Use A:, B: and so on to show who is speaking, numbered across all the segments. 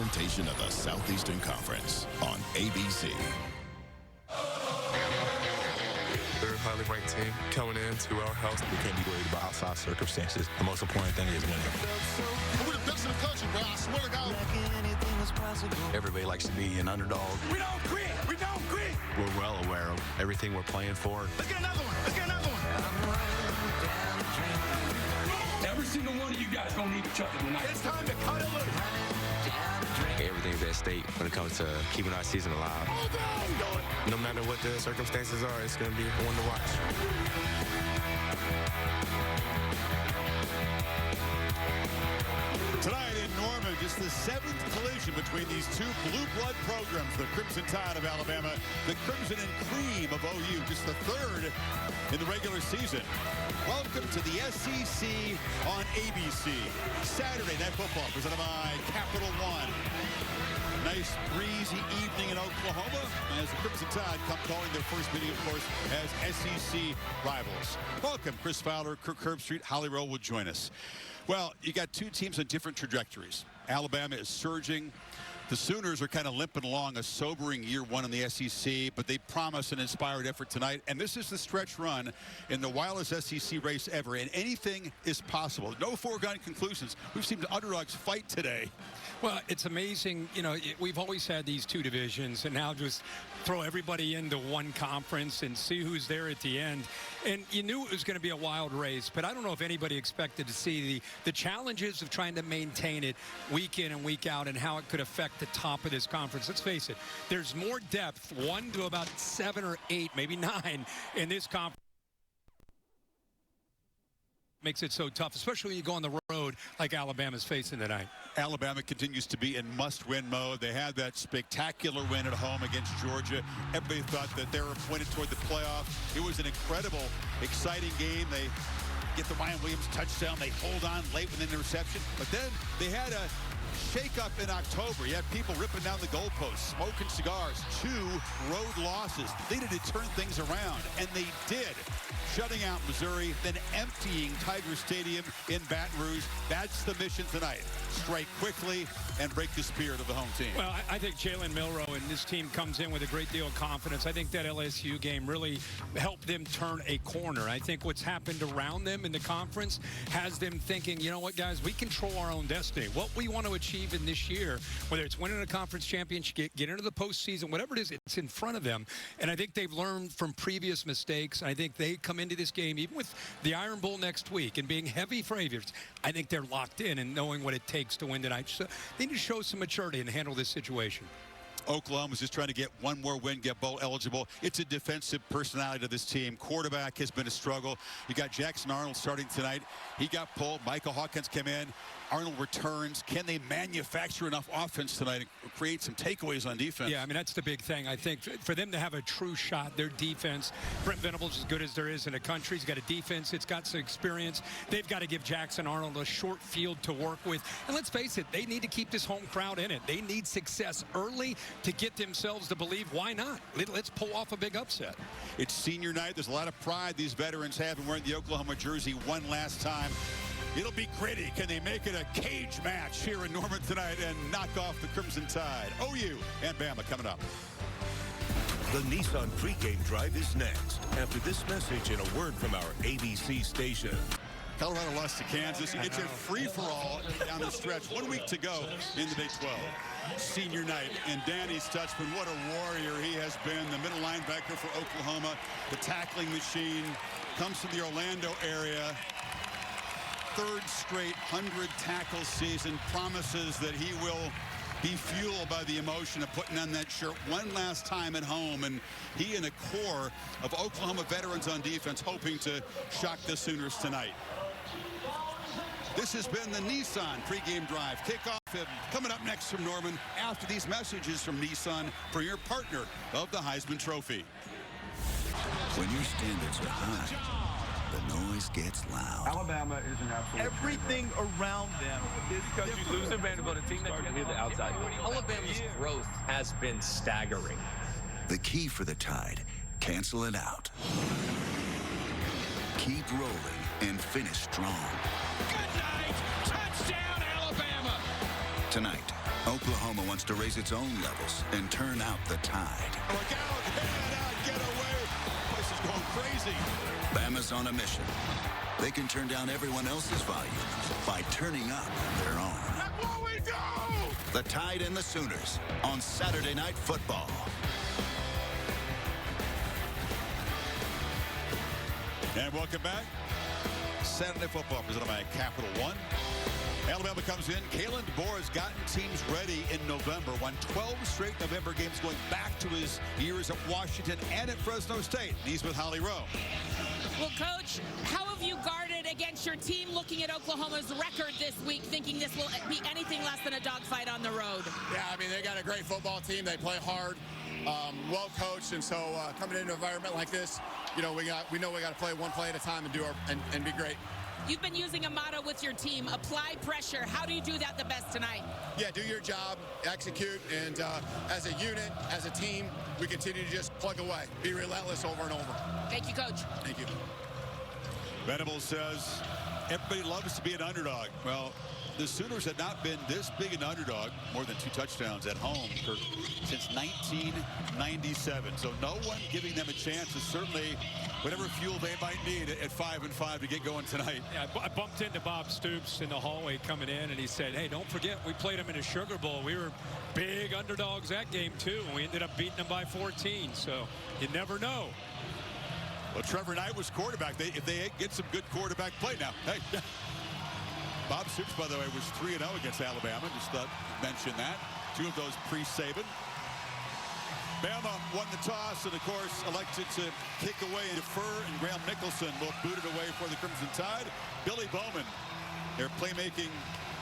A: presentation of the Southeastern Conference on ABC.
B: They're a highly ranked team coming into our house.
C: We can't be worried about outside circumstances. The most important thing is winning.
D: We're the best in the country, bro. I swear to God.
C: Everybody likes to be an underdog.
D: We don't quit. We don't quit.
C: We're well aware of everything we're playing for.
D: Let's get another one. Let's get another one.
E: Every single one of you guys gonna need each other tonight.
D: It's time to cut it loose.
F: Everything's at stake when it comes to keeping our season alive.
B: No matter what the circumstances are, it's going to be one to watch.
G: Tonight in Norman, just the 7th collision between these two blue blood programs, the Crimson Tide of Alabama, the Crimson and Cream of OU, just the 3rd in the regular season. Welcome to the SEC on ABC. Saturday Night Football presented by Capital One. Nice breezy evening in Oklahoma as the Crimson Tide come calling their first meeting, of course, as SEC rivals. Welcome, Chris Fowler, Kirk Herbstreit, Holly Rowe will join us. Well, you got two teams on different trajectories. Alabama is surging. The Sooners are kind of limping along, a sobering year one in the SEC, but they promise an inspired effort tonight. And this is the stretch run in the wildest SEC race ever, and anything is possible. No foregone conclusions. We've seen the underdogs fight today.
H: Well, it's amazing. You know, we've always had these two divisions, and now just throw everybody into one conference and see who's there at the end. And you knew it was going to be a wild race, but I don't know if anybody expected to see the challenges of trying to maintain it week in and week out and how it could affect the top of this conference. Let's face it, there's more depth, 1 to about 7 or 8, maybe 9 in this conference. Makes it so tough, especially when you go on the road like Alabama's facing tonight.
G: Alabama continues to be in must-win mode. They had that spectacular win at home against Georgia. Everybody thought that they were pointed toward the playoff. It was an incredible, exciting game. They get the Ryan Williams touchdown. They hold on late with an interception. But then they had a shake-up in October. You had people ripping down the goalposts, smoking cigars, 2 road losses. They needed to turn things around, and they did. Shutting out Missouri, then emptying Tiger Stadium in Baton Rouge. That's the mission tonight. Strike quickly and break the spirit of the home team.
H: Well, I think Jalen Milroe and this team comes in with a great deal of confidence. I think that LSU game really helped them turn a corner. I think what's happened around them in the conference has them thinking, you know what, guys, we control our own destiny. What we want to achieve in this year, whether it's winning a conference championship, get into the postseason, whatever it is, it's in front of them. And I think they've learned from previous mistakes. I think they come into this game, even with the Iron Bowl next week and being heavy favorites, I think they're locked in and knowing what it takes to win tonight. So they need to show some maturity and handle this situation.
G: Oklahoma's just trying to get one more win, get bowl eligible. It's a defensive personality to this team. Quarterback has been a struggle. You got Jackson Arnold starting tonight. He got pulled. Michael Hawkins came in. Arnold returns. Can they manufacture enough offense tonight and create some takeaways on defense?
H: Yeah, I mean, that's the big thing. I think for them to have a true shot, their defense, Brent Venables, as good as there is in the country, he's got a defense, it's got some experience. They've got to give Jackson Arnold a short field to work with. And let's face it, they need to keep this home crowd in it. They need success early to get themselves to believe, why not? Let's pull off a big upset.
G: It's senior night. There's a lot of pride these veterans have in wearing the Oklahoma jersey one last time. It'll be gritty. Can they make it a cage match here in Norman tonight and knock off the Crimson Tide? OU and Bama coming up.
A: The Nissan pregame drive is next after this message and a word from our ABC station.
G: Colorado lost to Kansas. It's a free-for-all down the stretch. 1 week to go in the Big 12. Senior night, and Danny Stutzman, what a warrior he has been. The middle linebacker for Oklahoma, the tackling machine, comes from the Orlando area. 3rd straight 100-tackle season, promises that he will be fueled by the emotion of putting on that shirt one last time at home. And he and a core of Oklahoma veterans on defense hoping to shock the Sooners tonight. This has been the Nissan pregame drive. Kickoff coming up next from Norman after these messages from Nissan, premier partner of the Heisman Trophy.
I: When your standards are high, the noise gets loud.
J: Alabama is an absolute
K: everything around them is
L: because you lose to Vanderbilt, a team that you hear the outside.
M: Alabama's growth has been staggering.
I: The key for the Tide, cancel it out. Keep rolling and finish strong.
D: Good night. Touchdown, Alabama.
I: Tonight Oklahoma wants to raise its own levels and turn out the tide.
G: Look out, head out, get away. This is going crazy.
I: Bama's on a mission. They can turn down everyone else's volume by turning up their own.
D: That's what we do!
I: The Tide and the Sooners on Saturday Night Football.
G: And welcome back. Saturday Night Football presented by Capital One. Alabama comes in. Kalen DeBoer has gotten teams ready in November. Won 12 straight November games going back to his years at Washington and at Fresno State. He's with Holly Rowe.
J: Well, Coach, how have you guarded against your team looking at Oklahoma's record this week, thinking this will be anything less than a dogfight on the road?
N: Yeah, I mean, they got a great football team. They play hard, well coached, and so coming into an environment like this, you know, we know we got to play one play at a time and do and be great.
J: You've been using a motto with your team, apply pressure. How do you do that the best tonight?
N: Yeah, do your job, execute, and as a unit, as a team, we continue to just plug away, be relentless over and over.
J: Thank you, Coach.
N: Thank you.
G: Venables says everybody loves to be an underdog. Well, the Sooners had not been this big an underdog, more than 2 touchdowns at home, Kirk, since 1997. So no one giving them a chance is certainly whatever fuel they might need at 5-5 to get going tonight.
H: Yeah, I bumped into Bob Stoops in the hallway coming in, and he said, hey, don't forget, we played them in a Sugar Bowl. We were big underdogs that game, too, and we ended up beating them by 14. So you never know.
G: Well, Trevor Knight was quarterback. If they get some good quarterback play now. Hey, Bob Stoops, by the way, was 3-0 against Alabama. Just mention that. 2 of those pre-Saban. Bama won the toss and, of course, elected to kick away, defer, and Graham Nicholson will boot it away for the Crimson Tide. Billy Bowman, their playmaking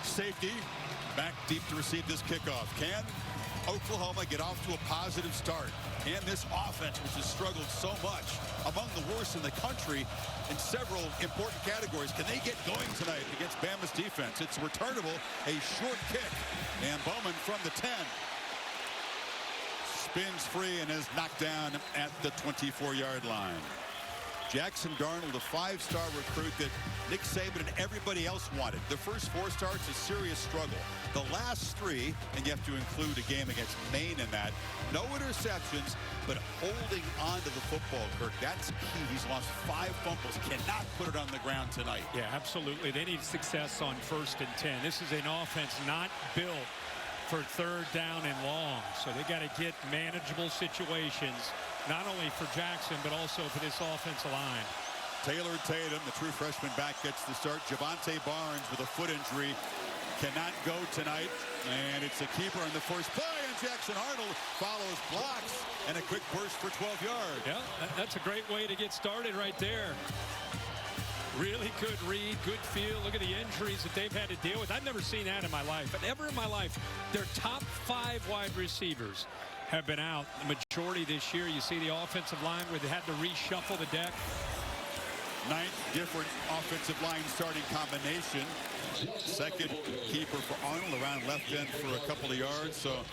G: safety, back deep to receive this kickoff. Can Oklahoma get off to a positive start? And this offense, which has struggled so much, among the worst in the country in several important categories, can they get going tonight against Bama's defense? It's returnable, a short kick. And Bowman from the 10. Spins free and is knocked down at the 24-yard line. Jackson Darnold, a 5-star recruit that Nick Saban and everybody else wanted. The first 4 starts, a serious struggle. The last 3, and you have to include a game against Maine in that, no interceptions, but holding on to the football, Kirk. That's key. He's lost 5 fumbles. Cannot put it on the ground tonight.
H: Yeah, absolutely. They need success on 1st and 10. This is an offense not built for 3rd down and long. So they got to get manageable situations, not only for Jackson, but also for this offensive line.
G: Taylor Tatum, the true freshman back, gets the start. Javante Barnes with a foot injury cannot go tonight. And it's a keeper on the first play, and Jackson Arnold follows, blocks, and a quick burst for 12 yards.
H: Yeah, that's a great way to get started right there. Really good read, good feel. Look at the injuries that they've had to deal with. I've never seen that in my life. But ever in my life, their top 5 wide receivers have been out the majority this year. You see the offensive line where they had to reshuffle the deck.
G: 9th different offensive line starting combination. Second keeper for Arnold around left end for a couple of yards. So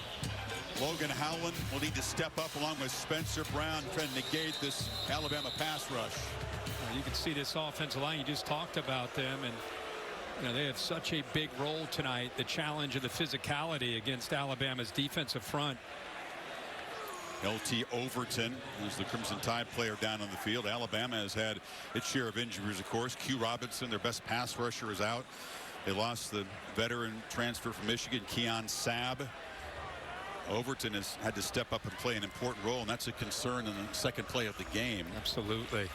G: Logan Howland will need to step up along with Spencer Brown trying to negate this Alabama pass rush.
H: You can see this offensive line. You just talked about them, and you know they have such a big role tonight. The challenge of the physicality against Alabama's defensive front.
G: LT Overton is the Crimson Tide player down on the field. Alabama has had its share of injuries, of course. Q Robinson, their best pass rusher, is out. They lost the veteran transfer from Michigan, Keon Sabb. Overton has had to step up and play an important role, and that's a concern in the second play of the game.
H: Absolutely.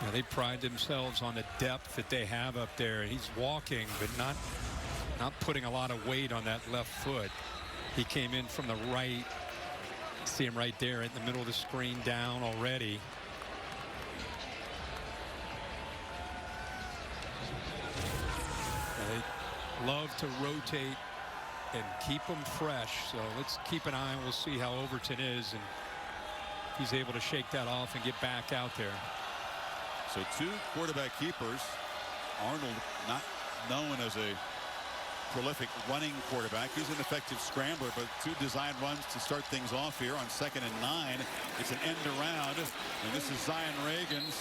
H: Yeah, they pride themselves on the depth that they have up there. He's walking, but not putting a lot of weight on that left foot. He came in from the right. See him right there in the middle of the screen, down already. They love to rotate and keep them fresh. So let's keep an eye and we'll see how Overton is, and he's able to shake that off and get back out there.
G: So 2 quarterback keepers. Arnold not known as a prolific running quarterback. He's an effective scrambler, but 2 design runs to start things off here on 2nd and 9. It's an end around, and this is Zion Reagan's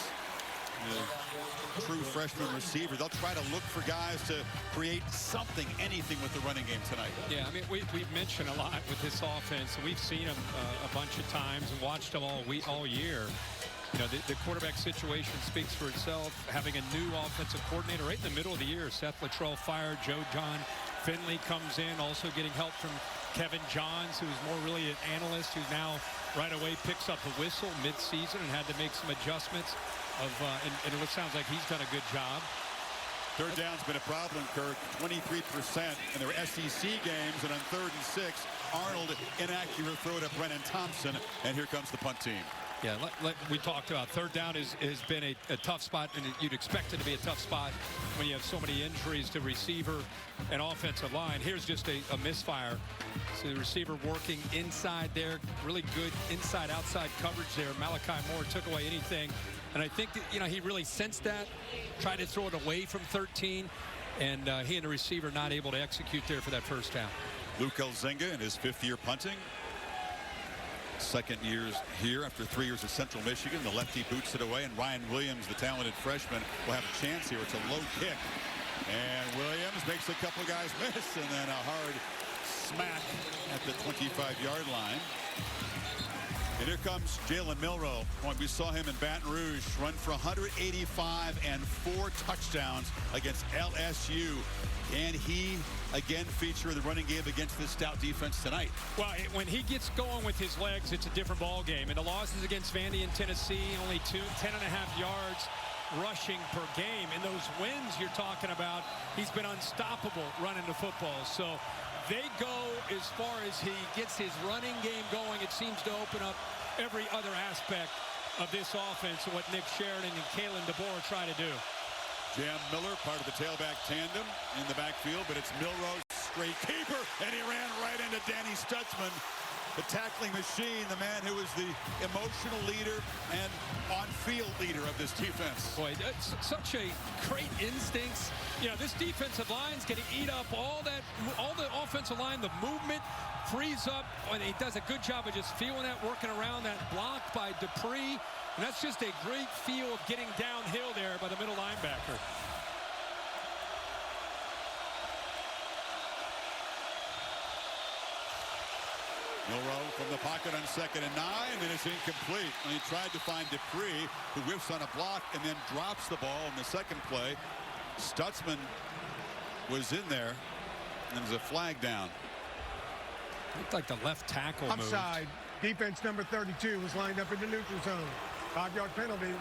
G: the true freshman receiver. They'll try to look for guys to create something, anything with the running game tonight.
H: Yeah, I mean, we've mentioned a lot with this offense, and we've seen them a bunch of times and watched them all year. You know, the quarterback situation speaks for itself. Having a new offensive coordinator right in the middle of the year. Seth Luttrell fired. John Finley comes in, also getting help from Kevin Johns, who's more really an analyst, who now right away picks up the whistle mid-season and had to make some adjustments. And it sounds like he's done a good job.
G: Third down's been a problem, Kirk. 23% in their SEC games, and on 3rd and 6, Arnold inaccurate throw to Brennan Thompson, and here comes the punt team.
H: Yeah, we talked about third down has been a tough spot, and you'd expect it to be a tough spot when you have so many injuries to receiver and offensive line. Here's just a misfire. So the receiver working inside there, really good inside-outside coverage there. Malachi Moore took away anything, and I think that, you know, he really sensed that, tried to throw it away from 13, and he and the receiver not able to execute there for that first down.
G: Luke Elzinga in his 5th year punting. Second years here after 3 years at Central Michigan. The lefty boots it away, and Ryan Williams, the talented freshman, will have a chance here. It's a low kick, and Williams makes a couple guys miss, and then a hard smack at the 25-yard line. And here comes Jalen Milroe. We saw him in Baton Rouge run for 185 and 4 touchdowns against LSU. Can he again feature the running game against this stout defense tonight?
H: Well, when he gets going with his legs, it's a different ball game. And the losses against Vandy and Tennessee, only 10.5 yards rushing per game. In those wins you're talking about, he's been unstoppable running the football. So they go as far as he gets his running game going. It seems to open up every other aspect of this offense and what Nick Sheridan and Kalen DeBoer try to do.
G: Jam Miller, part of the tailback tandem in the backfield, but it's Milroe, straight keeper, and he ran right into Danny Stutzman, the tackling machine, the man who is the emotional leader and on-field leader of this defense.
H: Boy, that's such a great instincts. You know, this defensive line's going to eat up all the offensive line, the movement, frees up, and he does a good job of just feeling that, working around that block by Dupree. And that's just a great feel of getting downhill there by the middle linebacker.
G: Milroe from the pocket on 2nd and 9, and it's incomplete. And he tried to find Dupree, who whiffs on a block and then drops the ball in the second play. Stutzman was in there, and there's a flag down.
H: Looked like the left tackle moved.
O: Offside. Defense number 32 was lined up in the neutral zone. 5-yard penalty.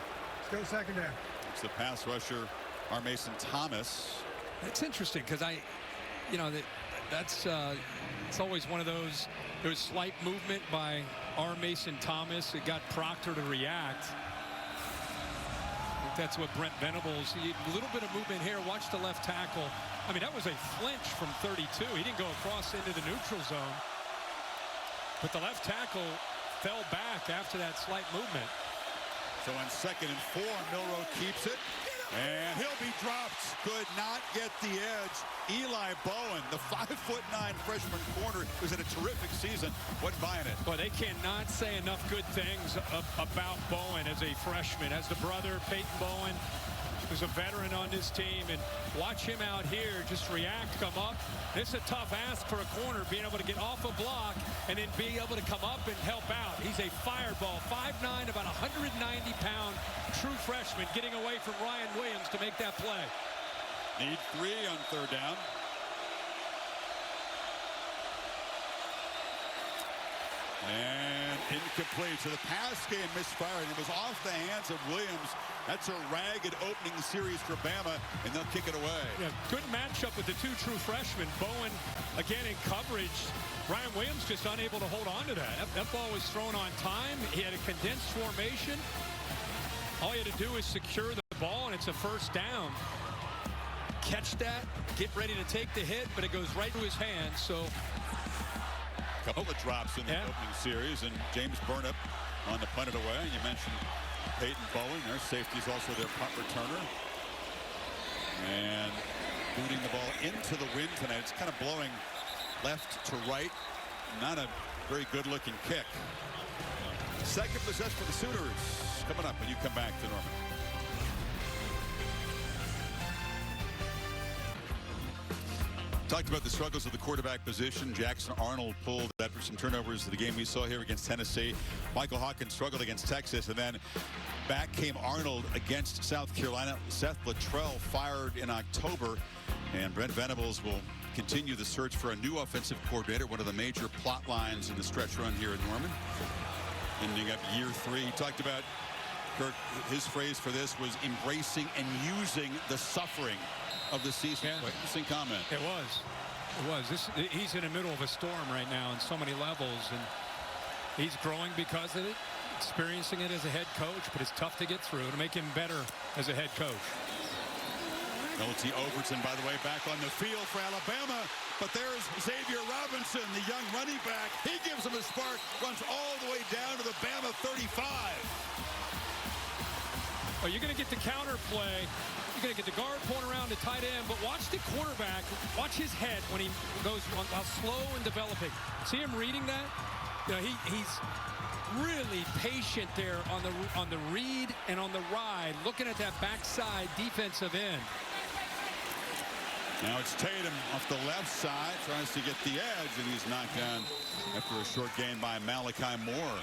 O: Still second down.
G: It's the pass rusher, R. Mason Thomas.
H: It's interesting because it's always one of those. There was slight movement by R. Mason Thomas. It got Proctor to react. I think that's what Brent Venables. A little bit of movement here. Watch the left tackle. I mean, that was a flinch from 32. He didn't go across into the neutral zone. But the left tackle fell back after that slight movement.
G: So on 2nd and 4, Milroe keeps it, and he'll be dropped. Could not get the edge. Eli Bowen, the 5'9" freshman corner, who's had a terrific season. Wasn't buying it.
H: Well, they cannot say enough good things about Bowen as a freshman. As the brother, Peyton Bowen, who's a veteran on this team, and watch him out here just react, come up. This is a tough ask for a corner, being able to get off a block and then be able to come up and help out. He's a fireball, 5'9", about 190-pound true freshman, getting away from Ryan Williams to make that play.
G: Need 3 on 3rd down. And incomplete. So the pass game misfired. It was off the hands of Williams. That's a ragged opening series for Bama, and they'll kick it away.
H: Yeah, good matchup with the 2 true freshmen. Bowen, again, in coverage. Ryan Williams just unable to hold on to that. That ball was thrown on time. He had a condensed formation. All he had to do is secure the ball, and it's a first down. Catch that, get ready to take the hit, but it goes right to his hands. So
G: a couple of drops in the opening series, and James Burnip on the punt it away. You mentioned Peyton Bowen. Their safety is also their punt returner. And booting the ball into the wind tonight. It's kind of blowing left to right. Not a very good-looking kick. Second possession for the Sooners. Coming up when you come back to Norman. Talked about the struggles of the quarterback position. Jackson Arnold pulled after some turnovers in the game we saw here against Tennessee. Michael Hawkins struggled against Texas, and then back came Arnold against South Carolina. Seth Luttrell fired in October, and Brent Venables will continue the search for a new offensive coordinator, one of the major plot lines in the stretch run here in Norman. Ending up year 3. He talked about Kirk, his phrase for this was embracing and using the suffering of the season. Yeah. Interesting comment.
H: It was. He's in the middle of a storm right now on so many levels, and he's growing because of it, experiencing it as a head coach, but it's tough to get through to make him better as a head coach.
G: Melty Overton, by the way, back on the field for Alabama. But there's Xavier Robinson, the young running back. He gives him a spark, runs all the way down to the Bama 35.
H: Oh, you're going to get the counter play. You're going to get the guard pulling around the tight end, but watch the quarterback. Watch his head when he goes while slow and developing. See him reading that? You know, he's really patient there on the read and on the ride, looking at that backside defensive end.
G: Now it's Tatum off the left side, tries to get the edge, and he's knocked down after a short gain by Malachi Moore.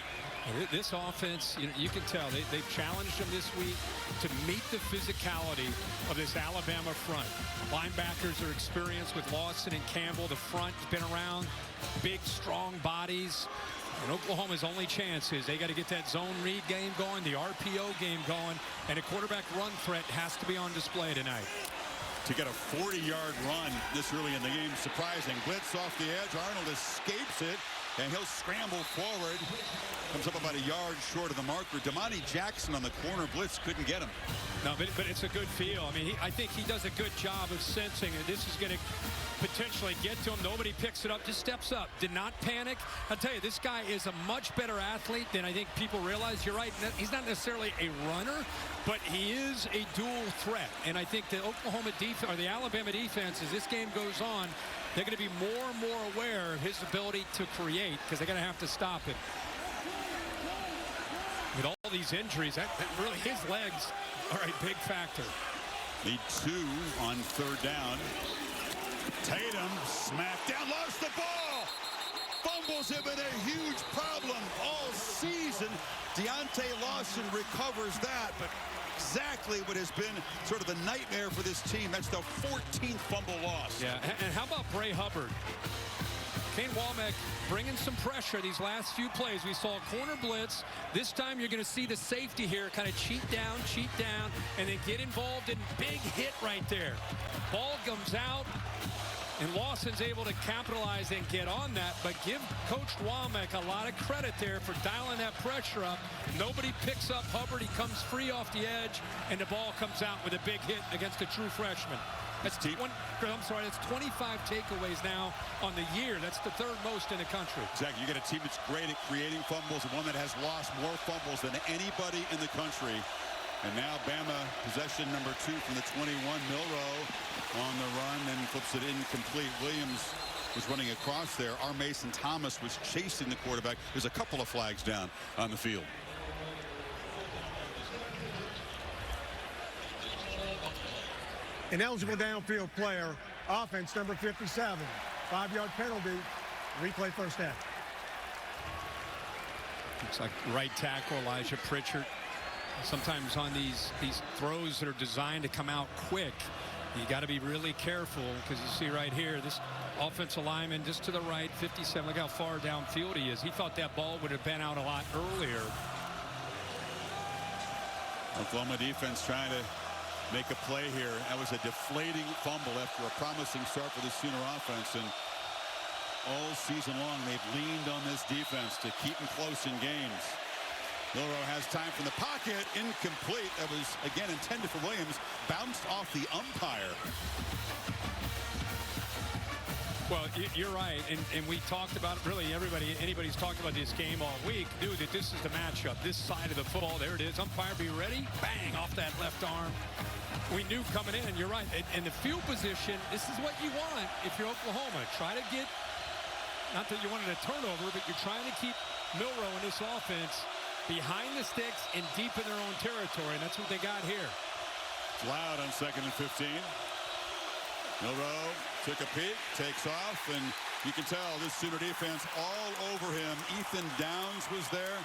H: This offense, you can tell they've challenged them this week to meet the physicality of this Alabama front. Linebackers are experienced with Lawson and Campbell. The front's been around, big, strong bodies. And Oklahoma's only chance is they got to get that zone read game going, the RPO game going, and a quarterback run threat has to be on display tonight.
G: To get a 40-yard run this early in the game, surprising. Blitz off the edge. Arnold escapes it, and he'll scramble forward. Comes up about a yard short of the marker. Damani Jackson on the corner blitz couldn't get him.
H: No, but it's a good feel. I mean, I think he does a good job of sensing that this is going to potentially get to him. Nobody picks it up, just steps up. Did not panic. I'll tell you, this guy is a much better athlete than I think people realize. You're right. He's not necessarily a runner, but he is a dual threat. And I think the Oklahoma defense, or the Alabama defense, as this game goes on, they're going to be more and more aware of his ability to create because they're going to have to stop him. With all these injuries, that really, his legs are a big factor.
G: Need 2 on 3rd down. Tatum smacked down, lost the ball. Fumbles have been a huge problem all season. Deontay Lawson recovers that, but exactly what has been sort of the nightmare for this team. That's the 14th fumble loss.
H: Yeah, and how about Bray Hubbard? Kane Womack bringing some pressure these last few plays. We saw a corner blitz. This time you're going to see the safety here kind of cheat down, and then get involved in big hit right there. Ball comes out, and Lawson's able to capitalize and get on that, but give Coach Womack a lot of credit there for dialing that pressure up. Nobody picks up Hubbard. He comes free off the edge, and the ball comes out with a big hit against a true freshman. That's 25 takeaways now on the year. That's the 3rd most in the country.
G: Exactly. You got a team that's great at creating fumbles, and one that has lost more fumbles than anybody in the country. And now Bama possession number 2 from the 21. Milroe on the run and flips it incomplete. Williams was running across there. R. Mason Thomas was chasing the quarterback. There's a couple of flags down on the field.
O: An eligible downfield player, offense number 57. 5-yard penalty, replay first down.
H: Looks like right tackle Elijah Pritchard. Sometimes on these throws that are designed to come out quick, you got to be really careful because you see right here, this offensive lineman just to the right, 57. Look how far downfield he is. He thought that ball would have been out a lot earlier.
G: Oklahoma defense trying to make a play here. That was a deflating fumble after a promising start for the Sooner offense, and all season long they've leaned on this defense to keep them close in games. Milroe has time from the pocket, incomplete. That was again intended for Williams, bounced off the umpire.
H: Well, you're right, and we talked about it, really anybody's talked about this game all week, knew that this is the matchup, this side of the football. There it is, umpire be ready, bang, off that left arm. We knew coming in, you're right, and the field position, this is what you want if you're Oklahoma. Try to get, not that you wanted a turnover, but you're trying to keep Milroe in this offense behind the sticks and deep in their own territory, and that's what they got here.
G: It's Loud on 2nd and 15. Milroe Took a peek, takes off, and you can tell this Sooner defense all over him. Ethan Downs was there,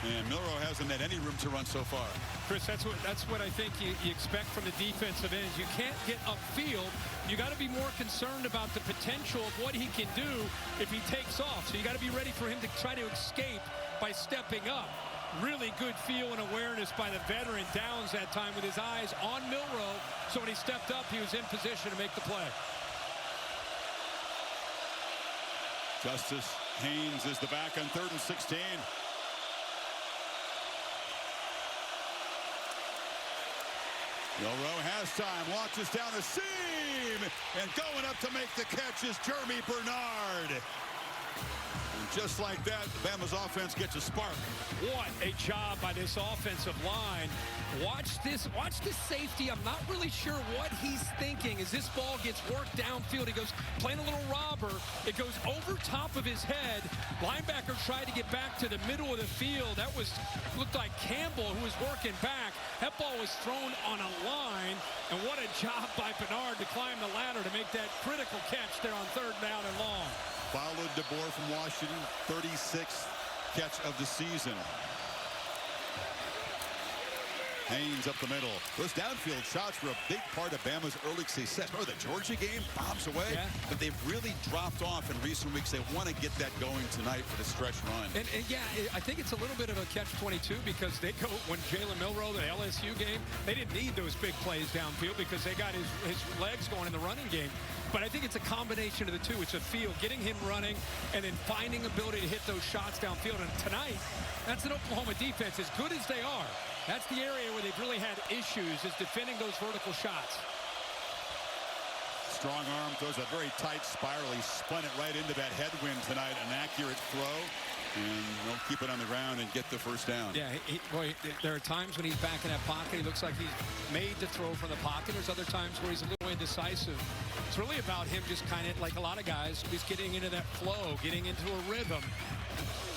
G: and Milroe hasn't had any room to run so far.
H: Chris, that's what I think you expect from the defensive ends. You can't get upfield. You got to be more concerned about the potential of what he can do if he takes off. So you got to be ready for him to try to escape by stepping up. Really good feel and awareness by the veteran Downs that time with his eyes on Milroe. So when he stepped up, he was in position to make the play.
G: Justice Haynes is the back on 3rd and 16. Milroe has time, launches down the seam, and going up to make the catch is Jeremy Bernard. And just like that, Bama's offense gets a spark.
H: What a job by this offensive line. Watch this safety. I'm not really sure what he's thinking as this ball gets worked downfield. He goes playing a little robber. It goes over top of his head. Linebacker tried to get back to the middle of the field. That looked like Campbell, who was working back. That ball was thrown on a line. And what a job by Bernard to climb the ladder to make that critical catch there on 3rd down and long.
G: Fowler DeBoer from Washington, 36th catch of the season. Haynes up the middle. Those downfield shots were a big part of Bama's early success. Remember the Georgia game? Bombs away. Yeah. But they've really dropped off in recent weeks. They want to get that going tonight for the stretch run.
H: And yeah, I think it's a little bit of a catch-22 because they go, when Jalen Milroe, the LSU game, they didn't need those big plays downfield because they got his legs going in the running game. But I think it's a combination of the two. It's a feel, getting him running, and then finding ability to hit those shots downfield. And tonight, that's an Oklahoma defense, as good as they are. That's the area where they've really had issues, is defending those vertical shots.
G: Strong arm throws a very tight spiral. He spun it right into that headwind tonight. An accurate throw. And they'll keep it on the ground and get the first down.
H: Yeah, boy, there are times when he's back in that pocket. He looks like he's made to throw from the pocket. There's other times where he's a little indecisive. It's really about him just kind of, like a lot of guys, just getting into that flow, getting into a rhythm.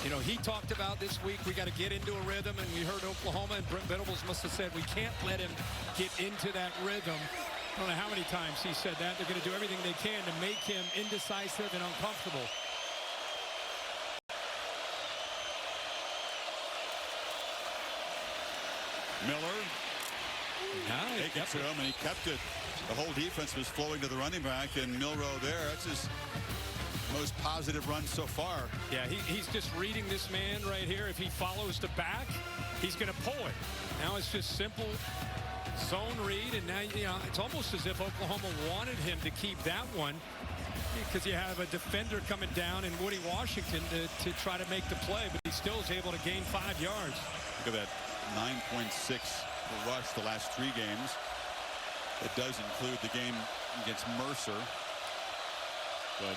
H: You know, he talked about this week, we got to get into a rhythm, and we heard Oklahoma, and Brent Venables must have said, we can't let him get into that rhythm. I don't know how many times he said that. They're going to do everything they can to make him indecisive and uncomfortable.
G: Miller. Take it to him, and he kept it. The whole defense was flowing to the running back, and Milroe there. That's his most positive run so far.
H: Yeah, he's just reading this man right here. If he follows the back, he's going to pull it. Now it's just simple zone read, and now, you know, it's almost as if Oklahoma wanted him to keep that one because you have a defender coming down in Woody Washington to try to make the play, but he still is able to gain 5 yards.
G: Look at that 9.6 rush the last 3 games. It does include the game against Mercer. But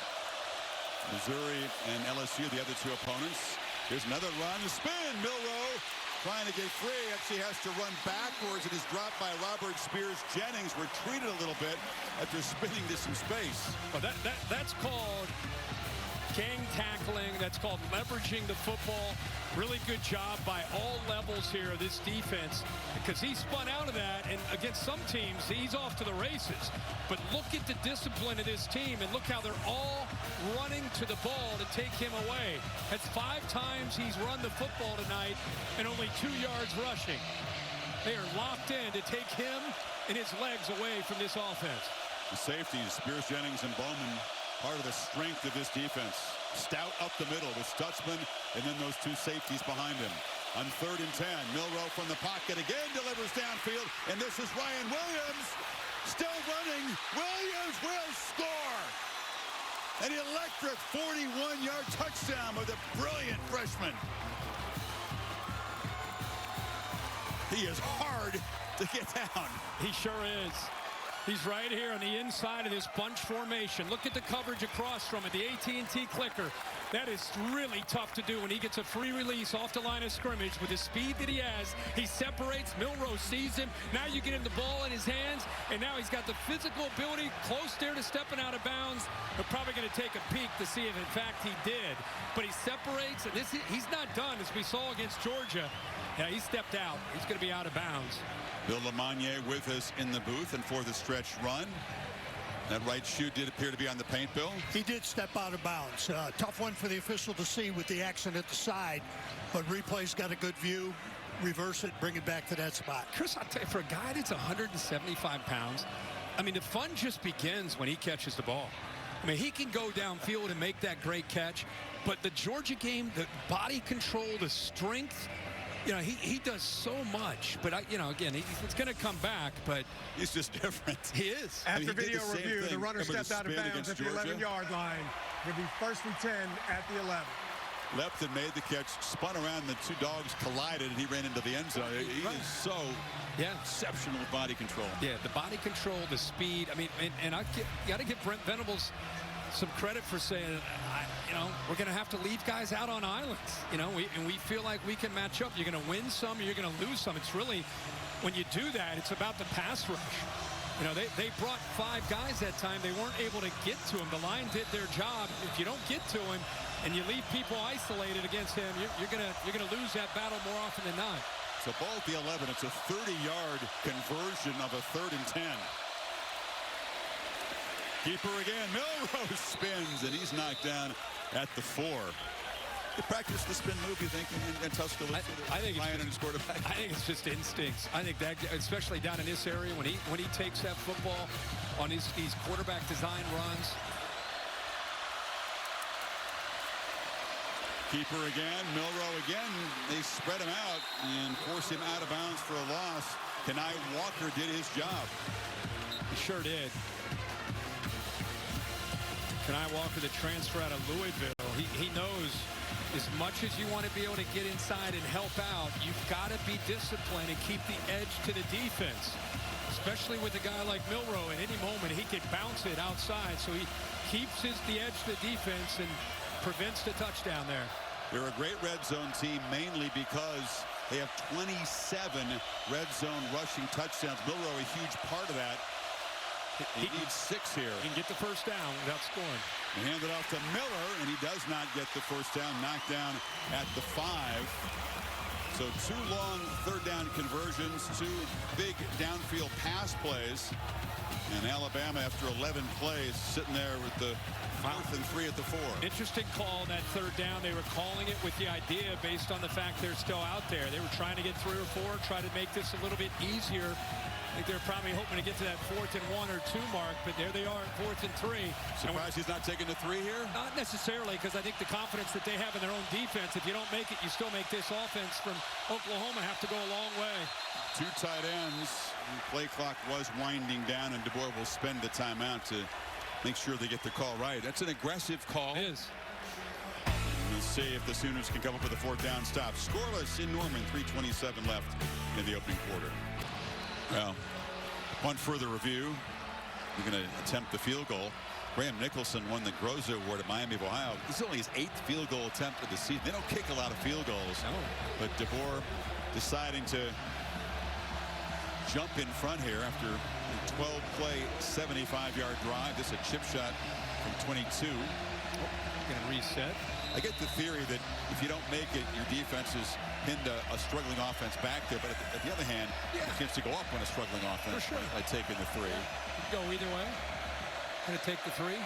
G: Missouri and LSU, the other 2 opponents. Here's another run. Spin. Milroe trying to get free. Actually has to run backwards. It is dropped by Robert Spears-Jennings. Retreated a little bit after spinning to some space.
H: Well, that's called gang tackling. That's called leveraging the football. Really good job by all levels here of this defense, because he spun out of that, and against some teams he's off to the races. But look at the discipline of this team, and look how they're all running to the ball to take him away. That's 5 times he's run the football tonight and only 2 yards rushing. They are locked in to take him and his legs away from this offense.
G: The safeties, Spears-Jennings and Bowman, part of the strength of this defense. Stout up the middle with Stutzman, and then those 2 safeties behind him. On 3rd and 10, Milroe from the pocket again delivers downfield, and this is Ryan Williams still running. Williams will score! An electric 41-yard touchdown with a brilliant freshman. He is hard to get down.
H: He sure is. He's right here on the inside of this bunch formation. Look at the coverage across from it, the AT&T clicker. That is really tough to do when he gets a free release off the line of scrimmage with the speed that he has. He separates. Milroe sees him. Now you get him the ball in his hands, and now he's got the physical ability close there to stepping out of bounds. They're probably going to take a peek to see if, in fact, he did. But he separates, and he's not done, as we saw against Georgia. Yeah, he stepped out. He's going to be out of bounds.
G: Bill Lamagnier with us in the booth and for the stretch run. That right shoe did appear to be on the paint, Bill.
P: He did step out of bounds. Tough one for the official to see with the action at the side, but replay's got a good view. Reverse it, bring it back to that spot.
H: Chris, I'll tell you, for a guy that's 175 pounds, I mean, the fun just begins when he catches the ball. I mean, he can go downfield and make that great catch, but the Georgia game, the body control, the strength, you know, he does so much. But, you know, again, he's going to come back, but
G: he's just different.
H: He is.
O: After video review, the runner stepped out of bounds at the 11-yard line. It'll be 1st and 10 at the 11.
G: Leapt and made the catch, spun around, the two dogs collided, and he ran into the end zone. He is so exceptional body control.
H: Yeah, the body control, the speed. I mean, and I got to give Brent Venables some credit for saying, you know, we're going to have to leave guys out on islands. You know, we feel like we can match up. You're going to win some, you're going to lose some. It's really, when you do that, it's about the pass rush. You know, they brought 5 guys that time. They weren't able to get to him. The line did their job. If you don't get to him and you leave people isolated against him, you're gonna lose that battle more often than not.
G: So ball at the 11. It's a 30-yard conversion of a 3rd and 10. Keeper again. Milrose spins, and he's knocked down at the 4. You practice the spin move, you think, in Tuscaloosa?
H: I think it's just instincts. I think that, especially down in this area, when he takes that football on these quarterback design runs.
G: Keeper again, Milroe again. They spread him out and force him out of bounds for a loss. Kenai Walker did his job.
H: He sure did. Kenai Walker, the transfer out of Louisville, he knows as much as you want to be able to get inside and help out, you've got to be disciplined and keep the edge to the defense, especially with a guy like Milroe. At any moment, he can bounce it outside, so he keeps the edge to the defense and prevents the touchdown there.
G: They're a great red zone team, mainly because they have 27 red zone rushing touchdowns. Milroe, a huge part of that. He needs 6 here.
H: He can get the first down without scoring.
G: They hand it off to Miller, and he does not get the first down. Knocked down at the 5. So 2 long 3rd down conversions, 2 big downfield pass plays. And Alabama, after 11 plays, sitting there with the 4th and 3 at the 4.
H: Interesting call on that 3rd down. They were calling it with the idea based on the fact they're still out there. They were trying to get 3 or 4, try to make this a little bit easier. I think they're probably hoping to get to that 4th and 1 or 2 mark, but there they are at 4th and 3.
G: Surprised he's not taking the 3 here?
H: Not necessarily, because I think the confidence that they have in their own defense, if you don't make it, you still make this offense from Oklahoma have to go a long way.
G: 2 tight ends. The play clock was winding down, and DeBoer will spend the timeout to make sure they get the call right. That's an aggressive call.
H: It is.
G: We'll see if the Sooners can come up with a 4th down stop. Scoreless in Norman, 3:27 left in the opening quarter. Well, on further review, we're going to attempt the field goal. Graham Nicholson won the Groza Award at Miami of Ohio. This is only his 8th field goal attempt of the season. They don't kick a lot of field goals.
H: No.
G: But DeBoer deciding to jump in front here after a 12-play, 75-yard drive. This is a chip shot from 22.
H: Going to reset.
G: I get the theory that if you don't make it, your defense is pinned a struggling offense back there. But at the other hand, a chance to go up on a struggling offense by taking the 3.
H: Go either way. Going to take the 3.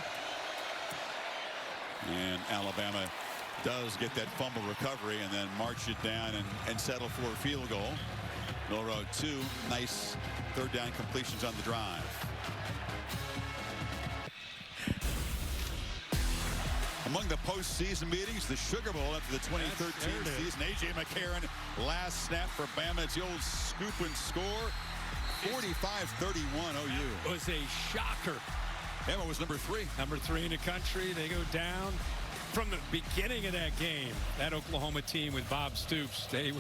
G: And Alabama does get that fumble recovery and then march it down and settle for a field goal. Milroe 2 nice 3rd down completions on the drive. Among the postseason meetings, the Sugar Bowl after the 2013 season. A.J. McCarron, last snap for Bama. It's the old scoop and score. 45-31 OU.
H: It was a shocker.
G: Bama was number 3.
H: Number 3 in the country. They go down. From the beginning of that game, that Oklahoma team with Bob Stoops, they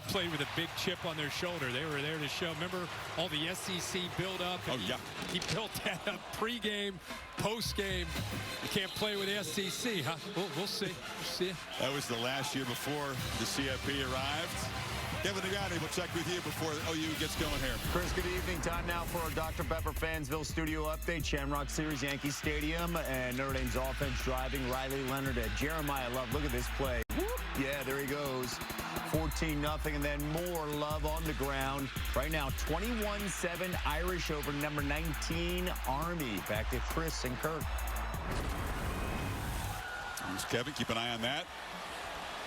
H: played with a big chip on their shoulder. They were there to show. Remember all the SEC build-up?
G: Oh, yeah.
H: He built that up pre-game, post-game. You can't play with the SEC, huh? We'll see. We'll see.
G: That was the last year before the CFP arrived. Kevin Nagani will check with you before OU gets going here.
Q: Chris, good evening. Time now for our Dr. Pepper Fansville studio update. Shamrock Series, Yankee Stadium, and Notre Dame's offense driving. Riley Leonard at Jeremiah Love. Look at this play. Yeah, there he goes. 14-0, and then more Love on the ground. Right now, 21-7 Irish over number 19 Army. Back to Chris and Kirk.
G: Here's Kevin. Keep an eye on that.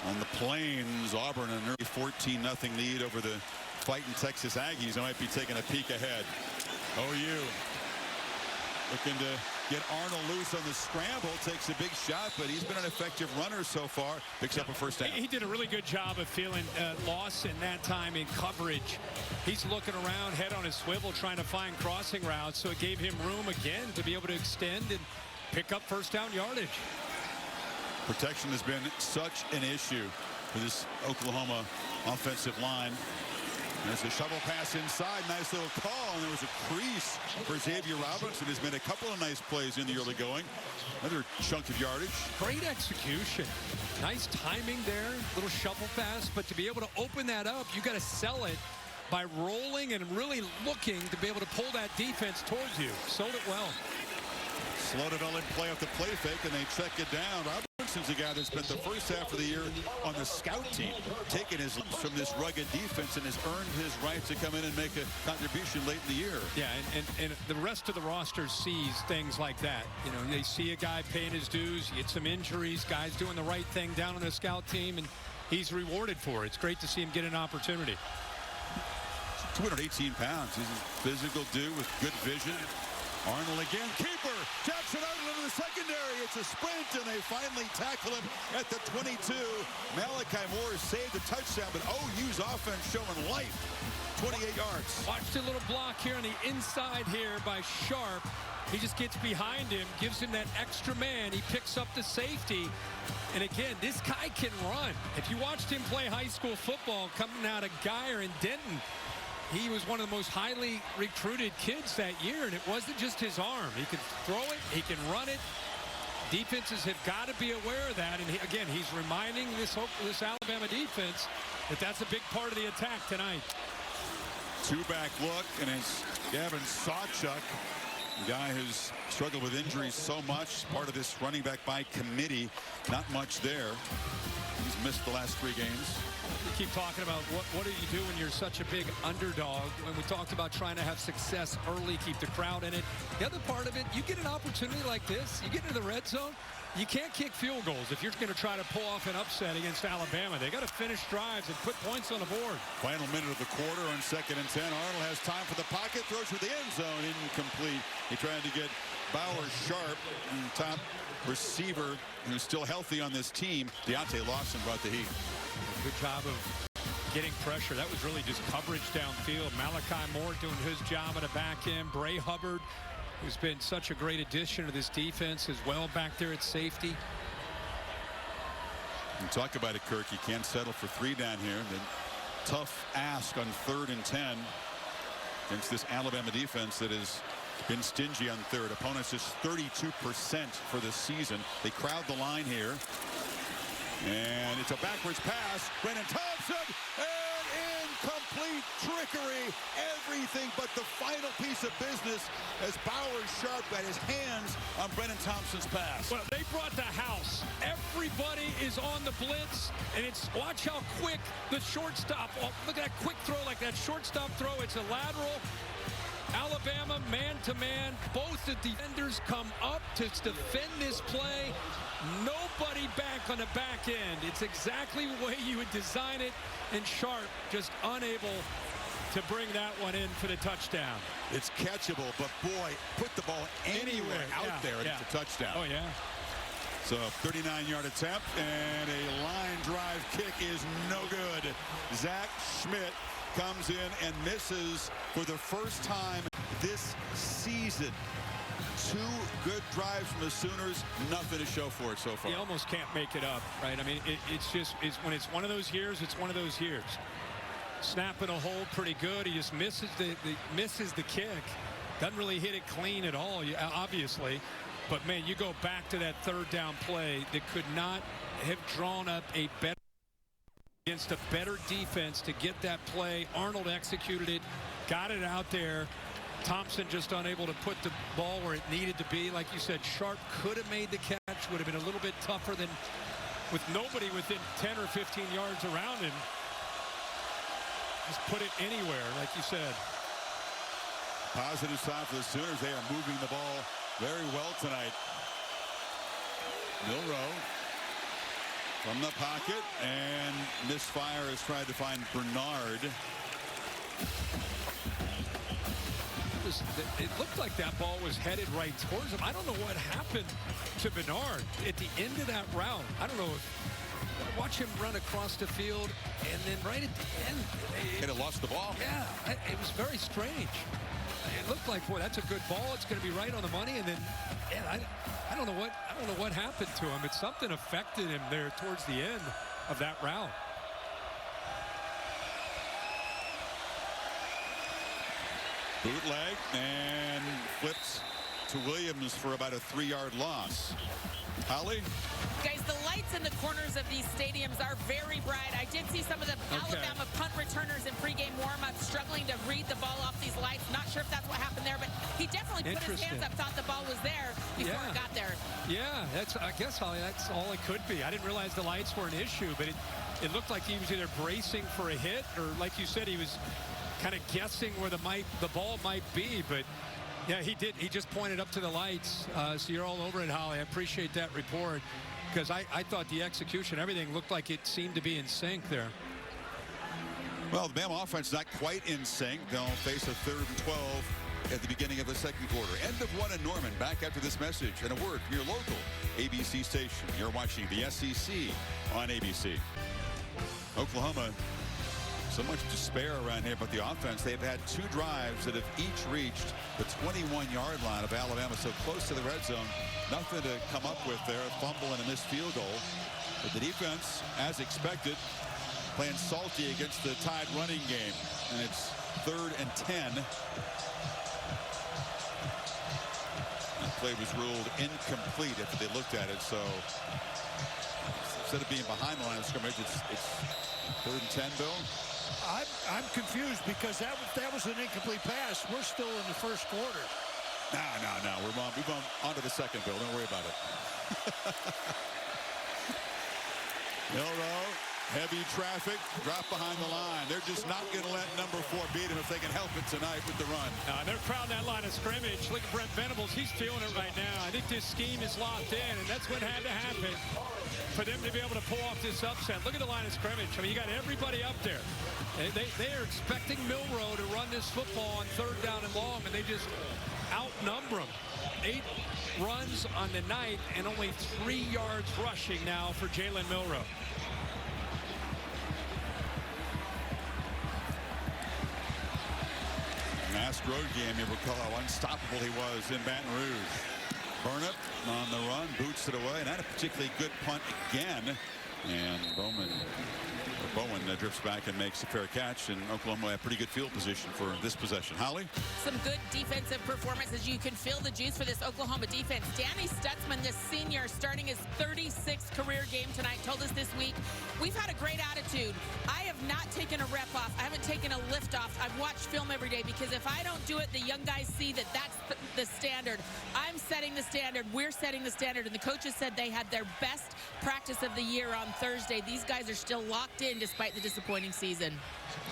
G: On the Plains, Auburn an early 14-0 lead over the fighting Texas Aggies. I might be taking a peek ahead. OU looking to get Arnold loose on the scramble. Takes a big shot, but he's been an effective runner so far. Picks up a first down.
H: He did a really good job of feeling loss in that time in coverage. He's looking around, head on his swivel, trying to find crossing routes. So it gave him room again to be able to extend and pick up first down yardage.
G: Protection has been such an issue for this Oklahoma offensive line. There's a shovel pass inside. Nice little call, and there was a crease for Xavier Robinson. Has made a couple of nice plays in the early going. Another chunk of yardage.
H: Great execution. Nice timing there. Little shovel pass, but to be able to open that up, you got to sell it by rolling and really looking to be able to pull that defense towards you. Sold it well.
G: Slow development play off the play fake, and they check it down. Robinson's a guy that spent the first half of the year on the scout team, taking his leaps from this rugged defense, and has earned his right to come in and make a contribution late in the year. Yeah, and the rest of the roster sees things like that. You know, they see a guy paying his dues, you get some injuries, guys doing the right thing down on the scout team, and he's rewarded for it. It's great to see him get an opportunity. 218 pounds. He's a physical dude with good vision. Arnold again, keeper, Jackson Arnold into the secondary. It's a sprint, and they finally tackle him at the 22. Malachi Moore saved the touchdown, but OU's offense showing life. 28 yards.
H: Watch the little block here on the inside here by Sharp. He just gets behind him, gives him that extra man. He picks up the safety. And again, this guy can run. If you watched him play high school football coming out of Geyer and Denton, he was one of the most highly recruited kids that year, and it wasn't just his arm. He can throw it, he can run it. Defenses have got to be aware of that, and again, he's reminding this Alabama defense that that's a big part of the attack tonight.
G: Two-back look, and it's Gavin Sawchuk, the guy who's struggled with injuries so much, part of this running back by committee. Not much there. He's missed the last 3 games.
H: We keep talking about what do you do when you're such a big underdog. When we talked about trying to have success early, keep the crowd in it. The other part of it, you get an opportunity like this, you get into the red zone, you can't kick field goals if you're going to try to pull off an upset against Alabama. They got to finish drives and put points on the board.
G: Final minute of the quarter on 2nd and 10. Arnold has time for the pocket, throws for the end zone, incomplete. He tried to get Bauer Sharp, top receiver who's still healthy on this team. Deontay Lawson brought the heat.
H: Good job of getting pressure. That was really just coverage downfield. Malachi Moore doing his job at the back end. Bray Hubbard, who's been such a great addition to this defense as well back there at safety.
G: You talk about it, Kirk. You can't settle for 3 down here. The tough ask on 3rd and 10 against this Alabama defense that has been stingy on 3rd. Opponents is 32% for the season. They crowd the line here. And it's a backwards pass. Brennan Thompson, and incomplete trickery. Everything but the final piece of business as Bauer Sharp got his hands on Brennan Thompson's pass.
H: Well, they brought the house. Everybody is on the blitz, and it's watch how quick the shortstop. Oh, look at that quick throw, like that shortstop throw. It's a lateral. Alabama man-to-man. Both the defenders come up to defend this play. Nobody back on the back end. It's exactly the way you would design it, and Sharp just unable to bring that one in for the touchdown.
G: It's catchable, but boy, put the ball anywhere out there, and it's a touchdown.
H: Oh, yeah.
G: So 39-yard attempt, and a line drive kick is no good. Zach Schmidt comes in and misses for the first time this season. 2 good drives from the Sooners, nothing to show for it so far.
H: You almost can't make it up, right? I mean, it's when it's one of those years, it's one of those years. Snapping a hole pretty good. He just misses the kick. Doesn't really hit it clean at all, obviously. But, man, you go back to that 3rd down play that could not have drawn up a better against a better defense to get that play. Arnold executed it, got it out there. Thompson just unable to put the ball where it needed to be. Like you said, Sharp could have made the catch, would have been a little bit tougher than with nobody within 10 or 15 yards around him. Just put it anywhere, like you said.
G: Positive side for the Sooners. They are moving the ball very well tonight. Milroe from the pocket, and misfire has tried to find Bernard.
H: It looked like that ball was headed right towards him. I don't know what happened to Bernard at the end of that route. I don't know if watch him run across the field, and then right at the end,
G: And it lost the ball.
H: Yeah, it was very strange. It looked like, boy, that's a good ball. It's going to be right on the money, and then yeah, I don't know what happened to him. It's something affected him there towards the end of that route.
G: Bootleg and flips to Williams for about a 3-yard loss. Holly?
J: Guys, the lights in the corners of these stadiums are very bright. I did see some of the Alabama punt returners in pregame warm-up struggling to read the ball off these lights. Not sure if that's what happened there, but he definitely put his hands up, thought the ball was there before it got there.
H: Yeah, I guess Holly, that's all it could be. I didn't realize the lights were an issue, but it looked like he was either bracing for a hit or, like you said, he was kind of guessing where the ball might be. But yeah, he did. He just pointed up to the lights. So you're all over it, Holly. I appreciate that report, because I thought the execution, everything looked like it seemed to be in sync there.
G: Well, the Bama offense not quite in sync. They'll face a 3rd and 12 at the beginning of the second quarter. End of one in Norman. Back after this message and a word from your local ABC station. You're watching the SEC on ABC. Oklahoma, so much despair around here, but the offense, they've had 2 drives that have each reached the 21-yard line of Alabama, so close to the red zone. Nothing to come up with there. A fumble and a missed field goal. But the defense, as expected, playing salty against the Tide running game. And it's 3rd and 10. That play was ruled incomplete after they looked at it. So instead of being behind the line of scrimmage, it's 3rd and 10, Bill.
P: I'm confused because that was an incomplete pass. We're still in the first quarter.
G: No. We've gone on to the second, Bill. Don't worry about it. Milroe, heavy traffic, drop behind the line. They're just not going to let number 4 beat him if they can help it tonight with the run.
H: They're crowding that line of scrimmage. Look at Brent Venables. He's feeling it right now. I think this scheme is locked in, and that's what had to happen for them to be able to pull off this upset. Look at the line of scrimmage. I mean, you got everybody up there. They are expecting Milroe to run this football on 3rd down and long, and they just outnumber them. 8 runs on the night and only 3 yards rushing now for Jalen Milroe.
G: Last road game, you recall how unstoppable he was in Baton Rouge. Burnip on the run, boots it away, and not a particularly good punt again. And Bowen drifts back and makes a fair catch, and Oklahoma had pretty good field position for this possession. Holly?
J: Some good defensive performances. You can feel the juice for this Oklahoma defense. Danny Stutzman, this senior, starting his 36th career game tonight, told us this week, we've had a great attitude. I have not taken a rep off. I haven't taken a lift off. I've watched film every day, because if I don't do it, the young guys see that that's the standard. I'm setting the standard. We're setting the standard. And the coaches said they had their best practice of the year on Thursday. These guys are still locked in despite the disappointing season.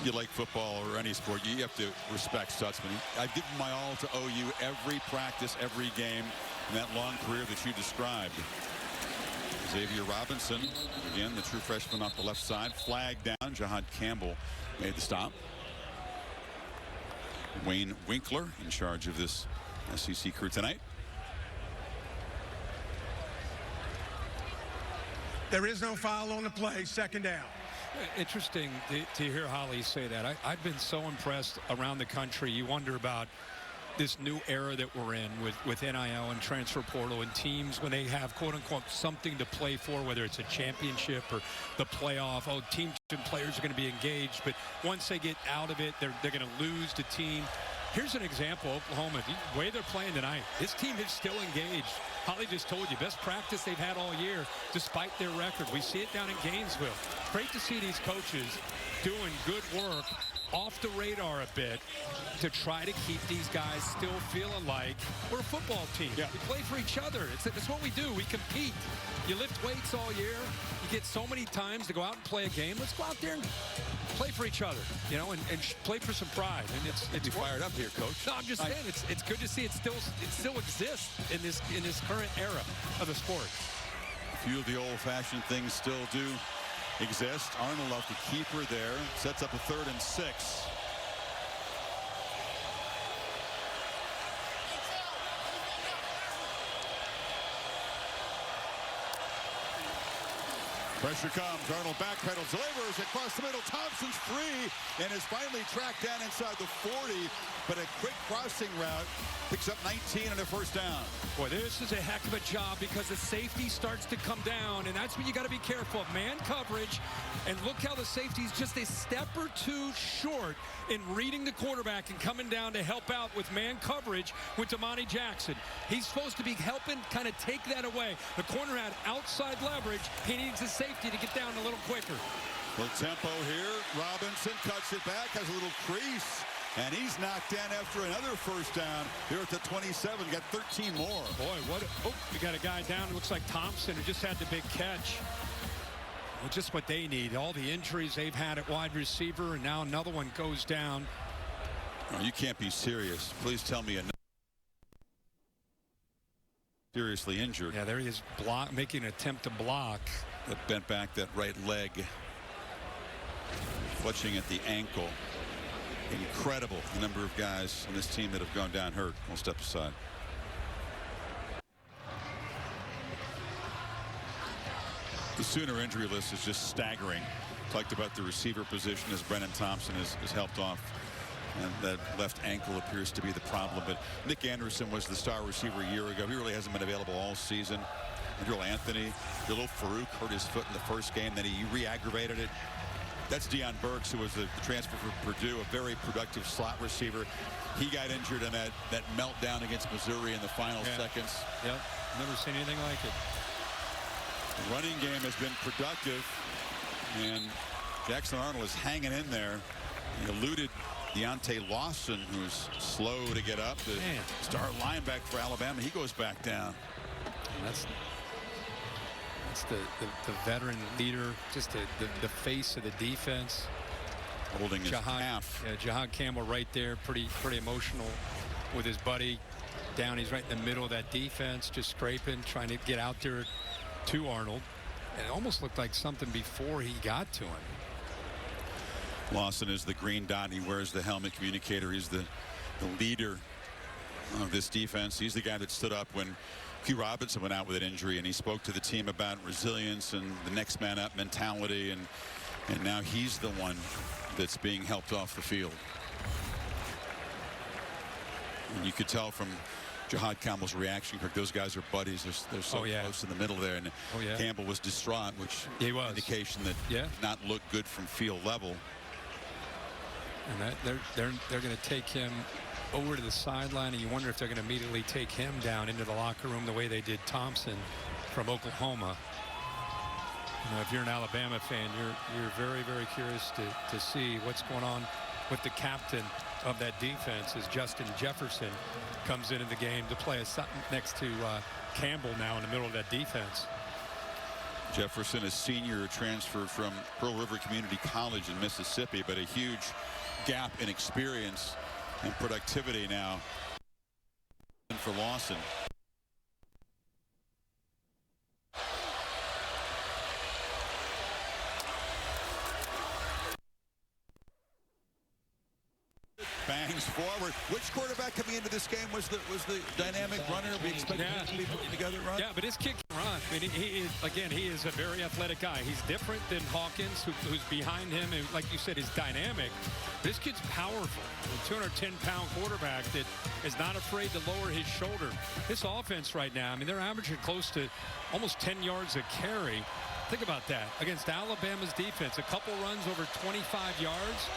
G: You like football or any sport, you have to respect Stutzman. I've given my all to OU every practice, every game in that long career that you described. Xavier Robinson, again, the true freshman off the left side, flagged down. Jahad Campbell made the stop. Wayne Winkler in charge of this SEC crew tonight.
O: There is no foul on the play, 2nd down.
H: Interesting to hear Holly say that. I've been so impressed around the country. You wonder about this new era that we're in with NIL and transfer portal, and teams when they have quote-unquote something to play for, whether it's a championship or the playoff. Oh, team and players are going to be engaged, but once they get out of it, they're going to lose the team. Here's an example. Oklahoma, the way they're playing tonight, this team is still engaged. Holly just told you, best practice they've had all year, despite their record. We see it down in Gainesville. Great to see these coaches doing good work off the radar a bit to try to keep these guys still feeling like we're a football team.
G: Yeah.
H: We play for each other. It's what we do. We compete. You lift weights all year. You get so many times to go out and play a game. Let's go out there and play for each other, you know, and play for some pride. And it's
G: fired up here, Coach.
H: No, I'm just saying it's good to see it still exists in this current era of the sport.
G: A few of the old-fashioned things still do exist. Arnold off the keeper there, sets up a 3rd and 6. Pressure comes. Arnold backpedals, delivers across the middle. Thompson's free and is finally tracked down inside the 40. But a quick crossing route picks up 19 and a first down.
H: Boy, this is a heck of a job because the safety starts to come down, and that's what you got to be careful of. Man coverage, and look how the safety's just a step or two short in reading the quarterback and coming down to help out with man coverage with Damani Jackson. He's supposed to be helping kind of take that away. The corner had outside leverage. He needs the safety to get down a little quicker.
G: Little tempo here. Robinson cuts it back, has a little crease. And he's knocked down after another first down here at the 27. Got 13 more.
H: Boy, we got a guy down. It looks like Thompson, who just had the big catch. Well, just what they need. All the injuries they've had at wide receiver, and now another one goes down.
G: Oh, you can't be serious. Please tell me another seriously injured.
H: Yeah, there he is, making an attempt to block.
G: That bent back that right leg. Clutching at the ankle. Incredible the number of guys on this team that have gone down hurt. We'll step aside. The Sooner injury list is just staggering. Talked about the receiver position as Brennan Thompson is helped off. And that left ankle appears to be the problem. But Nick Anderson was the star receiver a year ago. He really hasn't been available all season. Andrew Anthony, Little Farouk hurt his foot in the first game. Then he re-aggravated it. That's Deion Burks, who was the transfer for Purdue, a very productive slot receiver. He got injured in that meltdown against Missouri in the final seconds.
H: Yep, never seen anything like it.
G: The running game has been productive, and Jackson Arnold is hanging in there. He eluded Deontay Lawson, who's slow to get up. The star linebacker for Alabama, he goes back down.
H: That's the veteran leader, just the face of the defense.
G: Holding his calf.
H: Yeah, Jahad Campbell right there, pretty emotional with his buddy. Down, he's right in the middle of that defense, just scraping, trying to get out there to Arnold. And it almost looked like something before he got to him.
G: Lawson is the green dot. He wears the helmet communicator. He's the leader of this defense. He's the guy that stood up when Q Robinson went out with an injury, and he spoke to the team about resilience and the next man up mentality, and now he's the one that's being helped off the field. And you could tell from Jahad Campbell's reaction, Kirk, those guys are buddies. They're so close in the middle there, and Campbell was distraught, which indication that did not look good from field level.
H: And they're going to take him over to the sideline, and you wonder if they're going to immediately take him down into the locker room the way they did Thompson from Oklahoma. You know, if you're an Alabama fan, you're very, very curious to see what's going on with the captain of that defense as Justin Jefferson comes into the game to play next to Campbell now in the middle of that defense.
G: Jefferson, a senior, transferred from Pearl River Community College in Mississippi, but a huge gap in experience and productivity now for Lawson. Bangs forward. Which quarterback coming into this game was the dynamic runner we expected to be putting together, run?
H: Yeah, but his kick and run. I mean, he is a very athletic guy. He's different than Hawkins, who's behind him, and like you said, is dynamic. This kid's powerful. A 210-pound quarterback that is not afraid to lower his shoulder. This offense right now, I mean, they're averaging close to almost 10 yards a carry. Think about that. Against Alabama's defense, a couple runs over 25 yards.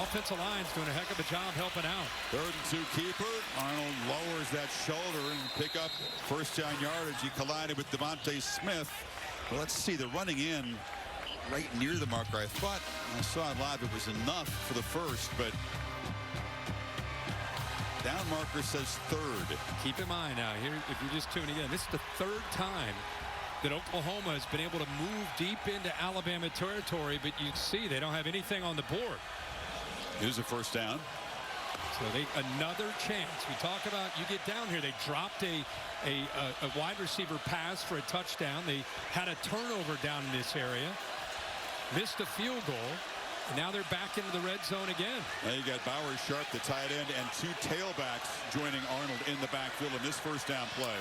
H: Offensive line's doing a heck of a job helping out.
G: 3rd and 2 keeper. Arnold lowers that shoulder and pick up first down yardage. He collided with Devontae Smith. Well, let's see the running in right near the marker. I thought, I saw it live, it was enough for the first, but down marker says third.
H: Keep in mind now, here, if you're just tuning in, this is the third time that Oklahoma has been able to move deep into Alabama territory, but you see they don't have anything on the board.
G: Here's a first down.
H: So another chance. We talk about, you get down here, they dropped a wide receiver pass for a touchdown. They had a turnover down in this area, missed a field goal, and now they're back into the red zone again.
G: Now you got Bowers Sharp, the tight end, and two tailbacks joining Arnold in the backfield in this first down play.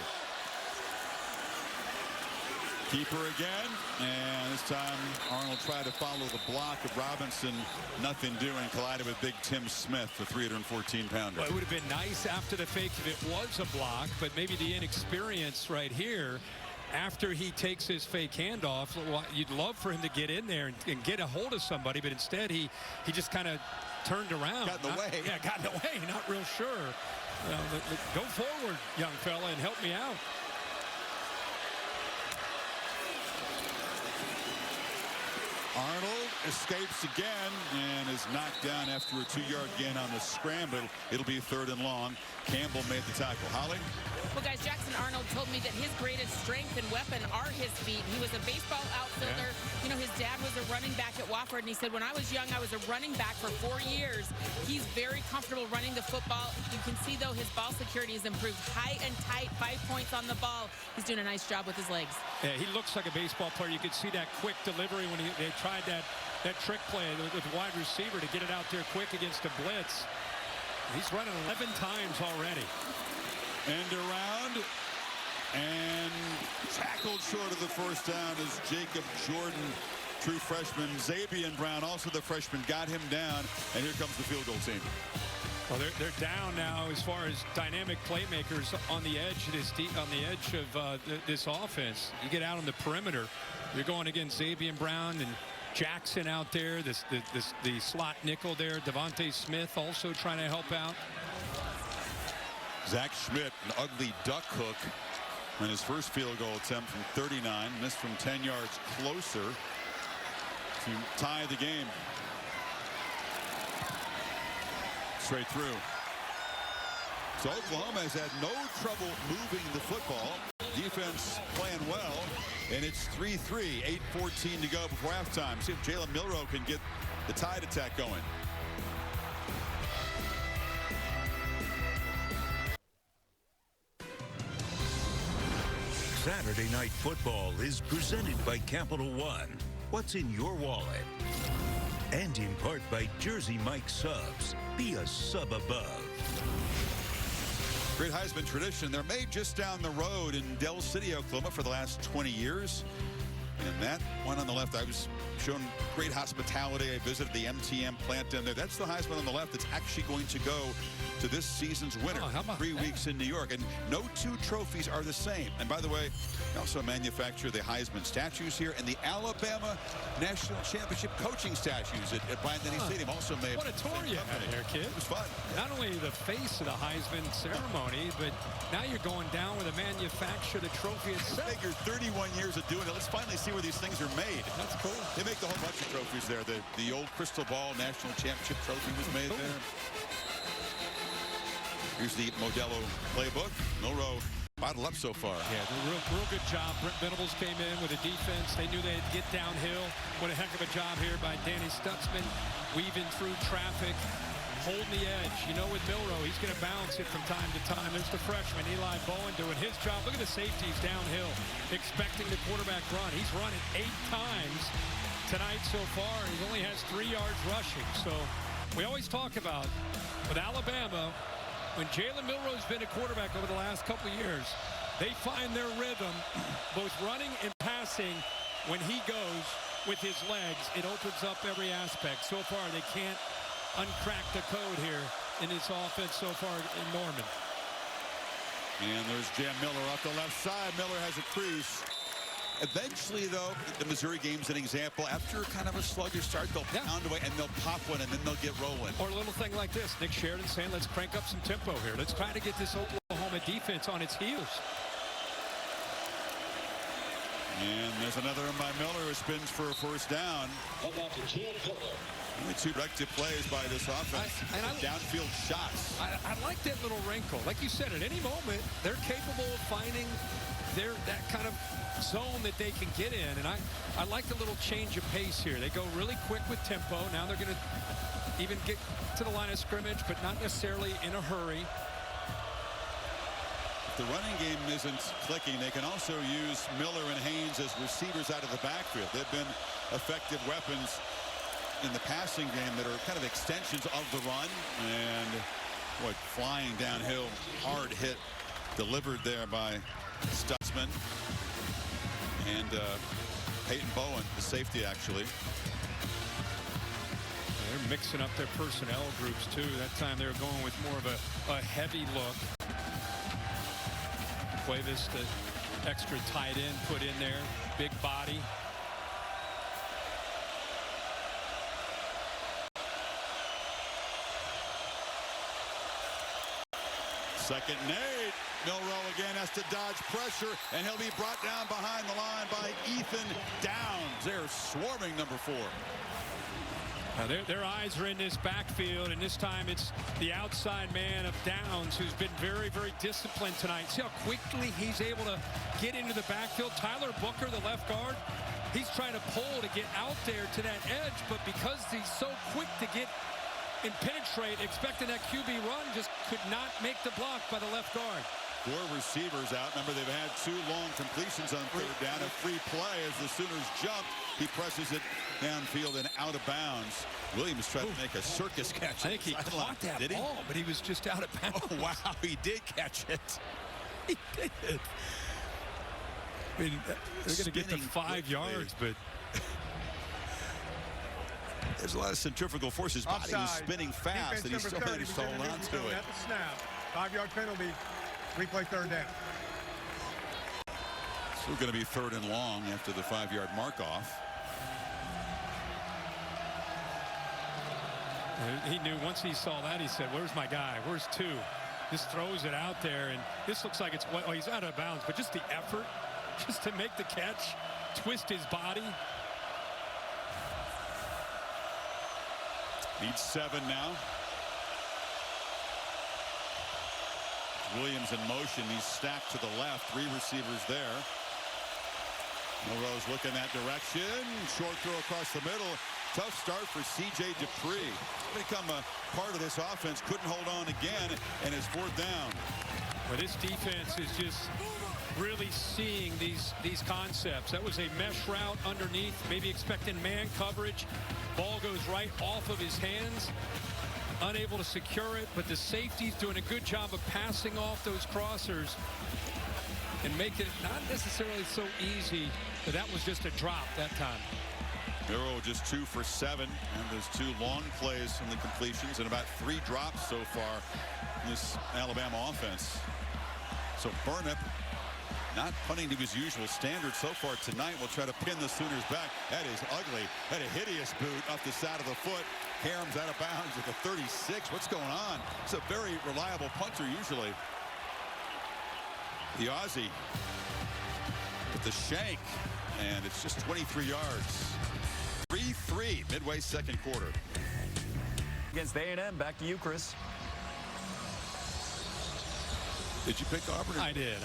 G: Keeper again, and this time Arnold tried to follow the block of Robinson. Nothing doing. Collided with big Tim Smith, the 314-pounder.
H: Well, it would have been nice after the fake if it was a block, but maybe the inexperience right here, after he takes his fake handoff, you'd love for him to get in there and get a hold of somebody, but instead he just kind of turned around.
G: Got in the way.
H: Yeah, got in the way. Not real sure. Go forward, young fella, and help me out.
G: Arnold escapes again and is knocked down after a 2-yard gain on the scramble. It'll be third and long. Campbell made the tackle. Holly?
J: Well, guys, Jackson Arnold told me that his greatest strength and weapon are his feet. He was a baseball outfielder. Yeah. You know, his dad was a running back at Wofford, and he said, when I was young, I was a running back for 4 years. He's very comfortable running the football. You can see, though, his ball security has improved. High and tight, 5 points on the ball. He's doing a nice job with his legs. Yeah,
H: he looks like a baseball player. You could see that quick delivery when they tried that trick play with the wide receiver to get it out there quick against a blitz. He's running 11 times already.
G: End around and tackled short of the first down is Jacob Jordan, true freshman. Xavier Brown, also the freshman, got him down, and here comes the field goal team.
H: Well, they're down now as far as dynamic playmakers on the edge of this offense. You get out on the perimeter, you're going against Xavier Brown and Jackson out there, the slot nickel there. Devontae Smith also trying to help out.
G: Zach Schmidt, an ugly duck hook on his first field goal attempt from 39, missed from 10 yards closer to tie the game. Straight through. So Oklahoma has had no trouble moving the football. Defense playing well, and it's 3-3, 8:14 to go before halftime. See if Jalen Milroe can get the tide attack going.
A: Saturday Night Football is presented by Capital One. What's in your wallet? And in part by Jersey Mike Subs. Be a sub above.
G: Great Heisman tradition. They're made just down the road in Del City, Oklahoma for the last 20 years. And that one on the left, I was shown great hospitality. I visited the MTM plant down there. That's the Heisman on the left that's actually going to go to this season's winner. 3 weeks in New York. And no two trophies are the same. And by the way, they also manufacture the Heisman statues here and the Alabama National Championship coaching statues at Bryant-Denny Stadium also made.
H: What a tour you had here, kid.
G: It was fun.
H: Not only the face of the Heisman ceremony, but now you're going down with a manufacture the trophy itself.
G: I figured 31 years of doing it. Let's finally see where these things are made.
H: That's cool.
G: They make a whole bunch of trophies there. The old Crystal Ball National Championship trophy was made there. Here's the Modelo playbook. Milroe bottled up so far.
H: Yeah, real good job. Brent Venables came in with a defense. They knew they'd get downhill. What a heck of a job here by Danny Stutzman, weaving through traffic, holding the edge. You know, with Milroe, he's going to bounce it from time to time. There's the freshman, Eli Bowen, doing his job. Look at the safeties downhill, expecting the quarterback run. He's run it 8 times tonight so far. He only has 3 yards rushing. So we always talk about, with Alabama, when Jalen Milroe's been a quarterback over the last couple of years, they find their rhythm, both running and passing. When he goes with his legs, it opens up every aspect. So far, they can't uncrack the code here in this offense so far in Norman.
G: And there's Jam Miller off the left side. Miller has a crease. Eventually, though, the Missouri game's an example. After kind of a sluggish start, they'll pound away and they'll pop one and then they'll get rolling.
H: Or a little thing like this. Nick Sheridan saying, let's crank up some tempo here. Let's try to get this Oklahoma defense on its heels.
G: And there's another one by Miller who spins for a first down. Only 2 productive plays by this offense. Downfield shots.
H: I like that little wrinkle. Like you said, at any moment, they're capable of finding that kind of zone that they can get in. And I like the little change of pace here. They go really quick with tempo. Now they're going to even get to the line of scrimmage, but not necessarily in a hurry.
G: If the running game isn't clicking, they can also use Miller and Haynes as receivers out of the backfield. They've been effective weapons in the passing game that are kind of extensions of the run. And what, flying downhill, hard hit delivered there by Stutzman and Peyton Bowen, the safety, actually.
H: They're mixing up their personnel groups too. That time they were going with more of a heavy look. Cuevas, the extra tight end, put in there, big body.
G: Second and 8. Milroe again has to dodge pressure, and he'll be brought down behind the line by Ethan Downs. They're swarming number 4.
H: Their eyes are in this backfield, and this time it's the outside man of Downs, who's been very, very disciplined tonight. See how quickly he's able to get into the backfield. Tyler Booker, the left guard, he's trying to pull to get out there to that edge, but because he's so quick to get and penetrate, expecting that QB run, just could not make the block by the left guard.
G: 4 receivers out. Remember, they've had 2 long completions on 3rd down. A free play as the Sooners jump. He presses it downfield and out of bounds. Williams tried to make a circus catch.
H: I think he caught that ball, but he was just out of bounds.
G: Oh, wow, he did catch it.
H: He did. I mean, they're going to get to 5 yards, but
G: there's a lot of centrifugal force. His body was spinning fast, and he still managed to hold on to it.
O: At the snap, 5-yard penalty. Replay 3rd down.
G: Still going to be 3rd and long after the 5-yard mark off.
H: He knew once he saw that, he said, where's my guy? Where's 2? Just throws it out there, and this looks like it's, well, he's out of bounds, but just the effort, just to make the catch, twist his body.
G: Needs 7 now. Williams in motion. He's stacked to the left. 3 receivers there. Milroe's looking that direction. Short throw across the middle. Tough start for C.J. Dupree. Become a part of this offense. Couldn't hold on again, and it's 4th down.
H: Well, this defense is just really seeing these concepts. That was a mesh route underneath, maybe expecting man coverage. Ball goes right off of his hands. Unable to secure it, but the safety's doing a good job of passing off those crossers and making it not necessarily so easy, but that was just a drop that time.
G: Milroe just 2 for 7, and there's 2 long plays from the completions and about 3 drops so far in this Alabama offense. So Burnip not punting to his usual standard so far tonight. Will try to pin the Sooners back. That is ugly. That a hideous boot off the side of the foot. Harem's out of bounds at the 36. What's going on? It's a very reliable punter usually. The Aussie with the shank, and it's just 23 yards. 3-3 midway 2nd quarter.
Q: Against A&M, back to you, Chris.
G: Did you pick Auburn?
H: I did.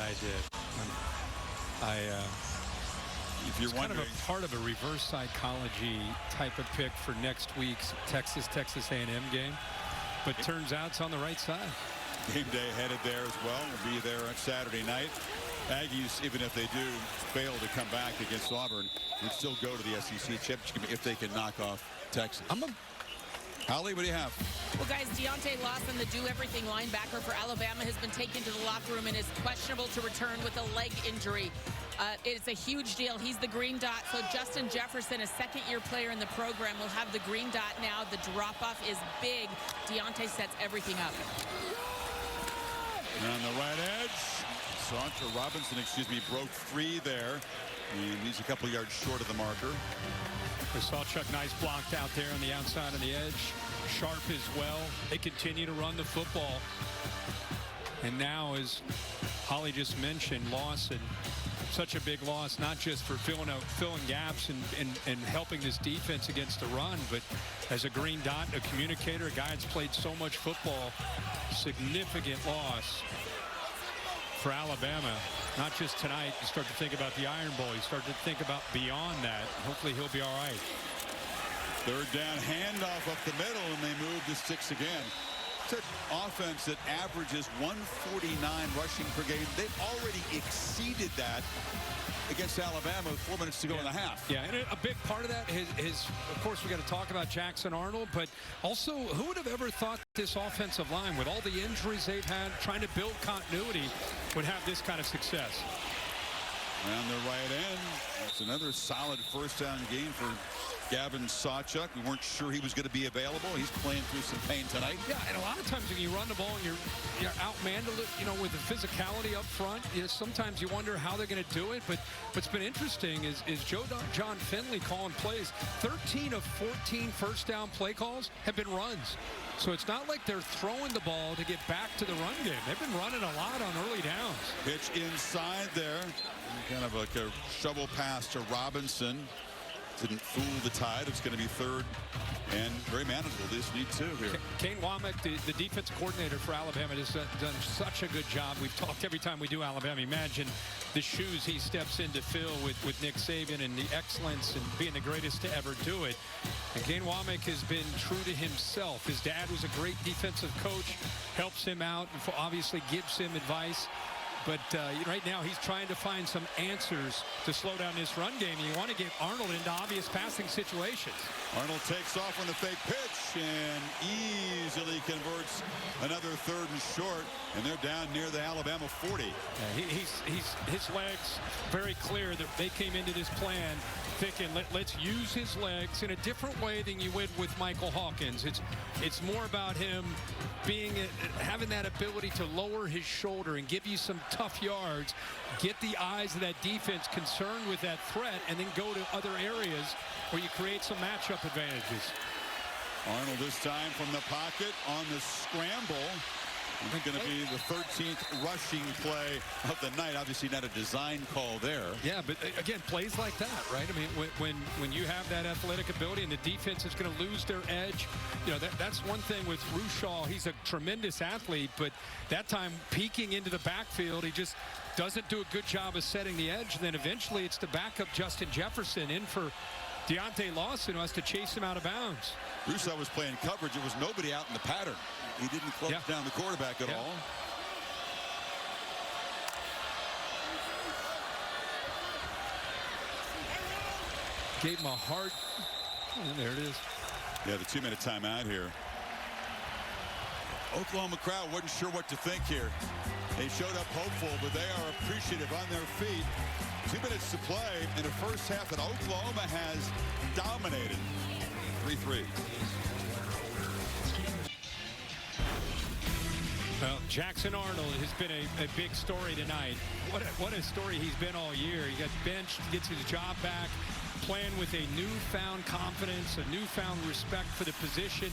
G: If you're
H: kind
G: wondering,
H: of a part of a reverse psychology type of pick for next week's Texas A&M game, but turns out it's on the right side.
G: Game day headed there as well. We'll be there on Saturday night. Aggies, even if they do fail to come back against Auburn, would still go to the SEC championship if they can knock off Texas. Holly, what do you have?
J: Well, guys, Deontay Lawson, the do-everything linebacker for Alabama, has been taken to the locker room and is questionable to return with a leg injury. It's a huge deal. He's the green dot. So Justin Jefferson, a second-year player in the program, will have the green dot now. The drop-off is big. Deontay sets everything up.
G: And on the right edge, Saunter Robinson, broke 3 there. And he's a couple yards short of the marker.
H: We saw Chuck Nice blocked out there on the outside of the edge. Sharp as well. They continue to run the football. And now, as Holly just mentioned, Lawson such a big loss, not just for filling gaps and helping this defense against the run, but as a green dot, a communicator, a guy that's played so much football. Significant loss for Alabama. Not just tonight. You start to think about the Iron Bowl. You start to think about beyond that. Hopefully he'll be all right.
G: Third down, handoff up the middle, and they move to 6 again. It's an offense that averages 149 rushing per game. They've already exceeded that against Alabama with 4 minutes to go in the half.
H: Yeah, and a big part of that is of course, we got to talk about Jackson Arnold, but also, who would have ever thought this offensive line, with all the injuries they've had, trying to build continuity, would have this kind of success?
G: Around the right end, that's another solid first down game for Gavin Sawchuk. We weren't sure he was going to be available. He's playing through some pain tonight.
H: Yeah, and a lot of times when you run the ball and you're outmanned, with the physicality up front, sometimes you wonder how they're going to do it. But what's been interesting is John Finley calling plays. 13 of 14 first down play calls have been runs. So it's not like they're throwing the ball to get back to the run game. They've been running a lot on early downs.
G: Pitch inside there. Kind of like a shovel pass to Robinson. Didn't fool the Tide. It's going to be third and very manageable. This need 2 here.
H: Kane Womack, the defensive coordinator for Alabama, has done such a good job. We've talked every time we do Alabama. Imagine the shoes he steps in to fill with Nick Saban and the excellence and being the greatest to ever do it. And Kane Womack has been true to himself. His dad was a great defensive coach, helps him out, and obviously gives him advice. But right now he's trying to find some answers to slow down this run game. You want to get Arnold into obvious passing situations.
G: Arnold takes off on the fake pitch and easily converts another third and short. And they're down near the Alabama 40.
H: Yeah, his legs, very clear that they came into this plan thinking, let's use his legs in a different way than you would with Michael Hawkins. It's more about him having that ability to lower his shoulder and give you some tough yards, get the eyes of that defense concerned with that threat, and then go to other areas where you create some matchup advantages.
G: Arnold this time from the pocket on the scramble. It's going to be the 13th rushing play of the night. Obviously not a design call there.
H: Yeah, but again, plays like that, right? I mean, when you have that athletic ability and the defense is going to lose their edge, that's one thing with Rushaw. He's a tremendous athlete, but that time peeking into the backfield, he just doesn't do a good job of setting the edge. And then eventually it's the backup Justin Jefferson in for Deontay Lawson, who has to chase him out of bounds.
G: Rushaw was playing coverage. There was nobody out in the pattern. He didn't close down the quarterback at all.
H: Gave him a hard. There it is.
G: Yeah, the 2-minute timeout here. Oklahoma crowd wasn't sure what to think here. They showed up hopeful, but they are appreciative on their feet. 2 minutes to play in a first half that Oklahoma has dominated. 3-3.
H: Well, Jackson Arnold has been a big story tonight. What a story he's been all year. He got benched, gets his job back, playing with a newfound confidence, a newfound respect for the position.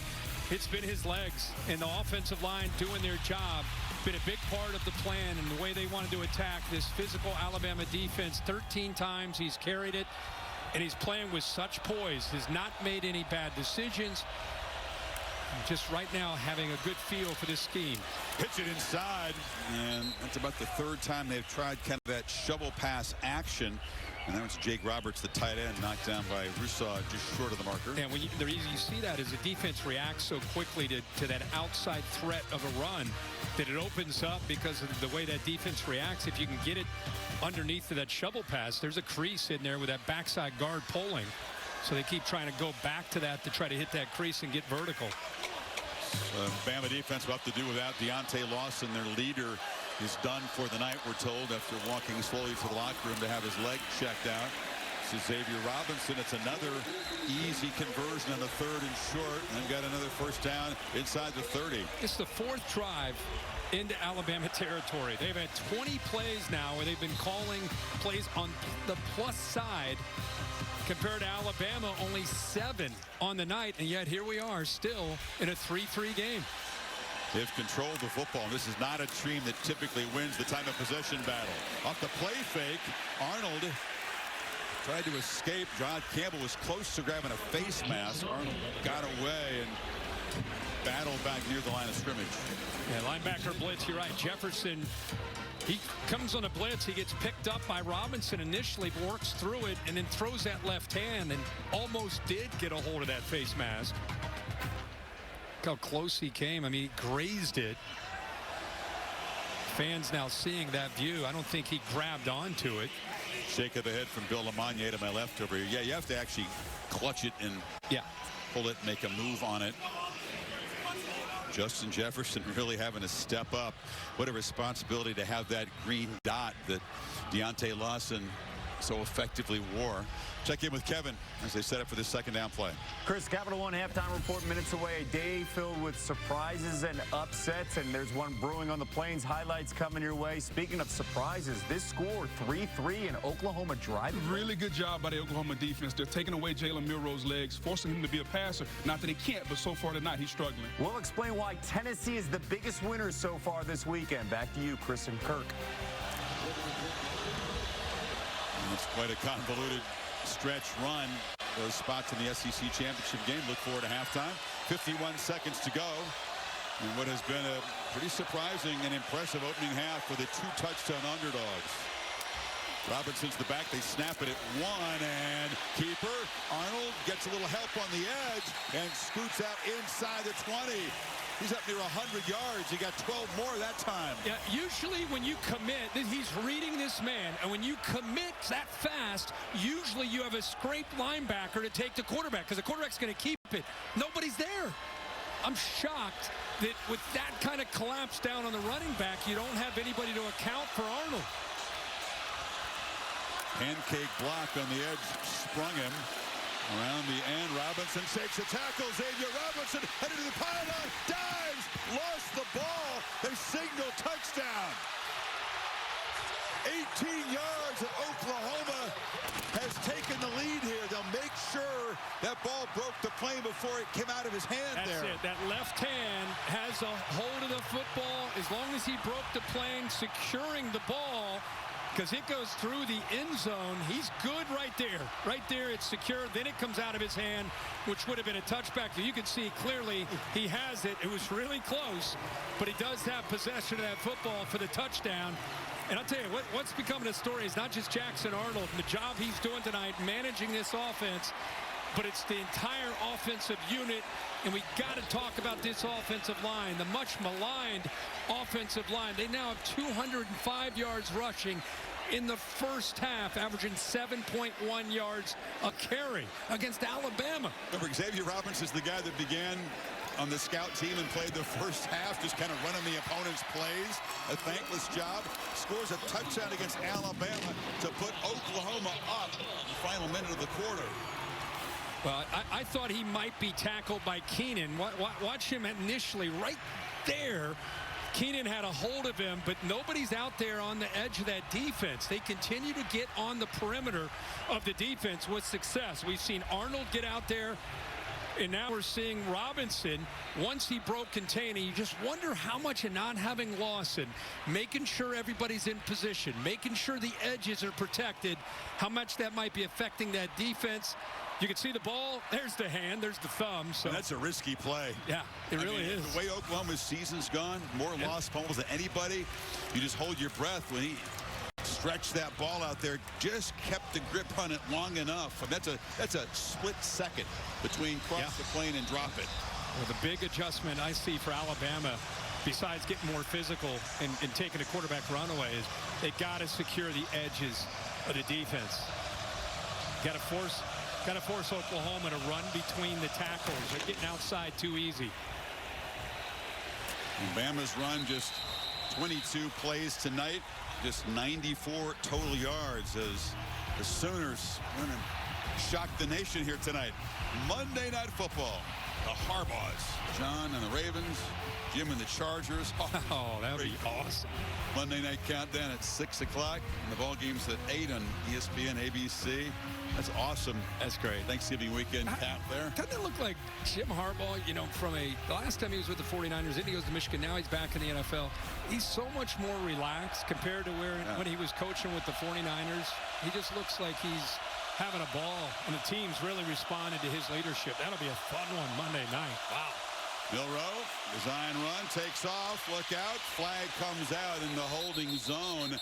H: It's been his legs and the offensive line doing their job. Been a big part of the plan and the way they wanted to attack this physical Alabama defense. 13 times he's carried it, and he's playing with such poise. Has not made any bad decisions. Just right now having a good feel for this scheme.
G: Pitch it inside, and that's about the third time they've tried kind of that shovel pass action. And that was Jake Roberts, the tight end, knocked down by Rushaw just short of the marker.
H: And the reason you see that is the defense reacts so quickly to that outside threat of a run that it opens up because of the way that defense reacts. If you can get it underneath of that shovel pass, there's a crease in there with that backside guard pulling. So they keep trying to go back to that to try to hit that crease and get vertical.
G: Bama defense will have to do without Deontay Lawson. Their leader is done for the night, we're told, after walking slowly to the locker room to have his leg checked out. This is Xavier Robinson. It's another easy conversion on the third and short, and got another first down inside the 30.
H: It's the fourth drive into Alabama territory. They've had 20 plays now where they've been calling plays on the plus side. Compared to Alabama, only 7 on the night, and yet here we are still in a 3-3 game.
G: They've controlled the football. This is not a team that typically wins the time of possession battle. Off the play fake, Arnold tried to escape. John Campbell was close to grabbing a face mask. Arnold got away and battled back near the line of scrimmage.
H: Yeah, linebacker blitz, you're right. Jefferson, he comes on a blitz. He gets picked up by Robinson initially, works through it, and then throws that left hand and almost did get a hold of that face mask. Look how close he came. I mean, he grazed it. Fans now seeing that view. I don't think he grabbed onto it.
G: Shake of the head from Bill Lamagna to my left over here. Yeah, you have to actually clutch it and pull it, make a move on it. Justin Jefferson really having to step up. What a responsibility to have that green dot that Deontay Lawson so effectively wore. Check in with Kevin as they set up for this second down play.
Q: Chris, Capital One halftime report minutes away. A day filled with surprises and upsets, and there's one brewing on the Plains. Highlights coming your way. Speaking of surprises, this score 3-3 in Oklahoma driving.
R: Really good job by the Oklahoma defense. They're taking away Jalen Milroe's legs, forcing him to be a passer. Not that he can't, but so far tonight he's struggling.
Q: We'll explain why Tennessee is the biggest winner so far this weekend. Back to you, Chris and Kirk.
G: It's quite a convoluted stretch run. Those spots in the SEC championship game. Look forward to halftime. 51 seconds to go. And what has been a pretty surprising and impressive opening half for the 2 touchdown underdogs. Robinson's the back. They snap it at 1, and keeper Arnold gets a little help on the edge and scoots out inside the 20. He's up near 100 yards. He got 12 more that time.
H: Yeah, usually when you commit, he's reading this man, and when you commit that fast, usually you have a scraped linebacker to take the quarterback because the quarterback's going to keep it. Nobody's there. I'm shocked that with that kind of collapse down on the running back, you don't have anybody to account for Arnold.
G: Pancake block on the edge, sprung him. Around the end, Robinson takes a tackle. Xavier Robinson headed to the pylon, dives, lost the ball. They signal touchdown. 18 yards, and Oklahoma has taken the lead here. They'll make sure that ball broke the plane before it came out of his hand.
H: That's it. That left hand has a hold of the football. As long as he broke the plane, securing the ball, because it goes through the end zone. He's good right there. Right there, it's secure. Then it comes out of his hand, which would have been a touchback. So you can see clearly he has it. It was really close, but he does have possession of that football for the touchdown. And I'll tell you, what's becoming a story is not just Jackson Arnold and the job he's doing tonight managing this offense, but it's the entire offensive unit. And we got to talk about this offensive line, the much maligned offensive line. They now have 205 yards rushing in the first half, averaging 7.1 yards a carry against Alabama.
G: Remember, Xavier Robinson is the guy that began on the scout team and played the first half, just kind of running the opponent's plays. A thankless job. Scores a touchdown against Alabama to put Oklahoma up in the final minute of the quarter.
H: Well, I thought he might be tackled by Keenan. Watch him initially right there. Keenan had a hold of him, but nobody's out there on the edge of that defense. They continue to get on the perimeter of the defense with success. We've seen Arnold get out there, and now we're seeing Robinson. Once he broke containing, you just wonder how much of not having Lawson, making sure everybody's in position, making sure the edges are protected, how much that might be affecting that defense. You can see the ball. There's the hand. There's the thumb. So
G: and that's a risky play.
H: Yeah, it really is.
G: The way Oklahoma's season's gone, more lost fumbles than anybody. You just hold your breath when he stretched that ball out there. Just kept the grip on it long enough. That's a split second between cross the plane and drop it.
H: Well, the big adjustment I see for Alabama, besides getting more physical and taking a quarterback runaway, is they got to secure the edges of the defense. Got to force Oklahoma to run between the tackles. They're getting outside too easy.
G: Alabama's run just 22 plays tonight, just 94 total yards as the Sooners shock the nation here tonight. Monday Night Football. the Harbaughs. John and the Ravens, Jim and the Chargers.
H: Oh, that would be awesome.
G: Monday night countdown at 6 o'clock. And the ball game's at 8 on ESPN, ABC. That's awesome.
H: That's great.
G: Thanksgiving weekend count there.
H: Doesn't it look like Jim Harbaugh, you know, the last time he was with the 49ers, then he goes to Michigan, now he's back in the NFL. He's so much more relaxed compared to when he was coaching with the 49ers. He just looks like he's having a ball, and the team's really responded to his leadership. That'll be a fun one Monday night. Wow.
G: Milroe, design run, takes off, look out, flag comes out in the holding zone.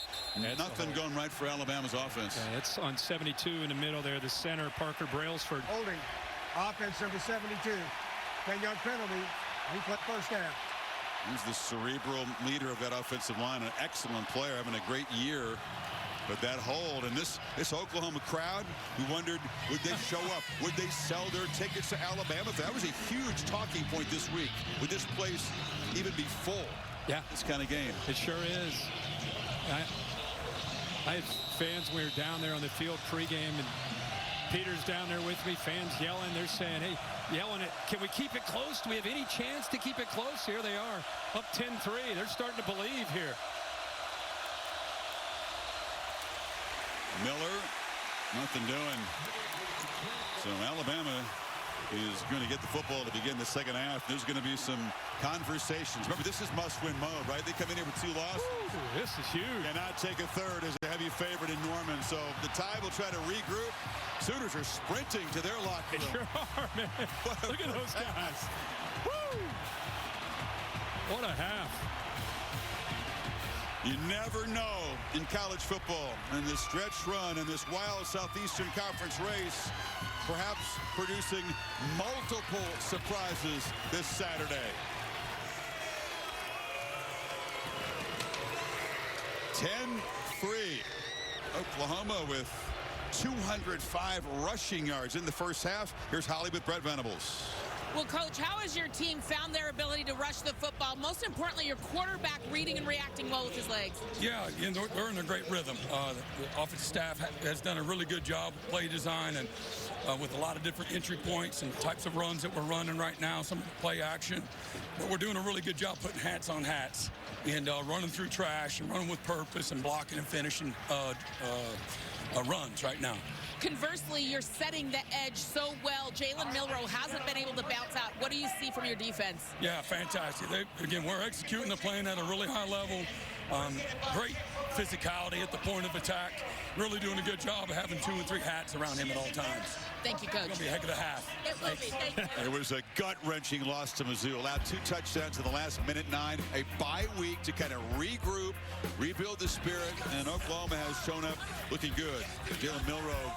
G: Nothing going right for Alabama's offense.
H: Yeah, it's on 72 in the middle there, the center, Parker Brailsford.
O: Holding, offense number 72, 10-yard penalty, replay first half.
G: He's the cerebral leader of that offensive line, an excellent player, having a great year. But that hold, and this Oklahoma crowd who wondered, would they show up? Would they sell their tickets to Alabama? That was a huge talking point this week. Would this place even be full?
H: Yeah.
G: This kind of game.
H: It sure is. I had fans when we were down there on the field pregame, and Peter's down there with me, fans yelling. They're saying, hey, yelling it, can we keep it close? Do we have any chance to keep it close? Here they are, up 10-3. They're starting to believe here.
G: Miller, nothing doing. So Alabama is going to get the football to begin the second half. There's going to be some conversations. Remember, this is must-win mode, right? They come in here with 2 losses.
H: Ooh, this is huge.
G: Cannot take a third as a heavy favorite in Norman. So the Tide will try to regroup. Sooners are sprinting to their locker room.
H: They sure are, man. Look at those guys. Woo! What a half.
G: You never know in college football, and this stretch run and this wild Southeastern Conference race, perhaps producing multiple surprises this Saturday. 10-3. Oklahoma with 205 rushing yards in the first half. Here's Holly with Brent Venables.
J: Well, Coach, how has your team found their ability to rush the football? Most importantly, your quarterback reading and reacting well with his legs.
E: Yeah, they're in a great rhythm. The offensive staff has done a really good job with play design and with a lot of different entry points and types of runs that we're running right now, some play action. But we're doing a really good job putting hats on hats and running through trash and running with purpose and blocking and finishing runs right now.
J: Conversely, you're setting the edge so well. Jalen Milroe hasn't been able to bounce out. What do you see from your defense?
E: Yeah, fantastic. Again, we're executing the plan at a really high level. Great physicality at the point of attack. Really doing a good job of having 2 and 3 hats around him at all times.
J: Thank you, Coach.
E: It's going to be a heck of a half.
J: It will be. Thank you.
G: It was a gut-wrenching loss to Mizzou. Allowed 2 touchdowns in the last minute 9. A bye week to kind of regroup, rebuild the spirit, and Oklahoma has shown up looking good. Jalen Milroe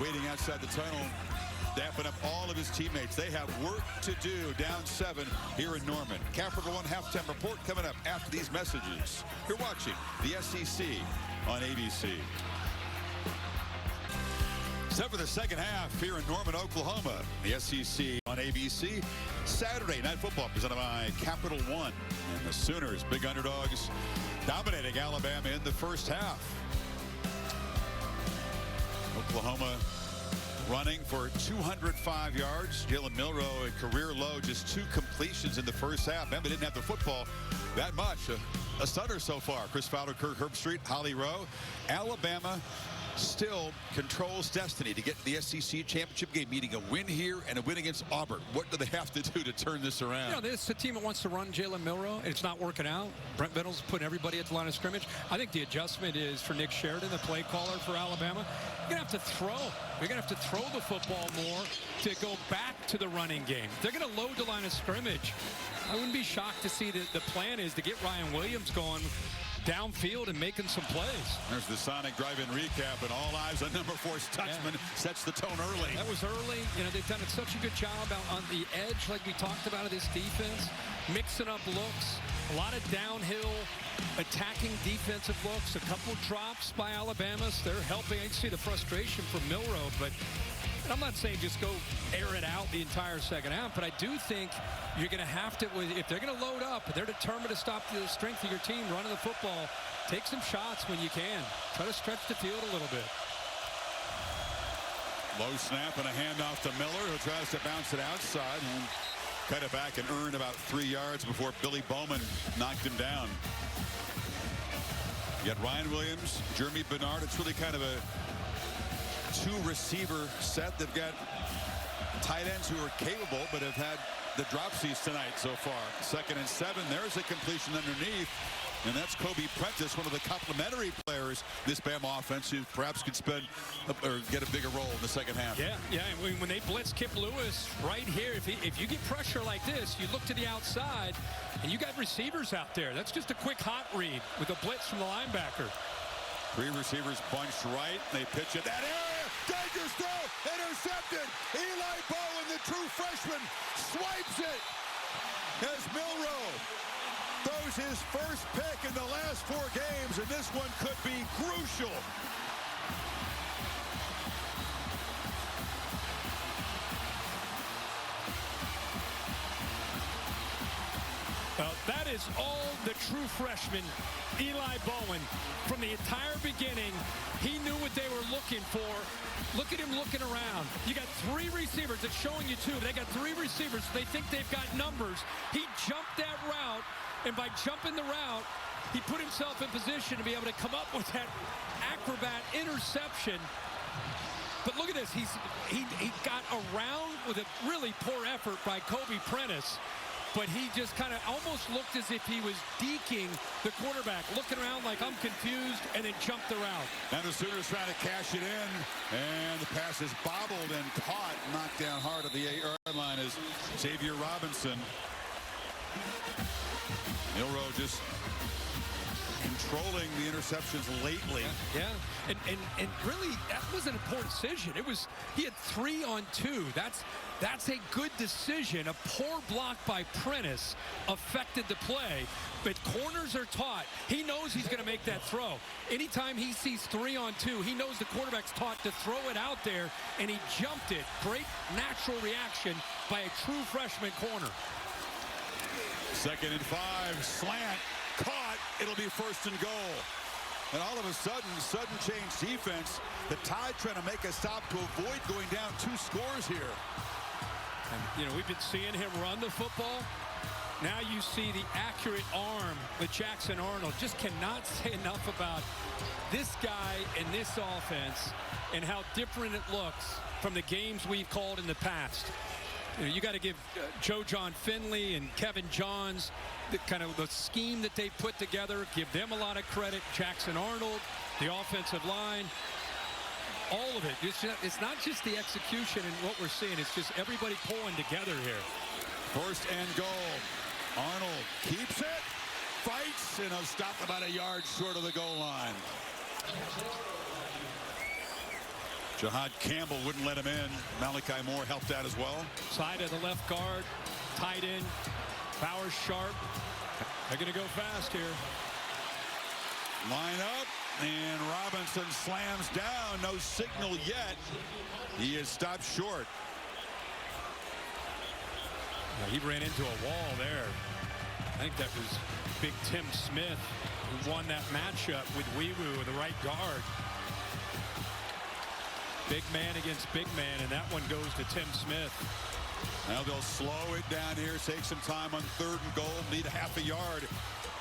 G: waiting outside the tunnel, dapping up all of his teammates. They have work to do down 7 here in Norman. Capital One halftime report coming up after these messages. You're watching the SEC on ABC. Set for the second half here in Norman, Oklahoma. The SEC on ABC. Saturday Night Football presented by Capital One. And the Sooners, big underdogs, dominating Alabama in the first half. Oklahoma running for 205 yards. Jalen Milroe, a career low, just 2 completions in the first half. Bama didn't have the football that much. A stunner so far. Chris Fowler, Kirk, Herbstreit, Holly Rowe. Alabama still controls destiny to get the SEC championship game, meaning a win here and a win against Auburn. What do they have to do to turn this around?
H: You know, this is a team that wants to run Jalen Milroe, and it's not working out. Brent Venables putting everybody at the line of scrimmage. I think the adjustment is for Nick Sheridan, the play caller for Alabama. You're going to have to throw. You're going to have to throw the football more to go back to the running game. They're going to load the line of scrimmage. I wouldn't be shocked to see that the plan is to get Ryan Williams going downfield and making some plays.
G: There's the Sonic drive-in recap, and all eyes on number 4 Stutzman. Sets the tone early.
H: That was early. You know, they've done such a good job out on the edge, like we talked about, of this defense, mixing up looks, a lot of downhill attacking defensive looks, a couple drops by Alabama. So they're helping. I can see the frustration from Milroe, but I'm not saying just go air it out the entire second half, but I do think you're going to have to, if they're going to load up, they're determined to stop the strength of your team running the football, take some shots when you can. Try to stretch the field a little bit.
G: Low snap and a handoff to Miller, who tries to bounce it outside. And cut it back and earned about 3 yards before Billy Bowman knocked him down. You got Ryan Williams, Jeremy Bernard. It's really kind of a 2-receiver set. They've got tight ends who are capable but have had the dropsies tonight so far. 2nd and 7. There's a completion underneath. And that's Kobe Prentice, one of the complementary players in this Bama offense, who perhaps could spend or get a bigger role in the second half.
H: Yeah. And when they blitz Kip Lewis right here, if you get pressure like this, you look to the outside, and you got receivers out there. That's just a quick hot read with a blitz from the linebacker.
G: 3 receivers bunched right. They pitch it that area. Dangerous throw. Intercepted. Eli Bowen, the true freshman, swipes it as Milroe throws his first pick in the last 4 games, and this one could be crucial.
H: Well, that is all the true freshman, Eli Bowen. From the entire beginning, he knew what they were looking for. Look at him looking around. You got 3 receivers. It's showing you 2. They got 3 receivers. They think they've got numbers. He jumped that route, and by jumping the route, he put himself in position to be able to come up with that acrobat interception. But look at this. He got around with a really poor effort by Kobe Prentice. But he just kind of almost looked as if he was deking the quarterback, looking around like I'm confused, and then jumped the route.
G: And the Sooners trying to cash it in, and the pass is bobbled and caught, knocked down hard at the 8-yard line is Xavier Robinson. Milroe just controlling the interceptions lately.
H: Yeah. And really, that was an important decision. He had 3 on 2. That's a good decision. A poor block by Prentice affected the play, but corners are taught. He knows he's going to make that throw. Anytime he sees 3 on 2, he knows the quarterback's taught to throw it out there, and he jumped it. Great natural reaction by a true freshman corner.
G: 2nd and 5, slant, caught. It'll be 1st and goal. And all of a sudden change defense. The Tide trying to make a stop to avoid going down 2 scores here.
H: And, we've been seeing him run the football. Now you see the accurate arm with Jackson Arnold. Just cannot say enough about this guy and this offense and how different it looks from the games we've called in the past. You got to give Joe John Finley and Kevin Johns the scheme that they put together. Give them a lot of credit. Jackson Arnold, the offensive line. All of it. It's not just the execution and what we're seeing. It's just everybody pulling together here.
G: 1st and goal. Arnold keeps it, fights, and stopped about a yard short of the goal line. Jahad Campbell wouldn't let him in. Malachi Moore helped out as well.
H: Side of the left guard, tight end, Fowler sharp. They're going to go fast here.
G: Line up, and Robinson slams down. No signal yet. He is stopped short.
H: He ran into a wall there. I think that was big Tim Smith who won that matchup with Weewoo, the right guard. Big man against big man, and that one goes to Tim Smith.
G: Now they'll slow it down here, take some time on 3rd and goal, need a half a yard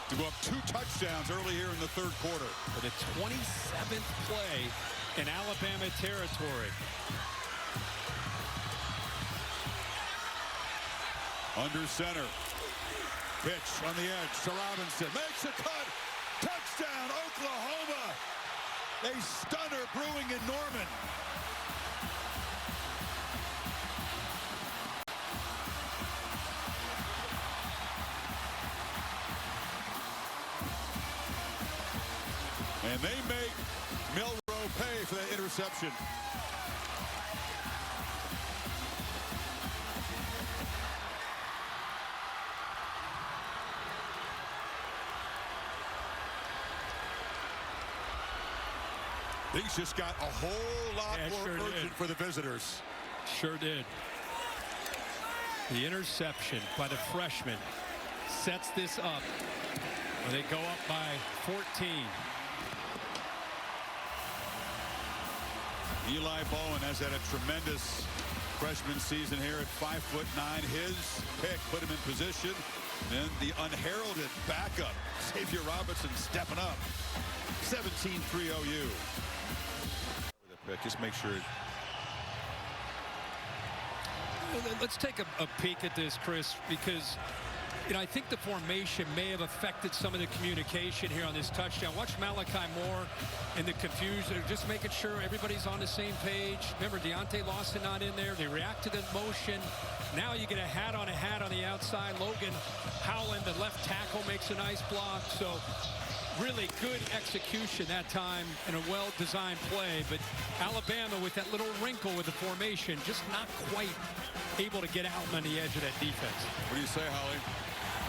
G: to go up 2 touchdowns early here in the 3rd quarter.
H: For the 27th play in Alabama territory.
G: Under center. Pitch on the edge to Robinson. Makes a cut. Touchdown, Oklahoma. A stunner brewing in Norman. And they make Milroe pay for that interception. Things just got a whole lot more urgent for the visitors.
H: Sure did. The interception by the freshman sets this up. They go up by 14.
G: Eli Bowen has had a tremendous freshman season here at 5'9". His pick put him in position. Then the unheralded backup, Xavier Robinson, stepping up. 17-3 OU. The pick, just make sure.
H: Let's take a peek at this, Chris, because I think the formation may have affected some of the communication here on this touchdown. Watch Malachi Moore and the confusion. They're just making sure everybody's on the same page. Remember, Deontay Lawson not in there. They react to the motion. Now you get a hat on the outside. Logan Howland, the left tackle, makes a nice block. So really good execution that time in a well-designed play. But Alabama, with that little wrinkle with the formation, just not quite able to get out on the edge of that defense.
G: What do you say, Holly?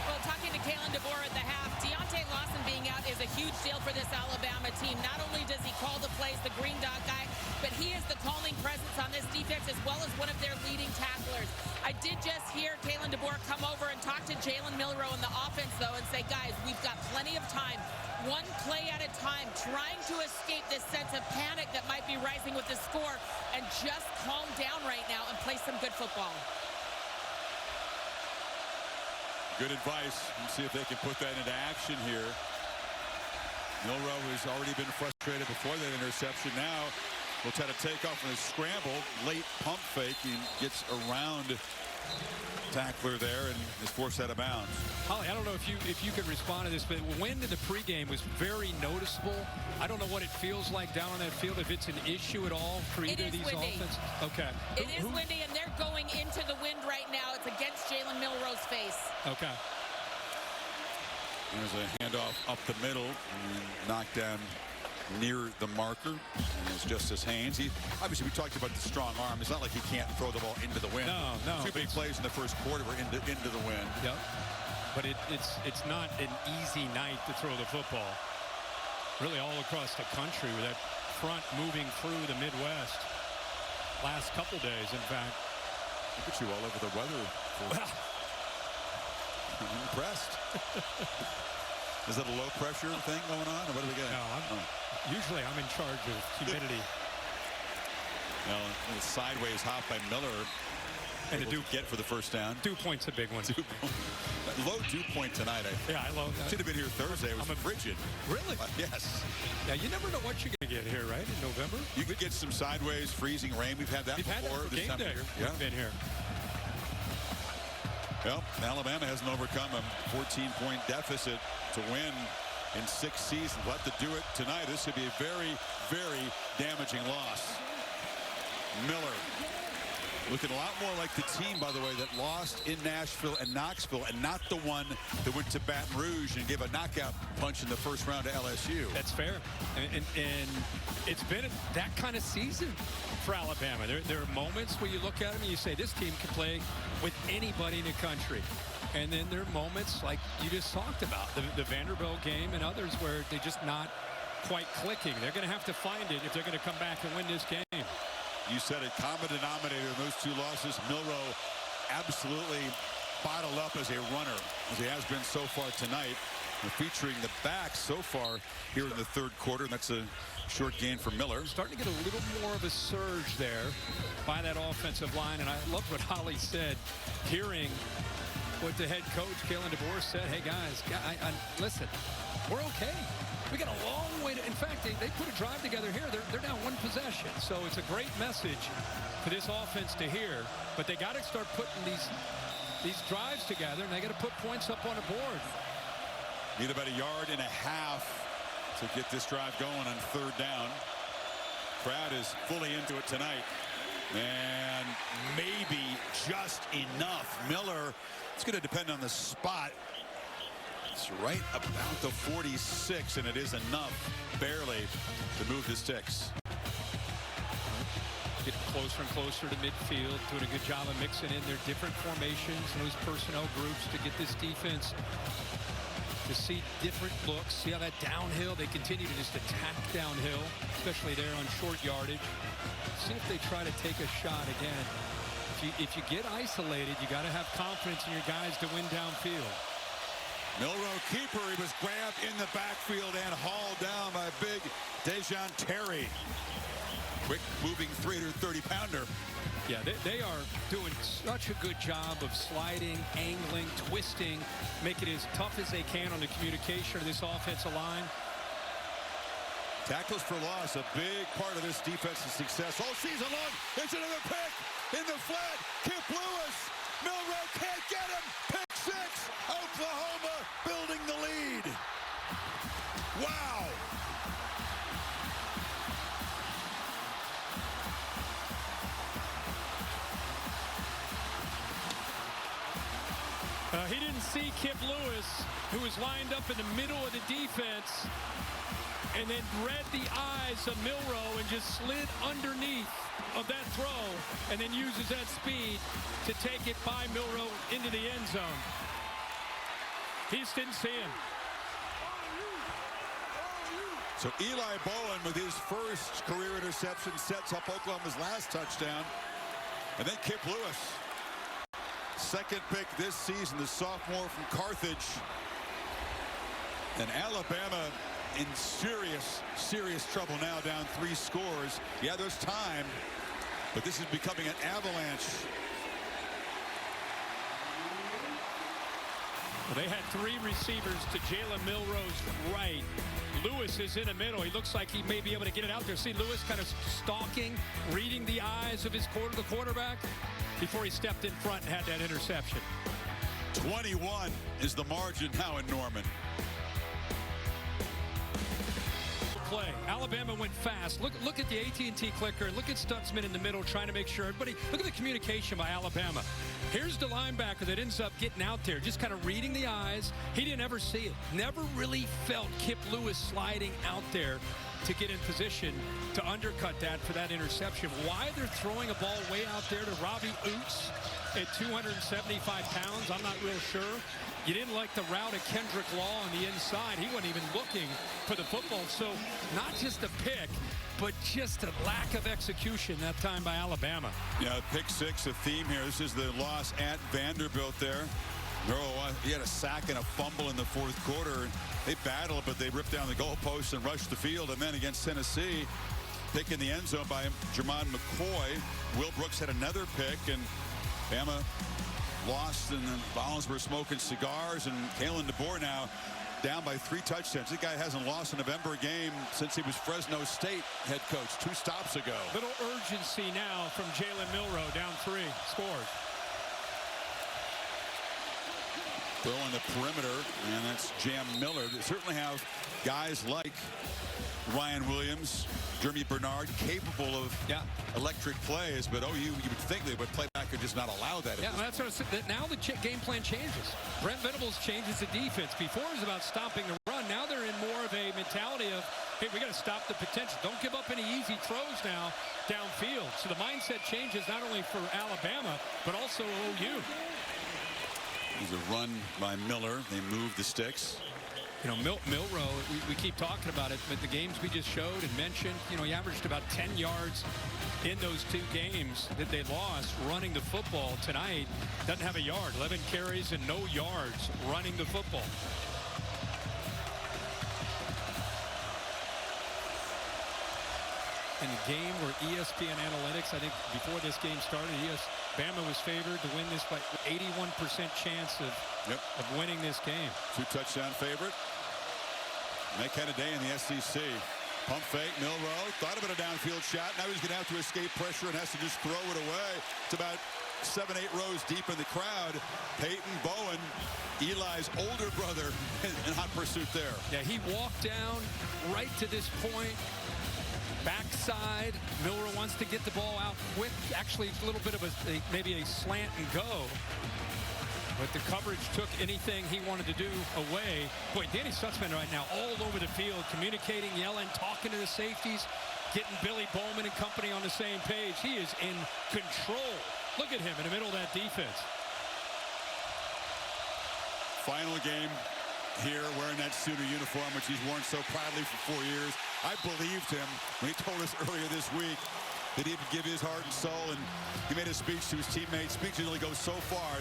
J: Well, talking to Kalen DeBoer at the half, Deontay Lawson being out is a huge deal for this Alabama team. Not only does he call the plays, the green dot guy, but he is the calming presence on this defense as well as one of their leading tacklers. I did just hear Kalen DeBoer come over and talk to Jalen Milroe in the offense, though, and say, guys, we've got plenty of time. One play at a time, trying to escape this sense of panic that might be rising with the score, and just calm down right now and play some good football.
G: Good advice. Let's see if they can put that into action here. Milroe has already been frustrated before that interception. Now we'll try to take off in a scramble. Late pump fake. He gets around tackler there and is forced out of bounds.
H: Holly, I don't know if you could respond to this, but wind in the pregame was very noticeable. I don't know what it feels like down on that field, if it's an issue at all for either of these offenses. Okay.
J: It is windy, and they're going into the wind right now. It's against Jalen Milroe's face.
H: Okay.
G: There's a handoff up the middle and knocked down near the marker. And it's Justice Haynes. Obviously, we talked about the strong arm. It's not like he can't throw the ball into the wind.
H: No.
G: Two big plays in the first quarter were into the wind.
H: Yep. But it's not an easy night to throw the football. Really all across the country with that front moving through the Midwest. Last couple days, in fact.
G: Look at you all over the weather.
H: Well,
G: I'm impressed. Is that a low pressure thing going on, or what do we get?
H: No, usually I'm in charge of humidity.
G: Well, a sideways hop by Miller.
H: And a dew
G: get for the first down.
H: Dew point's a big one.
G: Low dew point tonight, I think.
H: Yeah, I love that.
G: Should have been here Thursday. It was frigid.
H: Really?
G: Yes.
H: Yeah, you never know what you're going to get here, right, in November?
G: You could get some sideways freezing rain. We've had that before.
H: Had that for
G: this
H: game
G: time
H: day.
G: of year. Yeah.
H: Been here.
G: Well, Alabama hasn't overcome a 14-point deficit to win in 6 seasons. We'll have to do it tonight. This could be a very, very damaging loss. Miller looking a lot more like the team, by the way, that lost in Nashville and Knoxville, and not the one that went to Baton Rouge and gave a knockout punch in the first round to LSU.
H: That's fair. And it's been that kind of season for Alabama. There are moments where you look at them and you say, this team can play with anybody in the country. And then there are moments like you just talked about, the Vanderbilt game and others, where they're just not quite clicking. They're going to have to find it if they're going to come back and win this game.
G: You said a common denominator in those two losses. Milroe absolutely bottled up as a runner, as he has been so far tonight. And featuring the backs so far here in the third quarter, and that's a short gain for Miller.
H: Starting to get a little more of a surge there by that offensive line, and I love what Holly said, hearing what the head coach, Kalen DeBoer, said. Hey, guys, listen, we're okay. We got a long way to, in fact, they put a drive together here. They're down one possession. So it's a great message for this offense to hear. But they got to start putting these drives together, and they got to put points up on the board.
G: Need about 1.5 yards to get this drive going on third down. Crowd is fully into it tonight. And maybe just enough. Miller, it's going to depend on the spot. It's right about the 46, and it is enough, barely, to move the sticks.
H: Getting closer and closer to midfield, doing a good job of mixing in their different formations and those personnel groups to get this defense to see different looks. See how that downhill, they continue to just attack downhill, especially there on short yardage. See if they try to take a shot again. If you get isolated, you got to have confidence in your guys to win downfield.
G: Milroe keeper, he was grabbed in the backfield and hauled down by big Dejon Terry. Quick moving 330-pounder.
H: Yeah, they are doing such a good job of sliding, angling, twisting, making it as tough as they can on the communication of this offensive line.
G: Tackles for loss, a big part of this defense's success all season long. There's another pick in the flat. Kip Lewis. Milroe can't get him. Pick six. Oklahoma building the lead. Wow.
H: He didn't see Kip Lewis, who was lined up in the middle of the defense, and then read the eyes of Milroe and just slid underneath of that throw, and then uses that speed to take it by Milroe into the end zone. He just didn't see him.
G: So Eli Bowen, with his first career interception, sets up Oklahoma's last touchdown. And then Kip Lewis, second pick this season, the sophomore from Carthage. And Alabama in serious, serious trouble now, down 3 scores. Yeah, there's time, but this is becoming an avalanche.
H: Well, they had 3 receivers to Jalen Milroe's right. Lewis is in the middle. He looks like he may be able to get it out there. See Lewis kind of stalking, reading the eyes of the quarterback before he stepped in front and had that interception.
G: 21 is the margin now in Norman.
H: Play. Alabama went fast. Look at the AT&T clicker. Look at Stutzman in the middle trying to make sure everybody. Look at the communication by Alabama. Here's the linebacker that ends up getting out there, just kind of reading the eyes. He didn't ever see it. Never really felt Kip Lewis sliding out there to get in position to undercut that for that interception. Why they're throwing a ball way out there to Robbie Oots at 275 pounds, I'm not real sure. You didn't like the route of Kendrick Law on the inside. He wasn't even looking for the football. So not just a pick, but just a lack of execution that time by Alabama.
G: Yeah, pick six, a theme here. This is the loss at Vanderbilt there. He had a sack and a fumble in the fourth quarter. They battled, but they ripped down the goalposts and rushed the field. And then against Tennessee, pick in the end zone by Jermon McCoy. Will Brooks had another pick, and Bama lost, and then Collins were smoking cigars, and Kalen DeBoer now down by 3 touchdowns. This guy hasn't lost a November game since he was Fresno State head coach 2 stops ago.
H: Little urgency now from Jalen Milroe, down 3, scores.
G: Throw on the perimeter, and that's Jam Miller. They certainly have guys like Ryan Williams, Jeremy Bernard, capable of electric plays, but OU, you would think they would play back and just not allow that.
H: Yeah, that's what I said. Now the game plan changes. Brent Venables changes the defense. Before it was about stopping the run. Now they're in more of a mentality of, hey, we got to stop the potential. Don't give up any easy throws now downfield. So the mindset changes not only for Alabama, but also OU.
G: There's a run by Miller. They move the sticks.
H: You know, Milroe, we keep talking about it, but the games we just showed and mentioned, you know, he averaged about 10 yards in those 2 games that they lost running the football. Tonight, doesn't have a yard. 11 carries and no yards running the football. In a game where ESPN Analytics, I think before this game started, Bama was favored to win this by 81% chance of winning this game.
G: 2 touchdown favorite. And that kind of day in the SEC. Pump fake, Milroe thought about a downfield shot. Now he's going to have to escape pressure and has to just throw it away. It's about 7-8 rows deep in the crowd. Peyton Bowen, Eli's older brother, in hot pursuit there.
H: Yeah, he walked down right to this point. Backside, Milroe wants to get the ball out quick. Actually, a little bit of maybe a slant and go. But the coverage took anything he wanted to do away. Boy, Danny Stutzman right now all over the field, communicating, yelling, talking to the safeties, getting Billy Bowman and company on the same page. He is in control. Look at him in the middle of that defense.
G: Final game here wearing that suit or uniform, which he's worn so proudly for 4 years. I believed him when he told us earlier this week that he would give his heart and soul, and he made a speech to his teammates. Speeches only go so far.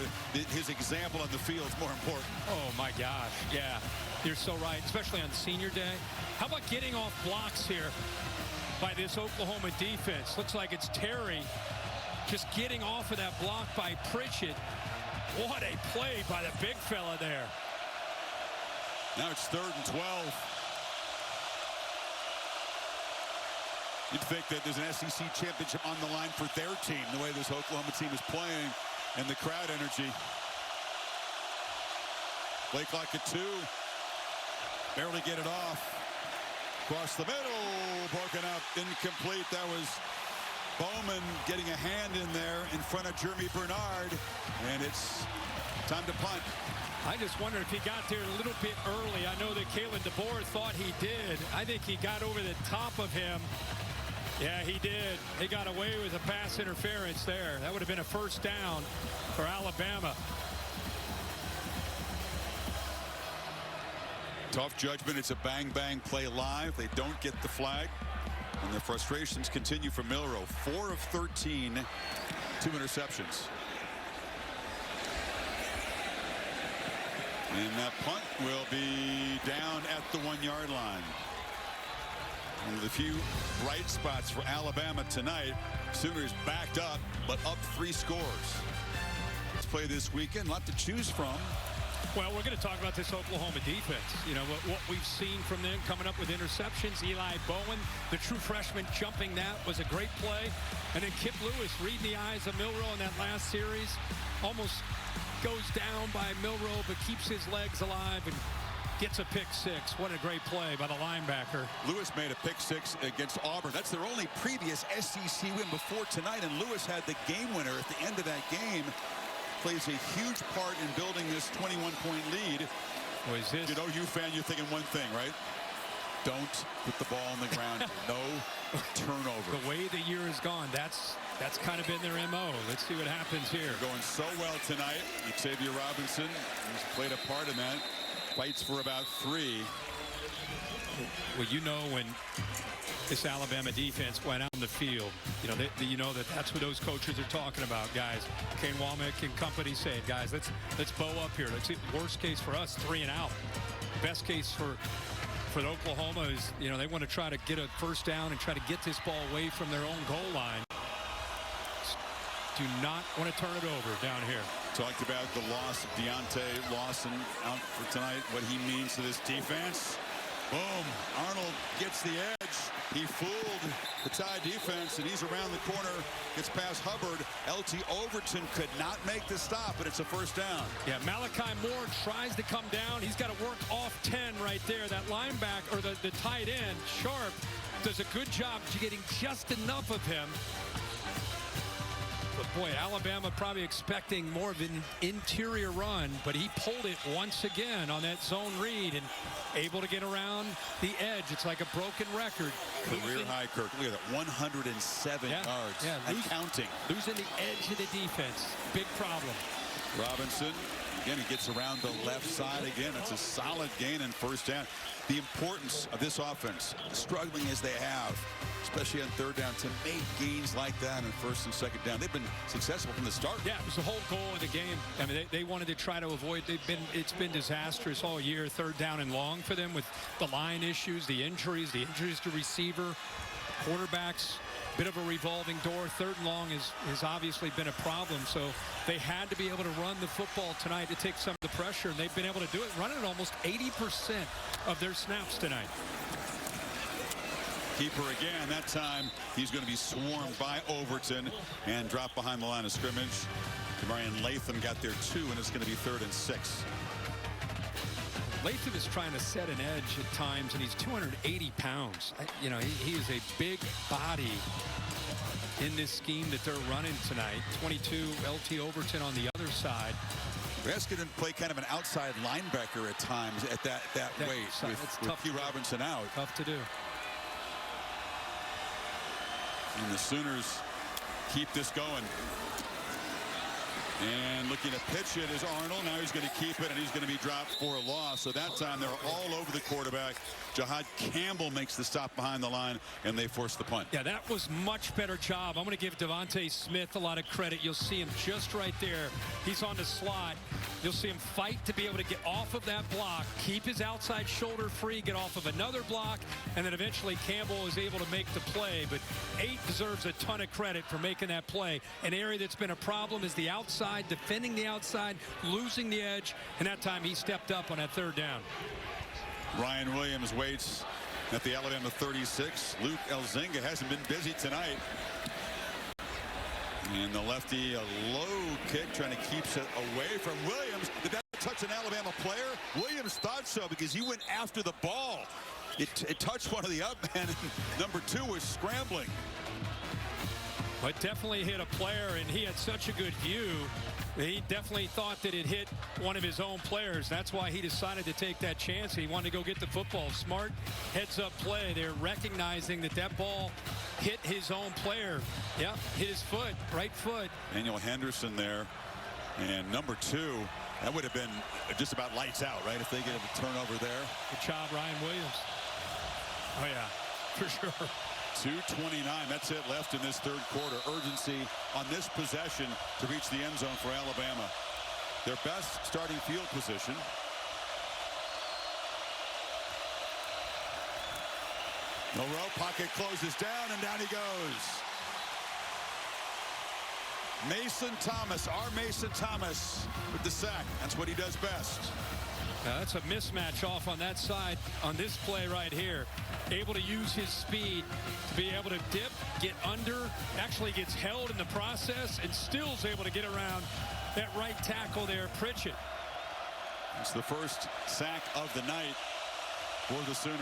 G: His example on the field is more important.
H: Oh, my gosh. Yeah, you're so right, especially on senior day. How about getting off blocks here by this Oklahoma defense? Looks like it's Terry just getting off of that block by Pritchett. What a play by the big fella there.
G: Now it's 3rd and 12. You'd think that there's an SEC championship on the line for their team, the way this Oklahoma team is playing and the crowd energy. Play clock at 2. Barely get it off. Across the middle, broken up, incomplete. That was Bowman getting a hand in there in front of Jeremy Bernard, and it's time to punt.
H: I just wonder if he got there a little bit early. I know that Kalen DeBoer thought he did. I think he got over the top of him. Yeah, he did. He got away with a pass interference there. That would have been a first down for Alabama.
G: Tough judgment. It's a bang-bang play live. They don't get the flag. And the frustrations continue for Milroe. 4 of 13, 2 interceptions. And that punt will be down at the 1-yard line. One of the few bright spots for Alabama tonight. Sooners backed up, but up 3 scores. Let's play this weekend. A lot to choose from.
H: Well, we're going to talk about this Oklahoma defense. You know, what we've seen from them coming up with interceptions. Eli Bowen, the true freshman, jumping that was a great play. And then Kip Lewis reading the eyes of Milroe in that last series. Almost goes down by Milroe, but keeps his legs alive and gets a pick 6. What a great play by the linebacker.
G: Lewis made a pick 6 against Auburn. That's their only previous SEC win before tonight, and Lewis had the game winner at the end of that game. Plays a huge part in building this 21-point lead.
H: Was this?
G: You know, you fan, you're thinking one thing, right? Don't put the ball on the ground. No turnover.
H: The way the year has gone, that's kind of been their MO. Let's see what happens here.
G: They're going so well tonight. Xavier Robinson has played a part in that. Fights for about 3.
H: Well, you know, when this Alabama defense went out on the field, you know that's what those coaches are talking about, guys. Kane Womack and company saying, guys, let's bow up here. Let's see. Worst case for us, 3 and out. Best case for Oklahoma is, they want to try to get a first down and try to get this ball away from their own goal line. Do not want to turn it over down here.
G: Talked about the loss of Deontay Lawson out for tonight, what he means to this defense. Boom. Arnold gets the edge. He fooled the Tide defense, and he's around the corner. Gets past Hubbard. LT Overton could not make the stop, but it's a first down.
H: Yeah, Malachi Moore tries to come down. He's got to work off 10 right there. That linebacker, or the tight end, Sharp, does a good job getting just enough of him. But boy, Alabama probably expecting more of an interior run, but he pulled it once again on that zone read and able to get around the edge. It's like a broken record.
G: Career high, Kirk. Look at that, 107 yards.
H: Yeah,
G: and counting.
H: Losing the edge of the defense. Big problem.
G: Robinson, again, he gets around the left side again. It's a solid gain and first down. The importance of this offense, struggling as they have, especially on third down, to make gains like that on first and second down. They've been successful from the start.
H: Yeah, it was the whole goal of the game. I mean, they wanted to try to avoid. It's been disastrous all year. Third down and long for them with the line issues, the injuries to receiver, quarterbacks. Bit of a revolving door. Third and long has obviously been a problem. So they had to be able to run the football tonight to take some of the pressure, and they've been able to do it, running almost 80% of their snaps tonight.
G: Keeper again. That time he's going to be swarmed by Overton and dropped behind the line of scrimmage. Demarion Latham got there 2, and it's going to be 3rd and 6.
H: Latham is trying to set an edge at times, and he's 280 pounds. He is a big body in this scheme that they're running tonight. 22, LT Overton on the other side.
G: Raskin can play kind of an outside linebacker at times at that weight with Key Robinson out.
H: Tough to do.
G: And the Sooners keep this going. And looking to pitch it is Arnold. Now he's going to keep it, and he's going to be dropped for a loss. So that time they're all over the quarterback. Jahad Campbell makes the stop behind the line, and they force the punt.
H: Yeah, that was much better job. I'm going to give Devontae Smith a lot of credit. You'll see him just right there. He's on the slot. You'll see him fight to be able to get off of that block, keep his outside shoulder free, get off of another block, and then eventually Campbell is able to make the play. But 8 deserves a ton of credit for making that play. An area that's been a problem is the outside, defending the outside, losing the edge, and that time he stepped up on that third down.
G: Ryan Williams waits at the Alabama 36. Luke Elzinga hasn't been busy tonight. And the lefty, a low kick, trying to keep it away from Williams. Did that touch an Alabama player? Williams thought so because he went after the ball. It touched one of the up men. Number 2 was scrambling.
H: But definitely hit a player, and he had such a good view. He definitely thought that it hit one of his own players. That's why he decided to take that chance. He wanted to go get the football. Smart heads-up play. They're recognizing that that ball hit his own player. Yeah, hit his foot, right foot.
G: Daniel Henderson there. And number 2, that would have been just about lights out, right, if they get a turnover there.
H: Good job, Ryan Williams. Oh, yeah, for sure.
G: 2:29, that's it left in this third quarter. Urgency on this possession to reach the end zone for Alabama. Their best starting field position. Milroe, pocket closes down, and down he goes. Mason Thomas, our Mason Thomas with the sack. That's what he does best.
H: Now that's a mismatch off on that side on this play right here. Able to use his speed to be able to dip, get under, actually gets held in the process, and still is able to get around that right tackle there, Pritchett.
G: It's the first sack of the night for the Sooners.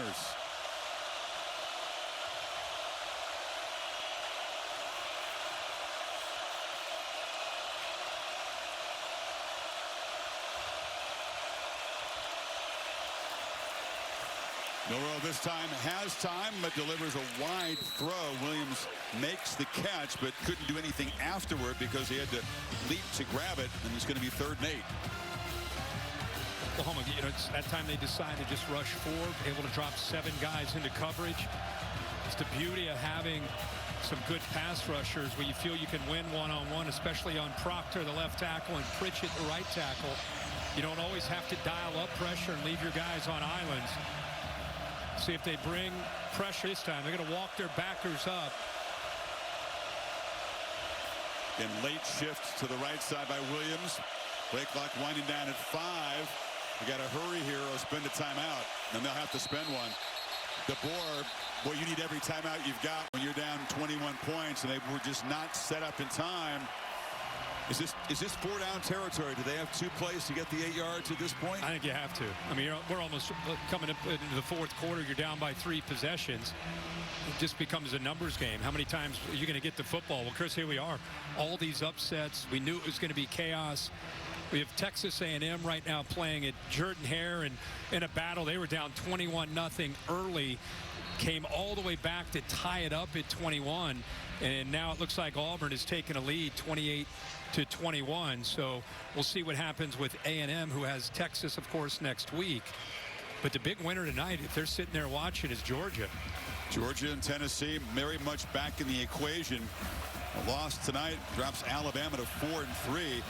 G: Milroe this time has time, but delivers a wide throw. Williams makes the catch, but couldn't do anything afterward because he had to leap to grab it, and it's going to be 3rd and 8.
H: Oklahoma, you know, it's that time they decide to just rush 4, able to drop 7 guys into coverage. It's the beauty of having some good pass rushers where you feel you can win one-on-one, especially on Proctor, the left tackle, and Pritchett, the right tackle. You don't always have to dial up pressure and leave your guys on islands. See if they bring pressure this time. They're going to walk their backers up.
G: And late shift to the right side by Williams. Play clock winding down at 5. We got to hurry here or spend a timeout. And they'll have to spend one. DeBoer, boy, you need every timeout you've got when you're down 21 points, and they were just not set up in time. Is this 4-down territory? Do they have 2 plays to get the 8 yards at this point?
H: I think you have to. I mean, we're almost coming up into the 4th quarter. You're down by 3 possessions. It just becomes a numbers game. How many times are you going to get the football? Well, Chris, here we are. All these upsets. We knew it was going to be chaos. We have Texas A&M right now playing at Jordan-Hare, and in a battle, they were down 21-0 early. Came all the way back to tie it up at 21. And now it looks like Auburn has taken a lead 28-21. So we'll see what happens with A&M, who has Texas, of course, next week. But the big winner tonight, if they're sitting there watching, is Georgia.
G: Georgia and Tennessee very much back in the equation. A loss tonight drops Alabama to 4-3.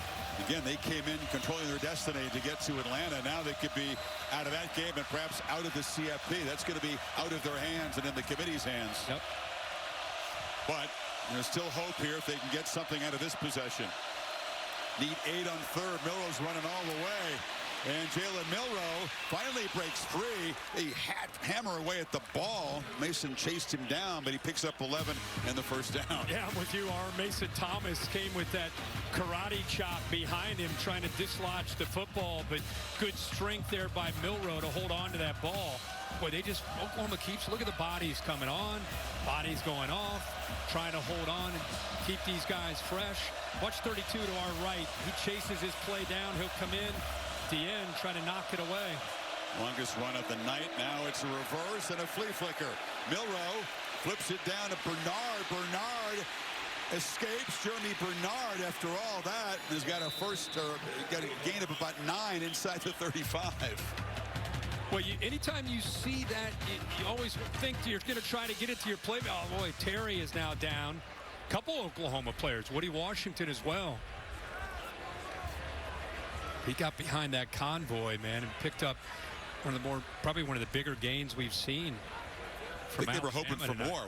G: Again, they came in controlling their destiny to get to Atlanta. Now they could be out of that game and perhaps out of the CFP. That's going to be out of their hands and in the committee's hands.
H: Yep.
G: But there's still hope here if they can get something out of this possession. Need 8 on 3rd. Milroe's running all the way. And Jalen Milroe finally breaks free. He hammer away at the ball. Mason chased him down, but he picks up 11 and the first down.
H: Yeah, I'm with you. Our Mason Thomas came with that karate chop behind him, trying to dislodge the football, but good strength there by Milroe to hold on to that ball. Boy, Oklahoma keeps, look at the bodies coming on, bodies going off, trying to hold on and keep these guys fresh. Watch 32 to our right. He chases his play down. He'll come in at the end, trying to knock it away.
G: Longest run of the night. Now it's a reverse and a flea flicker. Milroe flips it down to Bernard. Bernard escapes. Jeremy Bernard, after all that, has got a gain of about 9 inside the 35.
H: Well, anytime you see that, you always think you're going to try to get it to your play. Oh, boy, Terry is now down. A couple Oklahoma players. Woody Washington as well. He got behind that convoy, man, and picked up probably one of the bigger gains we've seen.
G: I think they were hoping for more.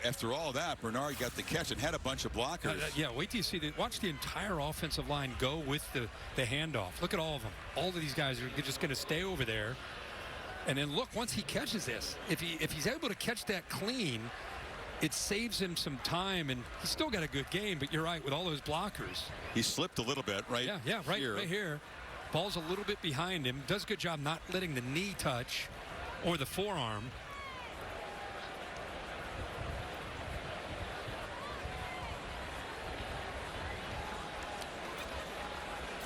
G: After all that, Bernard got the catch and had a bunch of blockers.
H: Yeah, wait till you see watch the entire offensive line go with the handoff. Look at all of them. All of these guys are just going to stay over there. And then look, once he catches this, if he's able to catch that clean, it saves him some time, and he's still got a good game. But you're right, with all those blockers,
G: he slipped a little bit, right?
H: Yeah, right here. Ball's a little bit behind him. Does a good job not letting the knee touch or the forearm.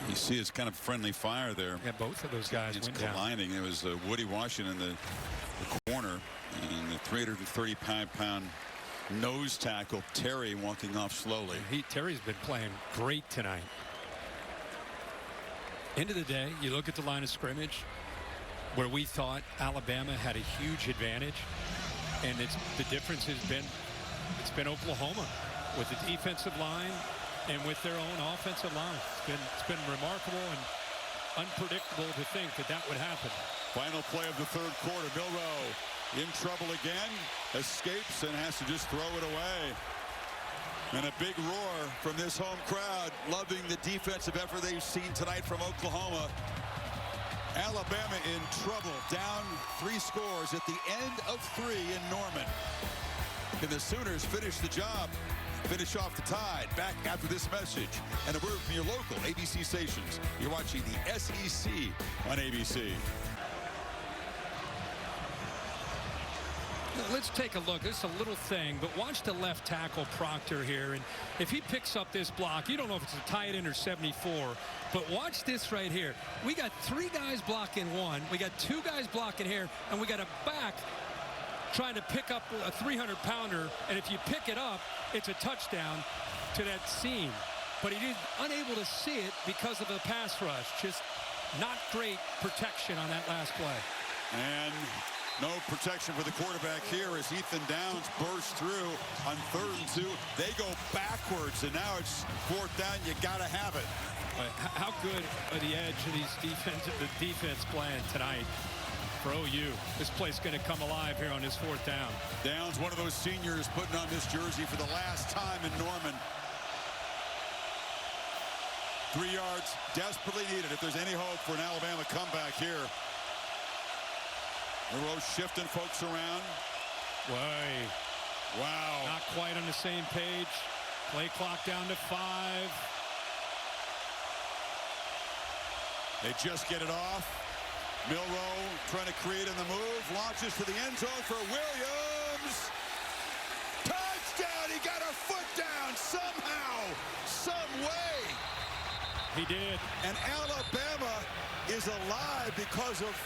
G: You see it's kind of friendly fire there.
H: Yeah, both of those guys went
G: colliding.
H: down.
G: It was Woody Washington in the corner, and the 335-pound nose tackle, Terry, walking off slowly.
H: Terry's been playing great tonight. End of the day, you look at the line of scrimmage where we thought Alabama had a huge advantage, and the difference has been Oklahoma with the defensive line and with their own offensive line. It's been remarkable and unpredictable to think that would happen.
G: Final play of the third quarter. Milroe in trouble again, escapes and has to just throw it away. And a big roar from this home crowd, loving the defensive effort they've seen tonight from Oklahoma. Alabama in trouble, down 3 scores at the end of 3 in Norman. Can the Sooners finish the job? Finish off the Tide. Back after this message and a word from your local ABC stations. You're watching the SEC on ABC.
H: Let's take a look. This is a little thing, but watch the left tackle Proctor here. And if he picks up this block, you don't know if it's a tight end or 74, but watch this right here. We got 3 guys blocking one. We got 2 guys blocking here, and we got a back trying to pick up a 300-pounder, and if you pick it up, it's a touchdown to that seam. But he is unable to see it because of the pass rush. Just not great protection on that last play.
G: And no protection for the quarterback here as Ethan Downs bursts through on 3rd and 2. They go backwards, and now it's 4th down. You got to have it.
H: How good are the edge of the defense playing tonight? For OU, this play's going to come alive here on this 4th down.
G: Downs, one of those seniors putting on this jersey for the last time in Norman. 3 yards desperately needed if there's any hope for an Alabama comeback here. Monroe shifting folks around. Wow.
H: Not quite on the same page. Play clock down to 5.
G: They just get it off. Milroe trying to create in the move, launches to the end zone for Williams. Touchdown! He got a foot down somehow, some way.
H: He did.
G: And Alabama is alive because of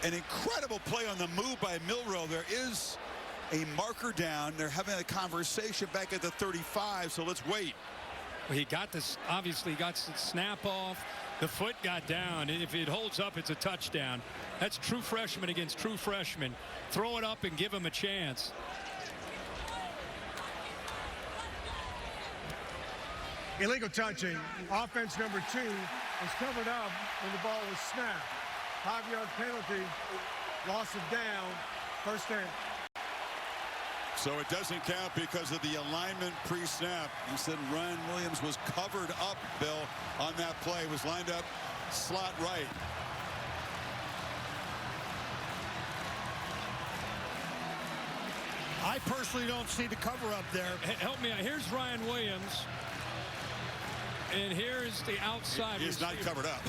G: an incredible play on the move by Milroe. There is a marker down. They're having a conversation back at the 35, so let's wait.
H: Well, he got this, obviously got the snap off. The foot got down. If it holds up, it's a touchdown. That's true freshman against true freshman. Throw it up and give him a chance.
O: Illegal touching. Offense number 2 was covered up when the ball was snapped. 5-yard penalty. Loss of down. 1st down.
G: So it doesn't count because of the alignment pre-snap. You said Ryan Williams was covered up, Bill, on that play. Was lined up slot right.
P: I personally don't see the cover up there.
H: Help me out. Here's Ryan Williams. And here's the outside.
G: He's not covered up.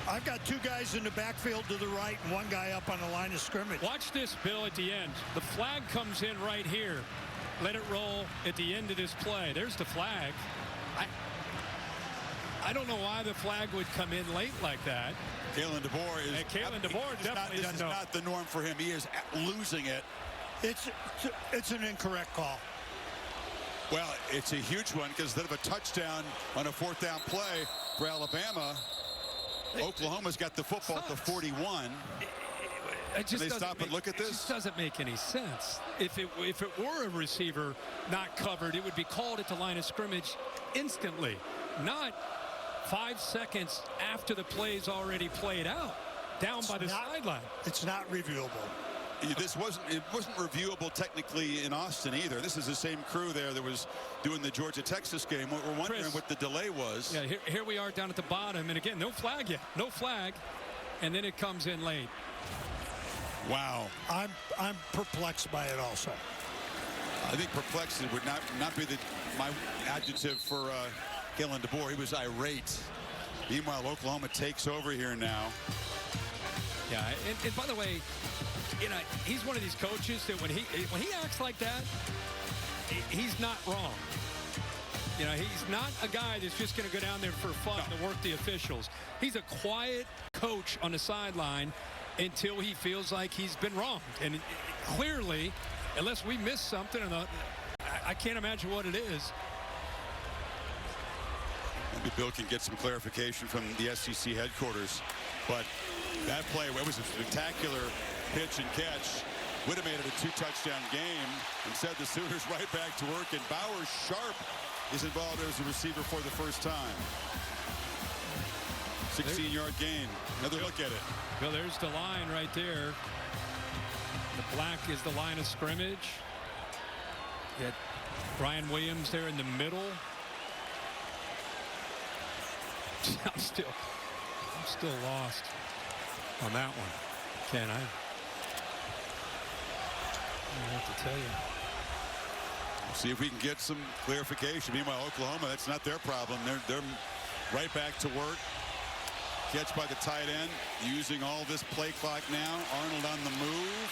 P: I've got 2 guys in the backfield to the right and 1 guy up on the line of scrimmage.
H: Watch this, Bill, at the end. The flag comes in right here. Let it roll at the end of this play. There's the flag. I don't know why the flag would come in late like that.
G: Kalen DeBoer is
H: definitely
G: this is not the norm for him. He is losing it.
P: It's an incorrect call.
G: Well, it's a huge one because instead of a touchdown on a 4th down play for Alabama, Oklahoma's got the football at the 41. Can they stop and look at this?
H: It just doesn't make any sense. If it were a receiver not covered, it would be called at the line of scrimmage instantly, not 5 seconds after the play's already played out, down by the sideline.
P: It's not reviewable.
G: It wasn't reviewable technically in Austin either. This is the same crew there that was doing the Georgia-Texas game. We're wondering what the delay was.
H: Yeah, here we are down at the bottom, and again, no flag yet, no flag, and then it comes in late.
G: Wow.
P: I'm perplexed by it also.
G: I think perplexed would not be my adjective for Kalen DeBoer. He was irate. Meanwhile, Oklahoma takes over here now.
H: Yeah, and by the way, he's one of these coaches that when he acts like that, he's not wrong. He's not a guy that's just going to go down there for fun to work the officials. He's a quiet coach on the sideline until he feels like he's been wronged. And clearly, unless we missed something, I can't imagine what it is.
G: Maybe Bill can get some clarification from the SEC headquarters. But that play, it was a spectacular pitch and catch. Would have made it a 2-touchdown game and sent the Sooners right back to work. And Bowers Sharp is involved as a receiver for the first time. 16-yard gain. Another look at it.
H: Well, there's the line right there. The black is the line of scrimmage. You got Brian Williams there in the middle. I'm still lost on that one. Ken, I have to tell you.
G: We'll see if we can get some clarification. Meanwhile, Oklahoma, that's not their problem. They're right back to work. Catch by the tight end, using all this play clock now. Arnold on the move,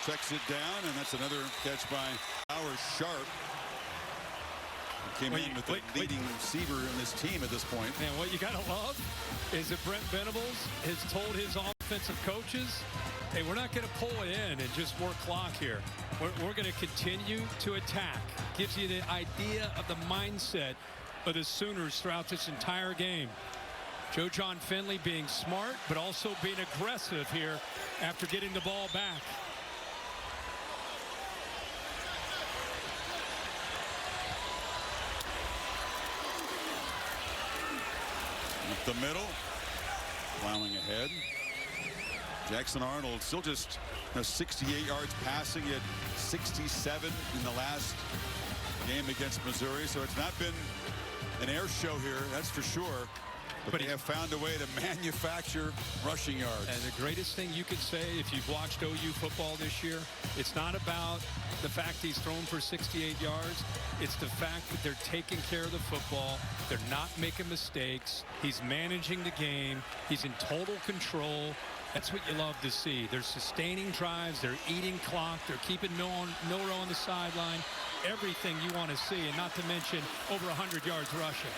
G: checks it down, and that's another catch by Bowers Sharp. Came in with the leading receiver in this team at this point.
H: And what you got to love is that Brent Venables has told his offensive coaches, hey, we're not going to pull it in and just work clock here. We're going to continue to attack. Gives you the idea of the mindset of the Sooners throughout this entire game. Joe John Finley being smart, but also being aggressive here after getting the ball back.
G: Up the middle, plowing ahead. Jackson Arnold still just 68 yards passing, at 67 in the last game against Missouri. So it's not been an air show here, that's for sure. But they have found a way to manufacture rushing yards.
H: And the greatest thing you could say if you've watched OU football this year, it's not about the fact he's thrown for 68 yards. It's the fact that they're taking care of the football. They're not making mistakes. He's managing the game. He's in total control. That's what you love to see. They're sustaining drives. They're eating clock. They're keeping Milroe on the sideline. Everything you want to see, and not to mention over 100 yards rushing.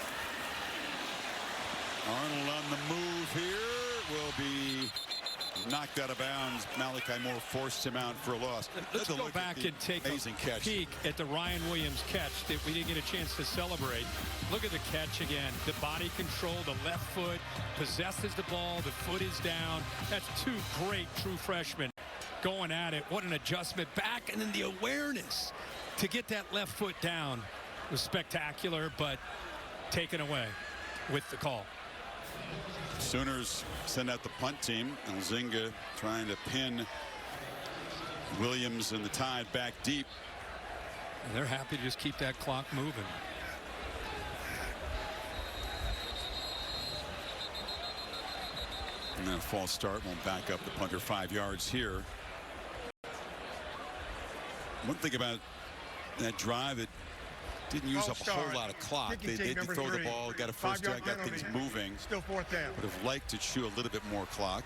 G: Arnold on the move here will be knocked out of bounds. Malachi Moore forced him out for a loss.
H: Let's go back and take a peek at the Ryan Williams catch that we didn't get a chance to celebrate. Look at the catch again. The body control, the left foot possesses the ball. The foot is down. That's two great true freshmen going at it. What an adjustment back, and then the awareness to get that left foot down was spectacular, but taken away with the call.
G: Sooners send out the punt team. Elzinga trying to pin Williams and the Tide back deep.
H: And they're happy to just keep that clock moving.
G: And then a false start won't back up the punter 5 yards here. One thing about that drive, it didn't use up a whole lot of clock. They did throw the ball, got a first down, got things moving.
O: Still 4th down.
G: Would have liked to chew a little bit more clock.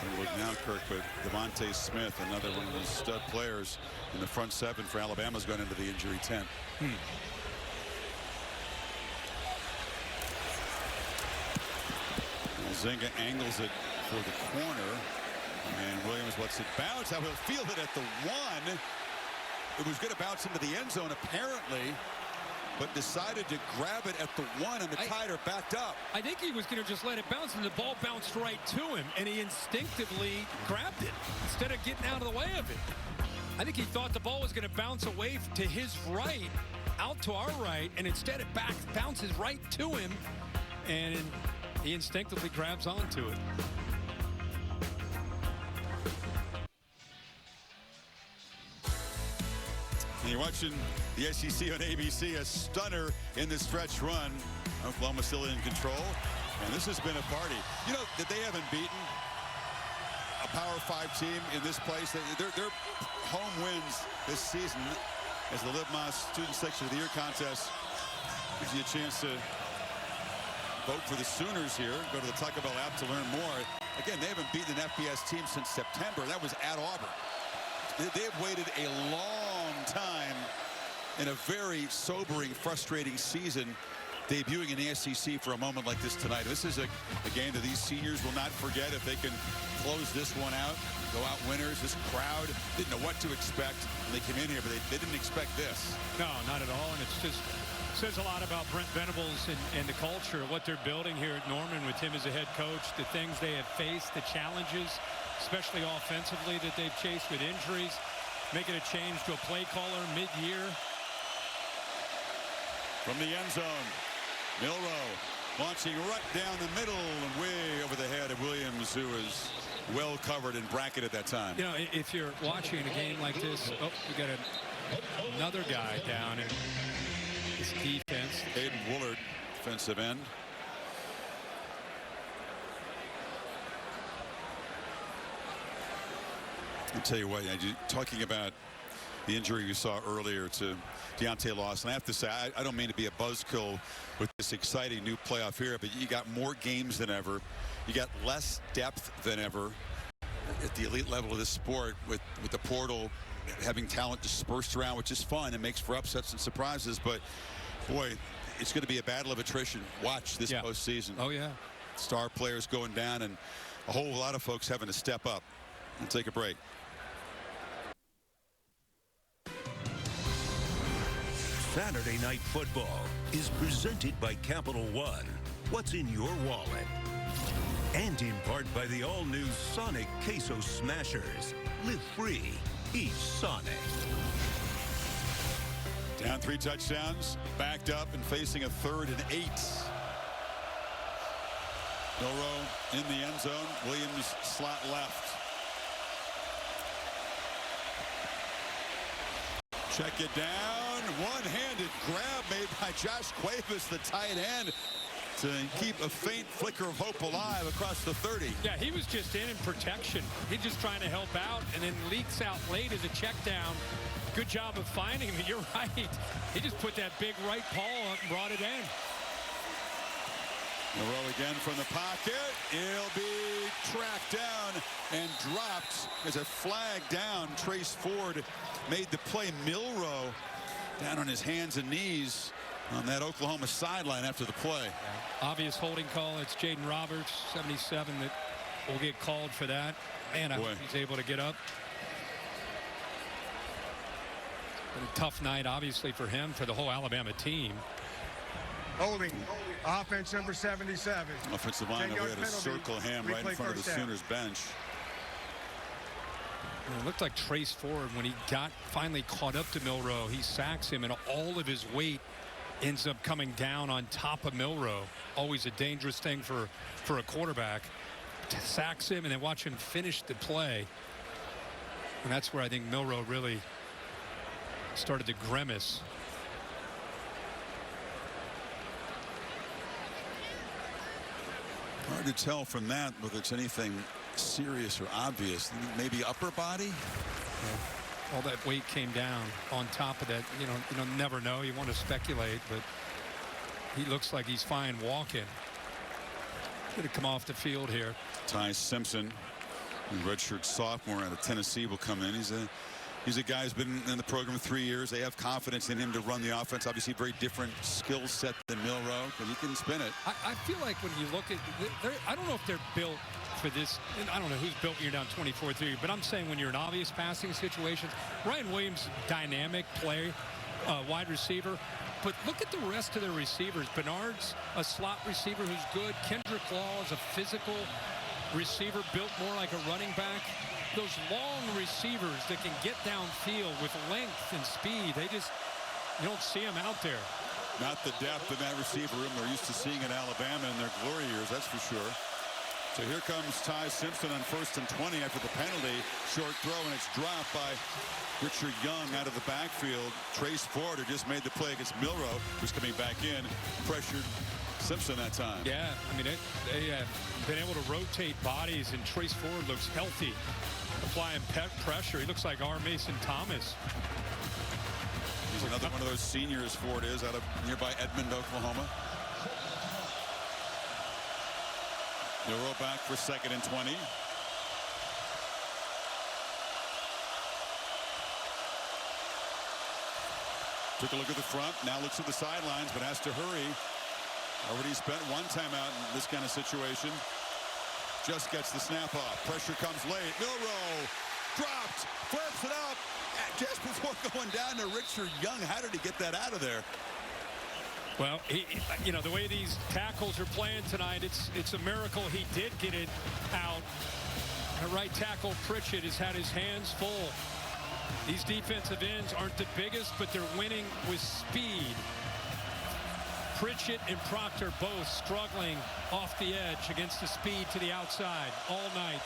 G: And look now, Kirk, but Devontae Smith, another one of those stud players in the front seven for Alabama's going into the injury tent. Zinga angles it for the corner. And Williams lets it bounce. He'll field it at the 1. It was going to bounce into the end zone, apparently, but decided to grab it at the 1, and the Tide are backed up.
H: I think he was going to just let it bounce, and the ball bounced right to him, and he instinctively grabbed it instead of getting out of the way of it. I think he thought the ball was going to bounce away to his right, out to our right, and instead it bounces right to him, and he instinctively grabs onto it.
G: And you're watching the SEC on ABC, a stunner in the stretch run. Oklahoma still in control, and this has been a party. You know that they haven't beaten a Power 5 team in this place. Their home wins this season as the Liv-Mas Student Section of the Year contest gives you a chance to vote for the Sooners here. Go to the Taco Bell app to learn more. Again, they haven't beaten an FBS team since September. That was at Auburn. They have waited a long time in a very sobering, frustrating season, debuting in the SEC for a moment like this tonight. This is a game that these seniors will not forget if they can close this one out, go out winners. This crowd didn't know what to expect when they came in here, but they didn't expect this.
H: No, not at all, and it's just says a lot about Brent Venables and the culture, what they're building here at Norman with him as a head coach, the things they have faced, the challenges, especially offensively, that they've chased with injuries, making a change to a play caller mid-year.
G: From the end zone, Milroe launching right down the middle and way over the head of Williams, who is well covered and bracketed that time.
H: You know, if you're watching a game like this, you got another guy down in this defense.
G: Aiden Woolard, defensive end. I'll tell you what, talking about the injury we saw earlier to Deontay Lawson, I have to say, I don't mean to be a buzzkill with this exciting new playoff era, but you got more games than ever. You got less depth than ever at the elite level of this sport with the portal having talent dispersed around, which is fun and makes for upsets and surprises. But, boy, it's going to be a battle of attrition. Watch this postseason.
H: Oh, yeah.
G: Star players going down and a whole lot of folks having to step up. We'll take a break.
A: Saturday Night Football is presented by Capital One. What's in your wallet? And in part by the all-new Sonic Queso Smashers. Live free. Eat Sonic.
G: Down 3 touchdowns, backed up and facing a 3rd and 8. Milroe in the end zone. Williams slot left. Check it down. One-handed grab made by Josh Cuevas, the tight end, to keep a faint flicker of hope alive across the 30.
H: Yeah, he was just in protection. He's just trying to help out, and then leaks out late as a check down. Good job of finding him. You're right. He just put that big right paw up and brought it in.
G: Milroe again from the pocket. He'll be tracked down and dropped as a flag down. Trace Ford made the play. Milroe down on his hands and knees on that Oklahoma sideline after the play.
H: Obvious holding call. It's Jaden Roberts, 77, that will get called for that. Man, I hope he's able to get up. Been a tough night, obviously, for him, for the whole Alabama team.
O: Holding. Offense number 77.
G: Offensive line over there to circle him right in front of the Sooners bench.
H: It looked like Trace Ford, when he finally caught up to Milroe, he sacks him, and all of his weight ends up coming down on top of Milroe. Always a dangerous thing for a quarterback. Sacks him and then watch him finish the play. And that's where I think Milroe really started to grimace.
G: Hard to tell from that whether it's anything serious or obvious. Maybe upper body.
H: Yeah. All that weight came down on top of that. You know, never know. You want to speculate, but he looks like he's fine walking. Going to come off the field here.
G: Ty Simpson, redshirt sophomore out of Tennessee, will come in. He's a He's a guy who's been in the program 3 years. They have confidence in him to run the offense. Obviously, very different skill set than Milroe, but he can spin it.
H: I feel like when you look at, I don't know if they're built for this. And I don't know who's built when you're down 24-3, but I'm saying when you're in obvious passing situations, Ryan Williams, dynamic play, wide receiver. But look at the rest of their receivers. Bernard's a slot receiver who's good. Kendrick Law is a physical receiver built more like a running back. Those long receivers that can get downfield with length and speed, you don't see them out there.
G: Not the depth in that receiver room they're used to seeing in Alabama in their glory years, that's for sure. So here comes Ty Simpson on 1st and 20 after the penalty. Short throw, and it's dropped by Richard Young out of the backfield. Trace Ford, who just made the play against Milroe, who's coming back in, pressured Simpson that time.
H: Yeah, I mean, they have been able to rotate bodies, and Trace Ford looks healthy, applying pressure. He looks like R. Mason Thomas.
G: He's another one of those seniors, Ford is, out of nearby Edmond, Oklahoma. Milroe back for 2nd and 20. Took a look at the front, now looks at the sidelines, but has to hurry. Already spent one timeout in this kind of situation. Just gets the snap off. Pressure comes late. Milroe dropped, flips it up. Just before going down to Richard Young. How did he get that out of there?
H: Well, the way these tackles are playing tonight, it's a miracle he did get it out. And right tackle Pritchett has had his hands full. These defensive ends aren't the biggest, but they're winning with speed. Pritchett and Proctor both struggling off the edge against the speed to the outside all night.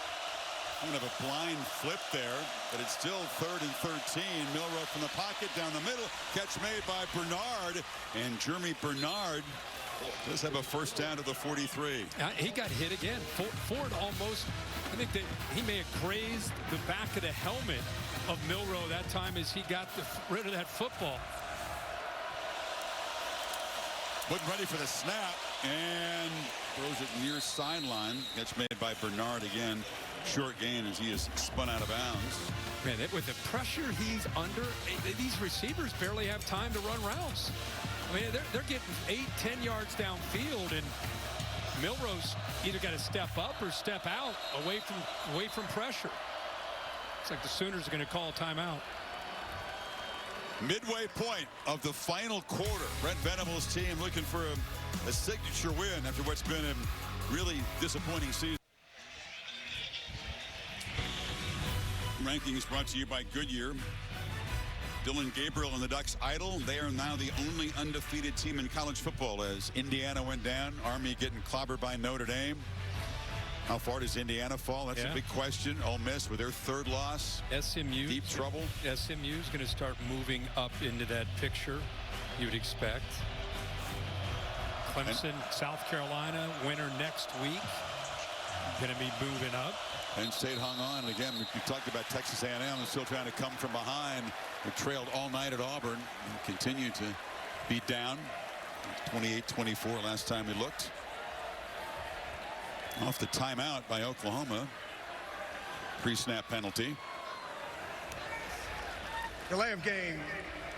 G: I'm going to have a blind flip there, but it's still 3rd and 13. Milroe from the pocket down the middle. Catch made by Bernard. And Jeremy Bernard does have a first down to the 43.
H: He got hit again. Ford almost, I think that he may have grazed the back of the helmet of Milroe that time as he got rid of that football.
G: Wasn't ready for the snap and throws it near sideline. Catch made by Bernard again. Short gain as he is spun out of bounds.
H: Man, with the pressure he's under, these receivers barely have time to run routes. I mean, they're getting 8-10 yards downfield, and Milroe's either got to step up or step out away from pressure. It's like the Sooners are going to call a timeout.
G: Midway point of the final quarter. Brent Venables' team looking for a signature win after what's been a really disappointing season. Rankings brought to you by Goodyear. Dylan Gabriel and the Ducks idle. They are now the only undefeated team in college football as Indiana went down. Army getting clobbered by Notre Dame. How far does Indiana fall? That's a big question. Ole Miss with their 3rd loss.
H: SMU.
G: Deep trouble.
H: SMU is going to start moving up into that picture, you would expect. Clemson, South Carolina, winner next week. Going to be moving up.
G: Penn State hung on. And again, we talked about Texas A&M still trying to come from behind. They trailed all night at Auburn and continued to be down. 28-24 last time we looked. Off the timeout by Oklahoma. Pre-snap penalty.
O: Delay of game.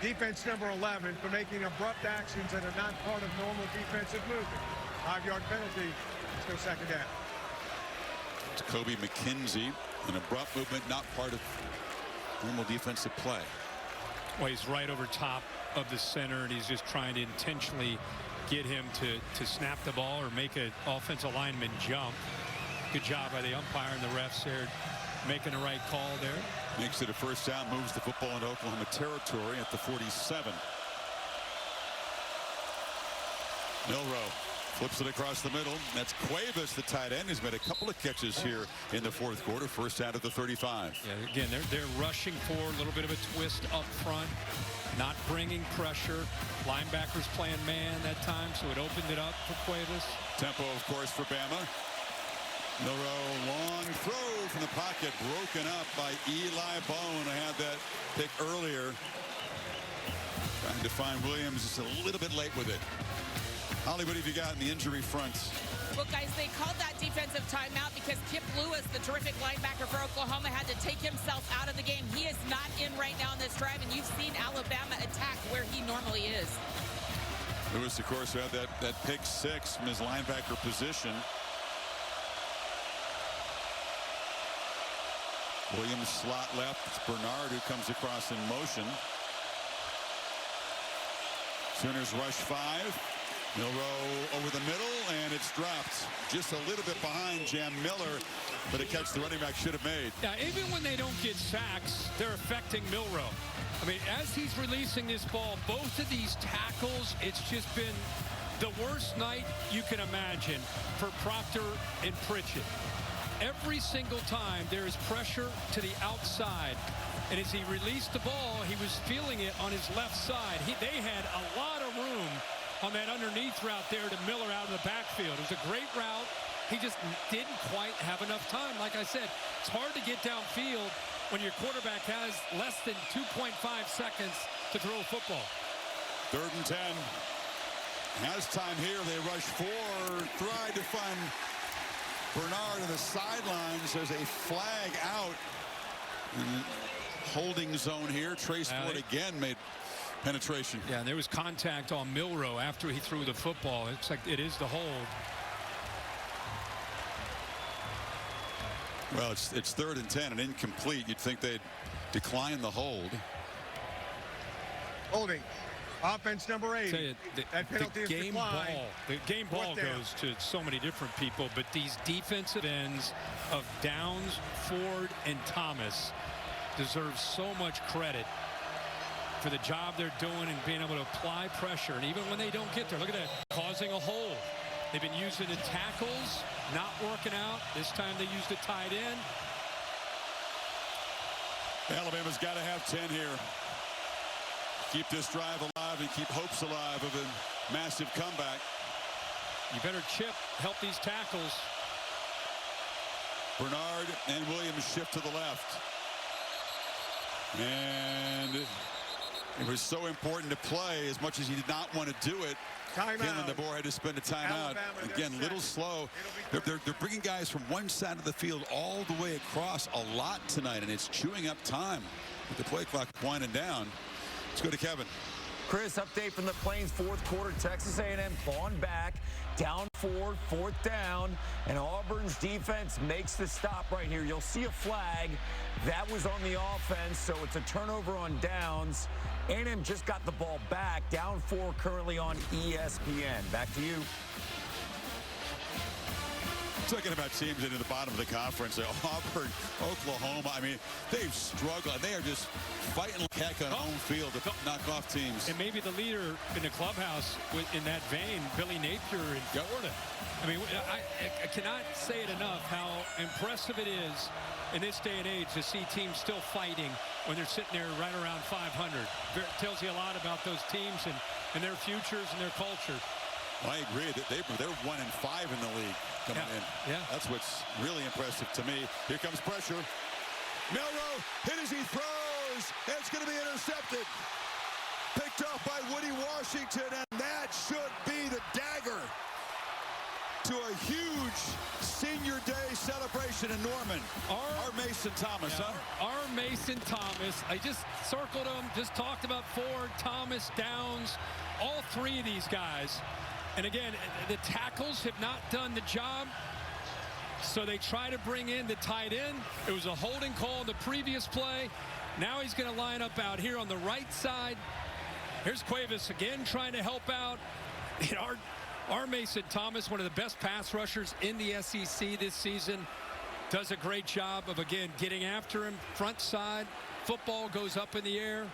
O: Defense number 11 for making abrupt actions that are not part of normal defensive movement. 5-yard penalty. Still 2nd down.
G: Kobe McKenzie, an abrupt movement, not part of normal defensive play.
H: Well, he's right over top of the center, and he's just trying to intentionally get him to snap the ball or make an offensive lineman jump. Good job by the umpire and the refs there making the right call there.
G: Makes it a first down, moves the football into Oklahoma territory at the 47. Milroe flips it across the middle. That's Cuevas, the tight end. He's made a couple of catches here in the 4th quarter. First out at the 35.
H: Yeah, again, they're rushing forward, a little bit of a twist up front, not bringing pressure. Linebackers playing man that time, so it opened it up for Cuevas.
G: Tempo, of course, for Bama. Milroe, long throw from the pocket, broken up by Eli Bone. I had that pick earlier. Trying to find Williams just a little bit late with it. Holly, what have you got in the injury front
J: Well, guys, they called that defensive timeout because Kip Lewis, the terrific linebacker for Oklahoma, had to take himself out of the game. He is not in right now in this drive, and you've seen Alabama attack where he normally is.
G: Lewis, of course, had that pick 6 from his linebacker position. Williams slot left. It's Bernard who comes across in motion. Sooners rush 5. Milroe over the middle, and it's dropped just a little bit behind Jam Miller, but a catch the running back should have made.
H: Yeah, even when they don't get sacks, they're affecting Milroe. I mean, as he's releasing this ball, both of these tackles, it's just been the worst night you can imagine for Proctor and Pritchett. Every single time there is pressure to the outside, and as he released the ball, he was feeling it on his left side. They had a lot of room on that underneath route there to Miller out of the backfield. It was a great route. He just didn't quite have enough time. Like I said, it's hard to get downfield when your quarterback has less than 2.5 seconds to throw a football.
G: 3rd and 10. Has time here. They rush 4. Tried to find Bernard on the sidelines. There's a flag out. Holding zone here. Trace Ford again made penetration.
H: Yeah, and there was contact on Milroe after he threw the football. It looks like it is the hold.
G: Well, it's 3rd and 10 and incomplete. You'd think they'd decline the hold.
O: Holding. Offense number 8.
H: You, the game ball goes to so many different people, but these defensive ends of Downs, Ford, and Thomas deserve so much credit for the job they're doing and being able to apply pressure. And even when they don't get there, look at that, causing a hold. They've been using the tackles, not working out. This time they used a tight end.
G: Alabama's got to have 10 here. Keep this drive alive and keep hopes alive of a massive comeback.
H: You better help these tackles.
G: Bernard and Williams shift to the left. And it was so important to play as much as he did not want to do it. Kalen DeBoer had to spend a timeout. Again, little slow. They're bringing guys from one side of the field all the way across a lot tonight, and it's chewing up time with the play clock winding down. Let's go to Kevin.
Q: Chris, update from the Plains. 4th quarter, Texas A&M clawing back, down 4, 4th down, and Auburn's defense makes the stop right here. You'll see a flag. That was on the offense, so it's a turnover on downs. A&M just got the ball back, down 4 currently on ESPN. Back to you.
G: Talking about teams into the bottom of the conference, Auburn, Oklahoma, I mean, they've struggled. They are just fighting like heck on home field to knock off teams.
H: And maybe the leader in the clubhouse in that vein, Billy Napier in Florida. I mean, I cannot say it enough how impressive it is in this day and age to see teams still fighting when they're sitting there right around 500. It tells you a lot about those teams and their futures and their culture.
G: Well, I agree that they're 1-5 in the league coming in.
H: Yeah.
G: That's what's really impressive to me. Here comes pressure. Milroe hit as he throws. It's going to be intercepted. Picked off by Woody Washington, and that should be the dagger to a huge senior day celebration in Norman. Our Mason Thomas, huh?
H: Our Mason Thomas. I just circled him, just talked about Ford, Thomas, Downs, all 3 of these guys. And again, the tackles have not done the job, so they try to bring in the tight end. It was a holding call in the previous play. Now he's going to line up out here on the right side. Here's Cuevas again trying to help out. And our Mason Thomas, one of the best pass rushers in the SEC this season, does a great job of, again, getting after him, front side. Football goes up in the air.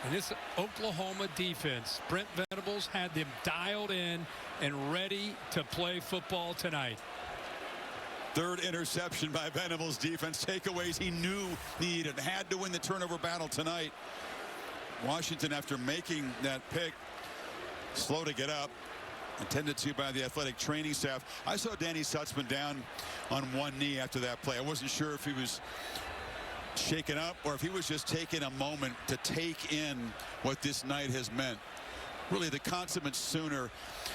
H: And this Oklahoma defense, Brent Venables had them dialed in and ready to play football tonight.
G: 3rd interception by Venables' defense. Takeaways he knew needed. Had to win the turnover battle tonight. Washington, after making that pick, slow to get up. Attended to by the athletic training staff. I saw Danny Sutzman down on one knee after that play. I wasn't sure if he was shaken up or if he was just taking a moment to take in what this night has meant. really the consummate Sooner.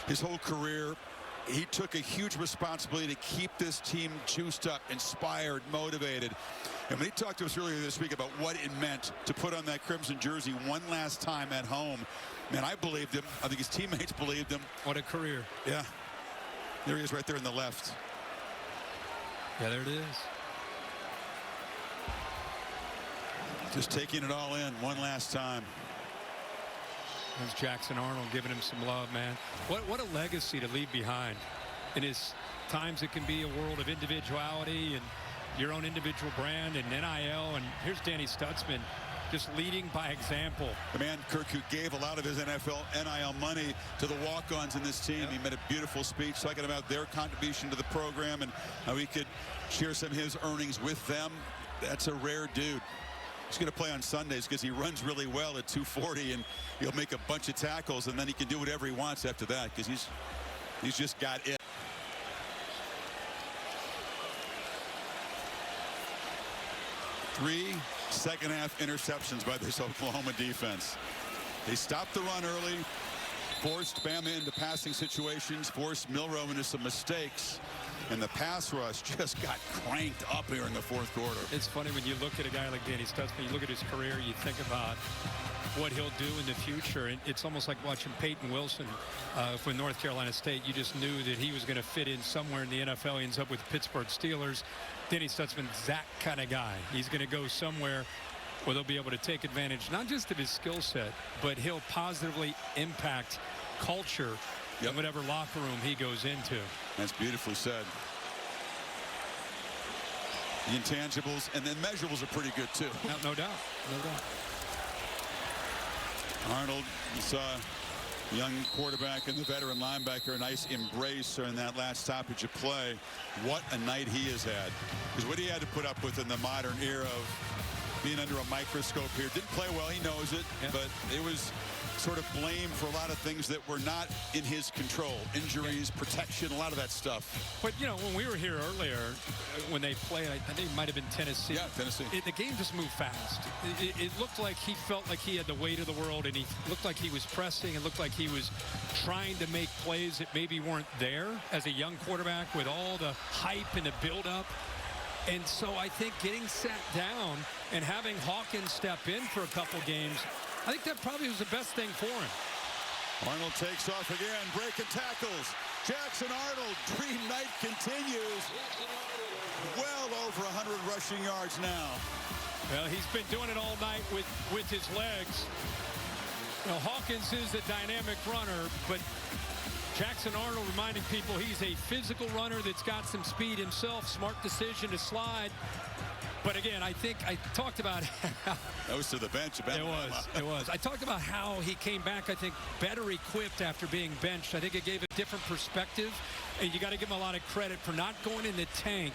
G: His whole career, he took a huge responsibility to keep this team juiced up, inspired, motivated. And when he talked to us earlier this week about what it meant to put on that crimson jersey one last time at home, man, I believed him. I think his teammates believed him.
H: What a career.
G: Yeah. There he is right there in the left.
H: Yeah, there it is.
G: Just taking it all in one last time.
H: There's Jackson Arnold giving him some love, man. What a legacy to leave behind. In his times, it can be a world of individuality and your own individual brand and NIL. And here's Danny Stutzman just leading by example.
G: The man, Kirk, who gave a lot of his NFL NIL money to the walk-ons in this team. Yep. He made a beautiful speech talking about their contribution to the program and how he could share some of his earnings with them. That's a rare dude. He's going to play on Sundays because he runs really well at 240, and he'll make a bunch of tackles, and then he can do whatever he wants after that because he's just got it. Three second-half interceptions by this Oklahoma defense. They stopped the run early, forced Bama into passing situations, forced Milroe into some mistakes, and the pass rush just got cranked up here in the fourth quarter.
H: It's funny when you look at a guy like Danny Stutzman, you look at his career, you think about what he'll do in the future. And it's almost like watching Peyton Wilson for North Carolina State. You just knew that he was going to fit in somewhere in the NFL. He ends up with the Pittsburgh Steelers. Danny Stutzman's that kind of guy. He's going to go somewhere where they'll be able to take advantage, not just of his skill set, but he'll positively impact culture in whatever locker room he goes into.
G: That's beautifully said. The intangibles and then measurables are pretty good too.
H: No doubt. No doubt.
G: Arnold, you saw a young quarterback and the veteran linebacker, a nice embrace in that last stoppage of play. What a night he has had. Because what he had to put up with in the modern era of being under a microscope here. Didn't play well, he knows it, but it was sort of blamed for a lot of things that were not in his control. Injuries, protection, a lot of that stuff.
H: But, you know, when we were here earlier, when they played, I think it might have been Tennessee.
G: Yeah, Tennessee.
H: The game just moved fast. It looked like he felt like he had the weight of the world, and he looked like he was pressing. It looked like he was trying to make plays that maybe weren't there as a young quarterback with all the hype and the build-up. And so I think getting sat down and having Hawkins step in for a couple games, I think that probably was the best thing for him.
G: Arnold takes off again, breaking tackles. Jackson Arnold, dream night continues. Well over 100 rushing yards now.
H: Well, he's been doing it all night with his legs. You know, Hawkins is a dynamic runner, but Jackson Arnold reminding people he's a physical runner that's got some speed himself. Smart decision to slide. But again, I think I talked about how
G: that was to the bench.
H: It was. I talked about how he came back, I think, better equipped after being benched. I think it gave a different perspective, and you got to give him a lot of credit for not going in the tank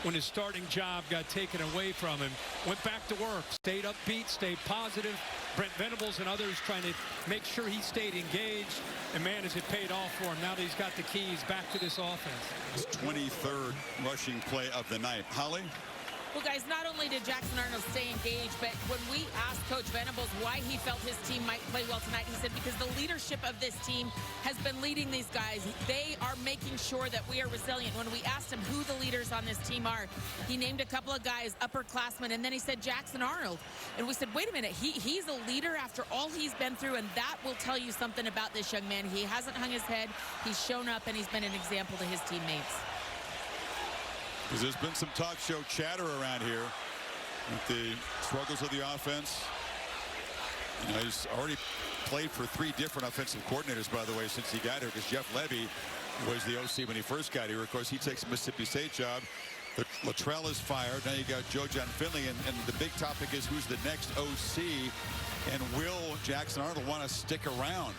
H: when his starting job got taken away from him. Went back to work, stayed upbeat, stayed positive. Brent Venables and others trying to make sure he stayed engaged. And man, has it paid off for him now that he's got the keys back to this offense.
G: His 23rd rushing play of the night. Holly?
J: Well, guys, not only did Jackson Arnold stay engaged, but when we asked Coach Venables why he felt his team might play well tonight, he said because the leadership of this team has been leading these guys. They are making sure that we are resilient. When we asked him who the leaders on this team are, he named a couple of guys, upperclassmen, and then he said Jackson Arnold. And we said, wait a minute, he's a leader after all he's been through, and that will tell you something about this young man. He hasn't hung his head. He's shown up, and he's been an example to his teammates.
G: Because there's been some talk show chatter around here with the struggles of the offense. You know, he's already played for 3 different offensive coordinators, by the way, since he got here, because Jeff Levy was the OC when he first got here. Of course, he takes a Mississippi State job. Luttrell is fired. Now you got Joe John Finley, and the big topic is who's the next OC, and will Jackson Arnold want to stick around?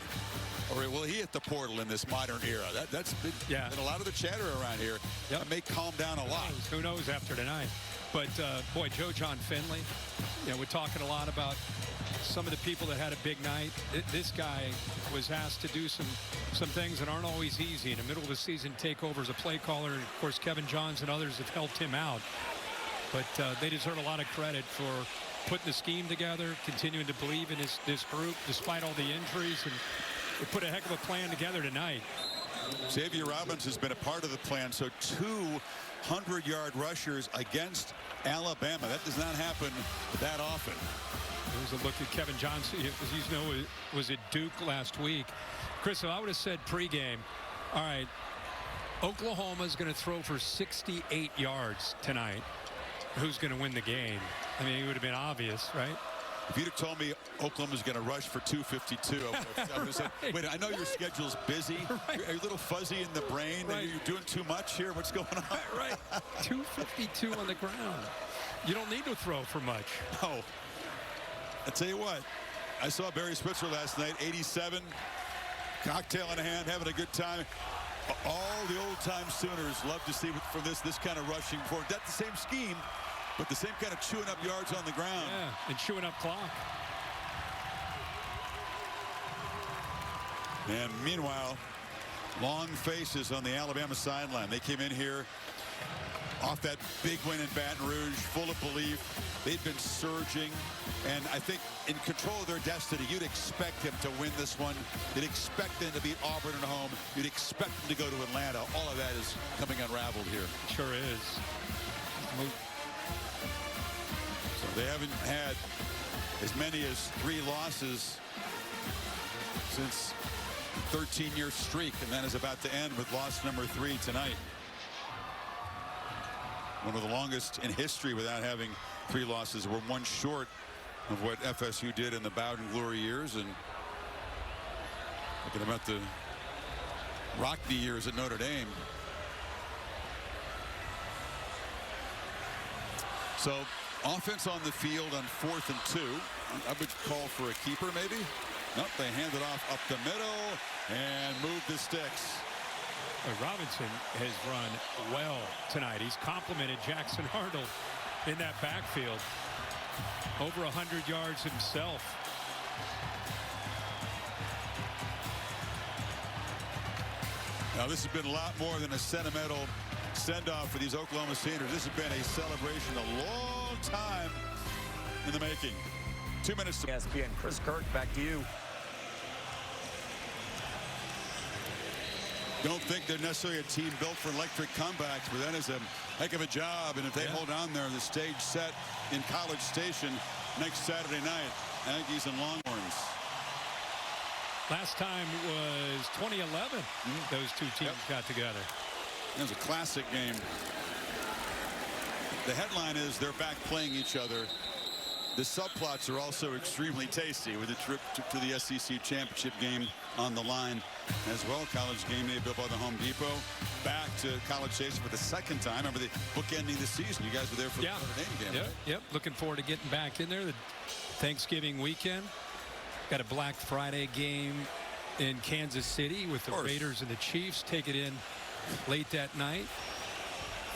G: Or will he hit the portal in this modern era? That's been a lot of the chatter around here. That may calm down a lot.
H: Who knows after tonight? But, boy, Joe John Finley, you know, we're talking a lot about some of the people that had a big night. This guy was asked to do some things that aren't always easy. In the middle of the season, take over as a play caller. And, of course, Kevin Johns and others have helped him out. But they deserve a lot of credit for putting the scheme together, continuing to believe in this group despite all the injuries. And They put a heck of a plan together tonight.
G: Xavier Robbins has been a part of the plan. So 200-yard rushers against Alabama. That does not happen that often.
H: There's a look at Kevin Johnson. As you know, was at Duke last week. Chris, I would have said pregame, all right, Oklahoma's going to throw for 68 yards tonight. Who's going to win the game? I mean, it would have been obvious, right?
G: If you'd have told me Oklahoma's going to rush for 252, I would have said, wait, I know your schedule's busy. Right. You're a little fuzzy in the brain. Right. Are you doing too much here? What's going on?
H: Right. 252 on the ground. You don't need to throw for much.
G: No. I tell you what, I saw Barry Switzer last night, 87, cocktail in hand, having a good time. All the old-time Sooners love to see from this kind of rushing forward. That's the same scheme, but the same kind of chewing up yards on the ground.
H: Yeah, and chewing up clock.
G: And meanwhile, long faces on the Alabama sideline. They came in here off that big win in Baton Rouge, full of belief. They've been surging, and I think in control of their destiny. You'd expect them to win this one. You'd expect them to beat Auburn at home. You'd expect them to go to Atlanta. All of that is coming unraveled here.
H: Sure is.
G: So they haven't had as many as 3 losses since 13-year streak, and that is about to end with loss number 3 tonight. One of the longest in history without having 3 losses. We're 1 short of what FSU did in the Bowden glory years, and looking about the Rockne years at Notre Dame. So offense on the field on 4th and 2. I would call for a keeper maybe. Nope, they hand it off up the middle and move the sticks.
H: Robinson has run well tonight. He's complimented Jackson Arnold in that backfield. Over 100 yards himself.
G: Now this has been a lot more than a sentimental send-off for these Oklahoma Sooners. This has been a celebration a long time in the making. 2 minutes to
Q: ESPN. Chris Kirk, back to you.
G: Don't think they're necessarily a team built for electric comebacks, but that is a heck of a job. And if they hold on there, the stage set in College Station next Saturday night, Aggies and Longhorns.
H: Last time was 2011. Those 2 teams got together.
G: It was a classic game. The headline is they're back playing each other. The subplots are also extremely tasty with a trip to the SEC championship game on the line as well. College game day built by the Home Depot. Back to College Station for the 2nd time. Remember the bookending the season. You guys were there for the Notre Dame game.
H: Right? Yep. Looking forward to getting back in there. The Thanksgiving weekend. Got a Black Friday game in Kansas City with the Raiders and the Chiefs. Take it in late that night.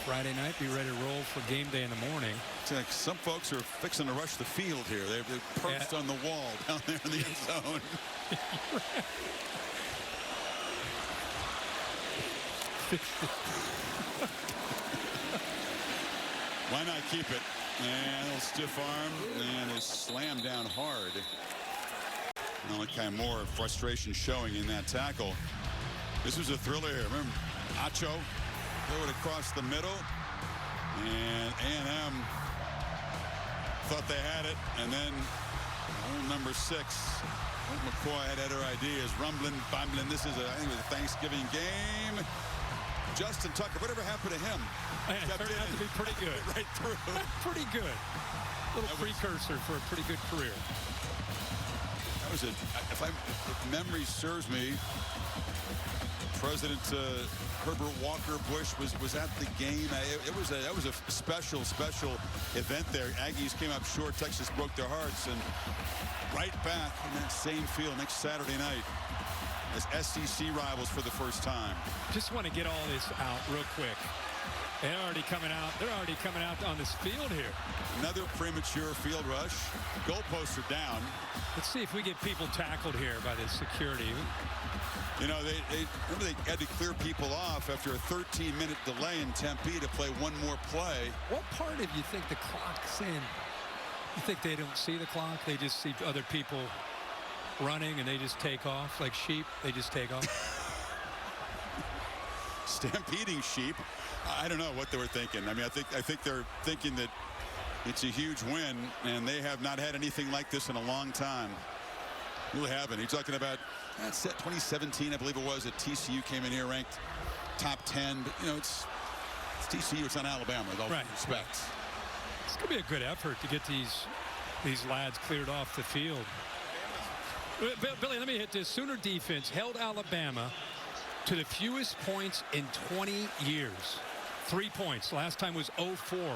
H: Friday night, be ready to roll for game day in the morning.
G: It's like some folks are fixing to rush the field here. They're perched on the wall down there in the end zone. Why not keep it? And a little stiff arm and is slammed down hard. And only kind of more frustration showing in that tackle. This was a thriller here. Remember, Acho threw it across the middle, and A&M thought they had it, and then number 6, McCoy had other ideas, rumbling, bumbling. This is I think it was a Thanksgiving game. Justin Tucker, whatever happened to him?
H: It turned out to be pretty good.
G: Right through.
H: Pretty good. Little precursor for a pretty good career.
G: That was if memory serves me, President Herbert Walker Bush was at the game. That was a special event there. Aggies came up short. Texas broke their hearts, and right back in that same field next Saturday night as SEC rivals for the first time.
H: Just want to get all this out real quick. They're already coming out on this field here.
G: Another premature field rush. Goalposts are down.
H: Let's see if we get people tackled here by the security.
G: You know, they had to clear people off after a 13-minute delay in Tempe to play one more play.
H: What part of you think the clock's in? You think they don't see the clock? They just see other people running and they just take off like sheep. They just take off.
G: Stampeding sheep. I don't know what they were thinking. I mean, I think they're thinking that it's a huge win, and they have not had anything like this in a long time. Really haven't. You're talking about that's 2017, I believe it was, that TCU came in here ranked top 10. But, you know, it's TCU. It's not Alabama. With all due respect.
H: It's going to be a good effort to get these lads cleared off the field. Billy, let me hit this. Sooner defense held Alabama to the fewest points in 20 years. 3 points. Last time was 0-4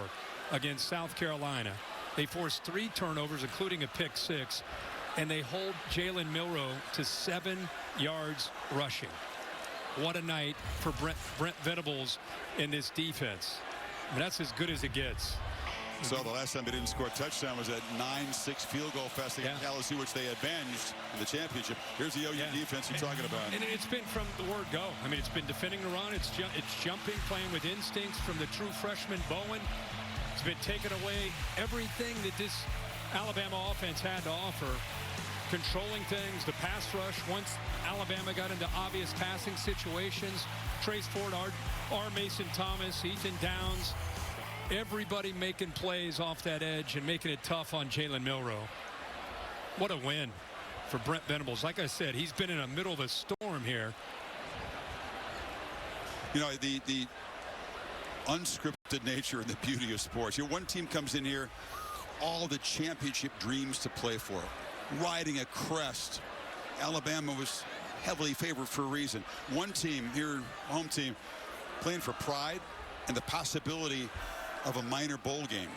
H: against South Carolina. They forced 3 turnovers, including a pick 6, and they hold Jalen Milroe to 7 yards rushing. What a night for Brent Venables in this defense. I mean, that's as good as it gets.
G: So the last time they didn't score a touchdown was that 9-6 field goal fest against LSU, which they avenged in the championship. Here's the OU defense you're talking about.
H: And it's been from the word go. I mean, it's been defending the run. It's jumping, playing with instincts from the true freshman Bowen. It's been taking away everything that this Alabama offense had to offer. Controlling things, the pass rush. Once Alabama got into obvious passing situations, Trace Ford, R. Mason Thomas, Ethan Downs, everybody making plays off that edge and making it tough on Jalen Milroe. What a win for Brent Venables. Like I said, he's been in the middle of a storm here.
G: You know, the unscripted nature and the beauty of sports. You know, one team comes in here, all the championship dreams to play for, riding a crest. Alabama was heavily favored for a reason. One team here, home team, playing for pride and the possibility of a minor bowl game,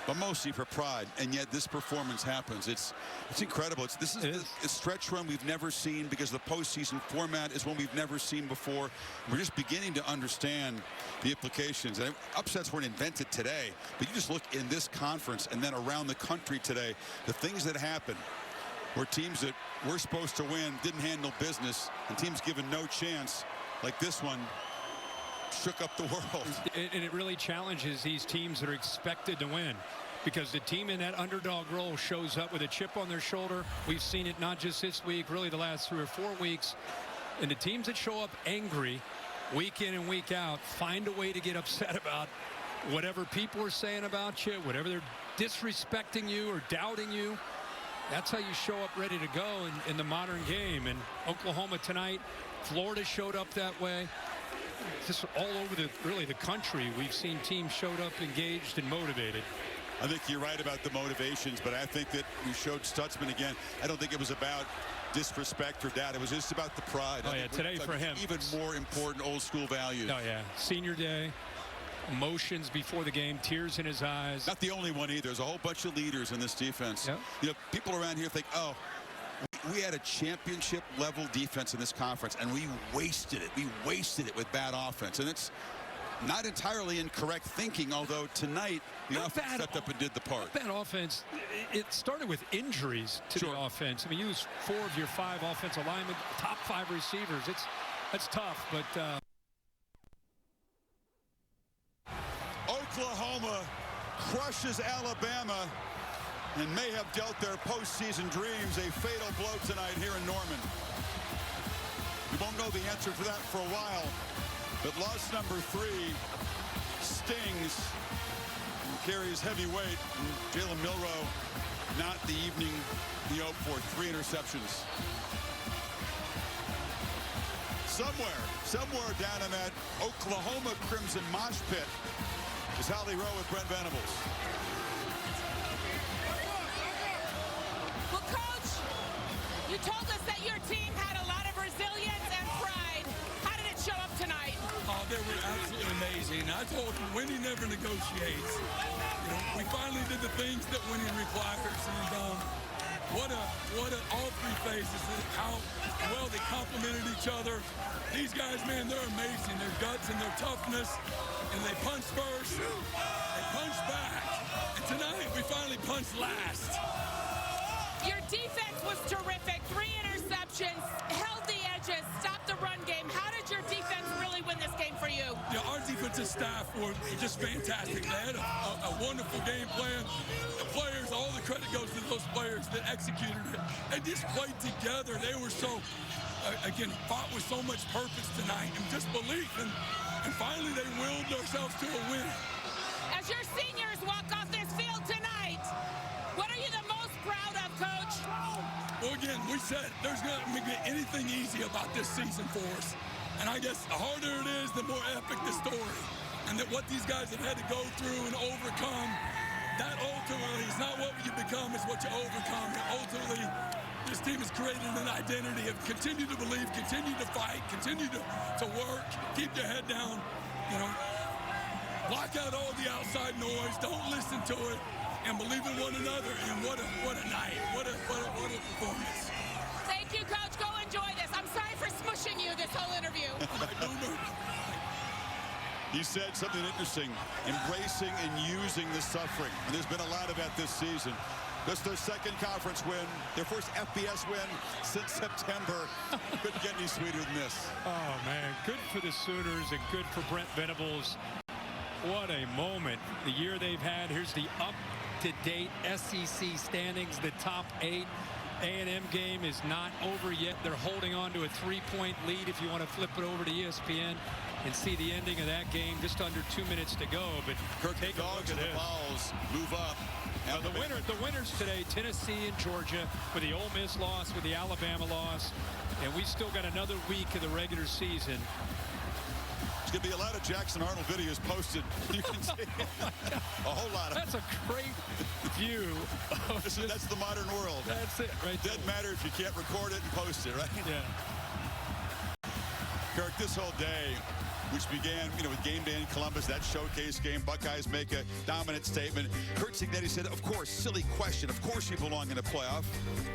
G: but mostly for pride. And yet this performance happens. It's incredible. This is a stretch run we've never seen, because the postseason format is one we've never seen before. We're just beginning to understand the implications. And upsets weren't invented today, but you just look in this conference and then around the country today, the things that happen where teams that were supposed to win didn't handle business, and teams given no chance, like this one, shook up the world.
H: And it really challenges these teams that are expected to win, because the team in that underdog role shows up with a chip on their shoulder. We've seen it not just this week, really the last 3 or 4 weeks. And the teams that show up angry week in and week out find a way to get upset about whatever people are saying about you, whatever they're disrespecting you or doubting you. That's how you show up ready to go in the modern game. And Oklahoma tonight, Florida showed up that way. Just all over the country, we've seen teams showed up engaged and motivated.
G: I think you're right about the motivations, but I think that we showed Stutzman again. I don't think it was about disrespect or doubt. It was just about the pride.
H: Oh, yeah, today for him.
G: Even more important old school values.
H: Oh, yeah. Senior day, emotions before the game, tears in his eyes.
G: Not the only one either. There's a whole bunch of leaders in this defense.
H: Yep.
G: You know, people around here think, oh, we had a championship level defense in this conference, and we wasted it. We wasted it with bad offense. And it's not entirely incorrect thinking, although tonight the offense stepped up and did the part.
H: Bad offense. It started with injuries to the offense. I mean, you lose 4 of your 5 offensive linemen, top 5 receivers. That's tough, but
G: Oklahoma crushes Alabama and may have dealt their postseason dreams a fatal blow tonight here in Norman. We won't know the answer to that for a while, but loss number 3 stings and carries heavy weight. And Jalen Milroe, not the evening he hoped for. 3 interceptions. Somewhere down in that Oklahoma Crimson mosh pit is Holly Rowe with Brent Venables.
J: Well, Coach, you told us that your team had a lot of resilience and pride. How did it show up tonight?
E: Oh, they were absolutely amazing. I told them winning never negotiates. You know, we finally did the things that winning requires, and what all 3 phases, how well they complemented each other. These guys, man, they're amazing. Their guts and their toughness, and they punch first, they punch back. And tonight, we finally punched last.
J: Your defense was terrific. 3 interceptions, held the edges, stopped the run game. How did your defense really win in this game for you?
E: Yeah, our defensive staff were just fantastic. They had a wonderful game plan. The players, all the credit goes to those players that executed it. They just played together. They were so, again, fought with so much purpose tonight and just belief. And finally, they willed themselves to a win.
J: As your seniors walk off this field tonight, what are you the most proud of, Coach?
E: Well, again, we said there's not going to be anything easy about this season for us. And I guess the harder it is, the more epic the story. And that what these guys have had to go through and overcome, that ultimately is not what you become, it's what you overcome. And ultimately, this team has created an identity of continue to believe, continue to fight, continue to work, keep your head down, you know, block out all the outside noise, don't listen to it, and believe in one another. And what a night, what a performance.
J: Thank you, Coach. Go enjoy this. I'm sorry for smushing you this whole interview.
G: He said something interesting, embracing and using the suffering. And there's been a lot of that this season. This is their second conference win, their first FBS win since September. Couldn't get any sweeter than this.
H: Oh, man, good for the Sooners and good for Brent Venables. What a moment. The year they've had. Here's the up-to-date SEC standings, the top 8. A&M game is not over yet. They're holding on to a 3-point lead if you want to flip it over to ESPN and see the ending of that game. Just under 2 minutes to go. But
G: Kirk,
H: take a look at
G: the Vols move up.
H: The winners today, Tennessee and Georgia, with the Ole Miss loss, with the Alabama loss. And we still got another week of the regular season.
G: There's going to be a lot of Jackson Arnold videos posted. You can see a whole lot of.
H: That's a great view.
G: That's the modern world.
H: That's it, right?
G: Doesn't matter if you can't record it and post it, right?
H: Yeah.
G: Kirk, this whole day, which began, with game day in Columbus, that showcase game, Buckeyes make a dominant statement. Kurt Cignetti said, of course, silly question. Of course you belong in a playoff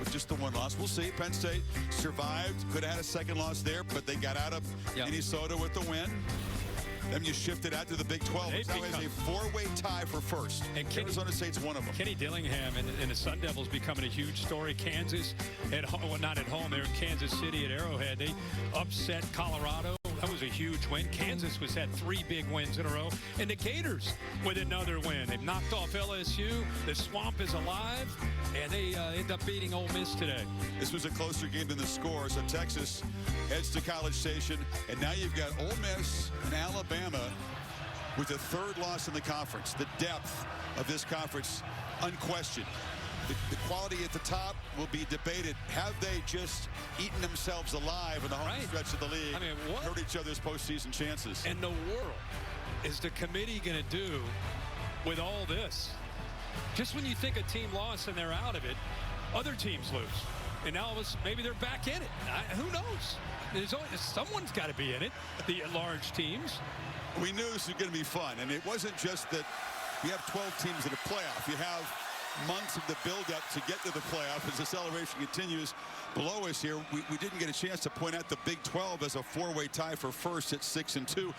G: with just the one loss. We'll see. Penn State survived. Could have had a second loss there, but they got out of Minnesota with the win. Then you shifted out to the Big 12. It now has a four-way tie for first. And Arizona State's one of them.
H: Kenny Dillingham and the Sun Devils becoming a huge story. Kansas, not at home. They're in Kansas City at Arrowhead. They upset Colorado. That was a huge win. Kansas had 3 big wins in a row. And the Gators with another win. They've knocked off LSU. The Swamp is alive. And they end up beating Ole Miss today.
G: This was a closer game than the score. So Texas heads to College Station. And now you've got Ole Miss and Alabama with the 3rd loss in the conference. The depth of this conference, unquestioned. The quality at the top will be debated. Have they just eaten themselves alive in the home stretch of the league?
H: I mean, what
G: hurt each other's postseason chances?
H: In the world is the committee going to do with all this? Just when you think a team lost and they're out of it, other teams lose. And now maybe they're back in it. Who knows? Someone's got to be in it, the large teams.
G: We knew this was going to be fun. And it wasn't just that you have 12 teams in a playoff. You have months of the build-up to get to the playoff as the celebration continues below us here. We didn't get a chance to point out the Big 12 as a 4-way tie for first at 6-2.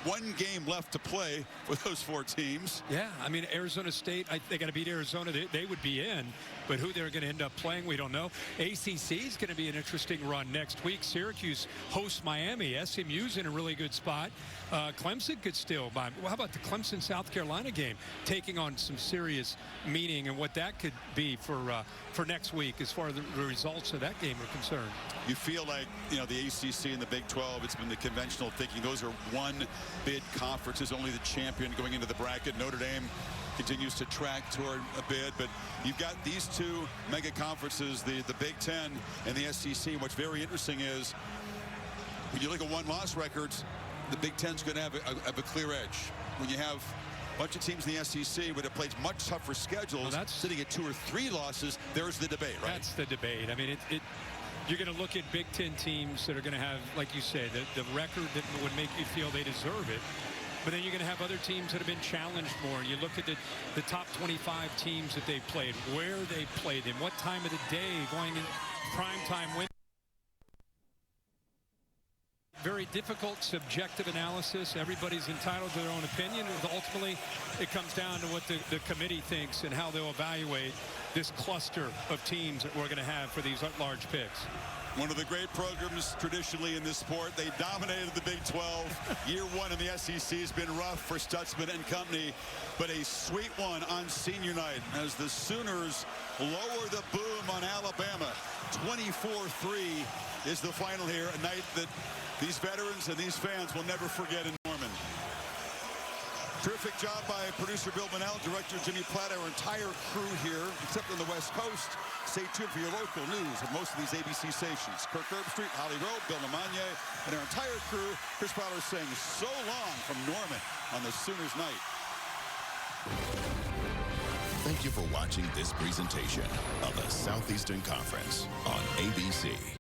G: 1 game left to play for those 4 teams.
H: Yeah, I mean, Arizona State, they got to beat Arizona. They would be in, but who they're going to end up playing, we don't know. ACC is going to be an interesting run next week. Syracuse hosts Miami. SMU's in a really good spot. Clemson could still buy. Well, how about the Clemson-South Carolina game taking on some serious meaning and what that could be for next week as far as the results of that game are concerned?
G: You feel like, the ACC and the Big 12, it's been the conventional thinking. Those are one-bid conferences, only the champion going into the bracket. Notre Dame continues to track toward a bid, but you've got these 2 mega conferences, the Big 10 and the SEC. What's very interesting is when you look at one-loss records, the Big Ten's going to have a clear edge. When you have a bunch of teams in the SEC would have played much tougher schedules, sitting at 2 or 3 losses, there's the debate, right?
H: That's the debate. I mean, you're going to look at Big Ten teams that are going to have, like you say, the record that would make you feel they deserve it. But then you're going to have other teams that have been challenged more. You look at the top 25 teams that they've played, where they played them, what time of the day, going in prime time win. Very difficult, subjective analysis. Everybody's entitled to their own opinion. Ultimately, it comes down to what the committee thinks and how they'll evaluate this cluster of teams that we're going to have for these large picks.
G: One of the great programs traditionally in this sport. They dominated the Big 12. Year one in the SEC has been rough for Stutzman and company, but a sweet one on senior night as the Sooners lower the boom on Alabama. 24-3 is the final here, a night that these veterans and these fans will never forget in Norman. Terrific job by producer Bill Bunnell, director Jimmy Platt, our entire crew here, except on the West Coast. Stay tuned for your local news at most of these ABC stations. Kirk Herbstreit, Holly Rowe, Bill Lamagna, and our entire crew. Chris Fowler saying so long from Norman on the Sooners night.
S: Thank you for watching this presentation of the Southeastern Conference on ABC.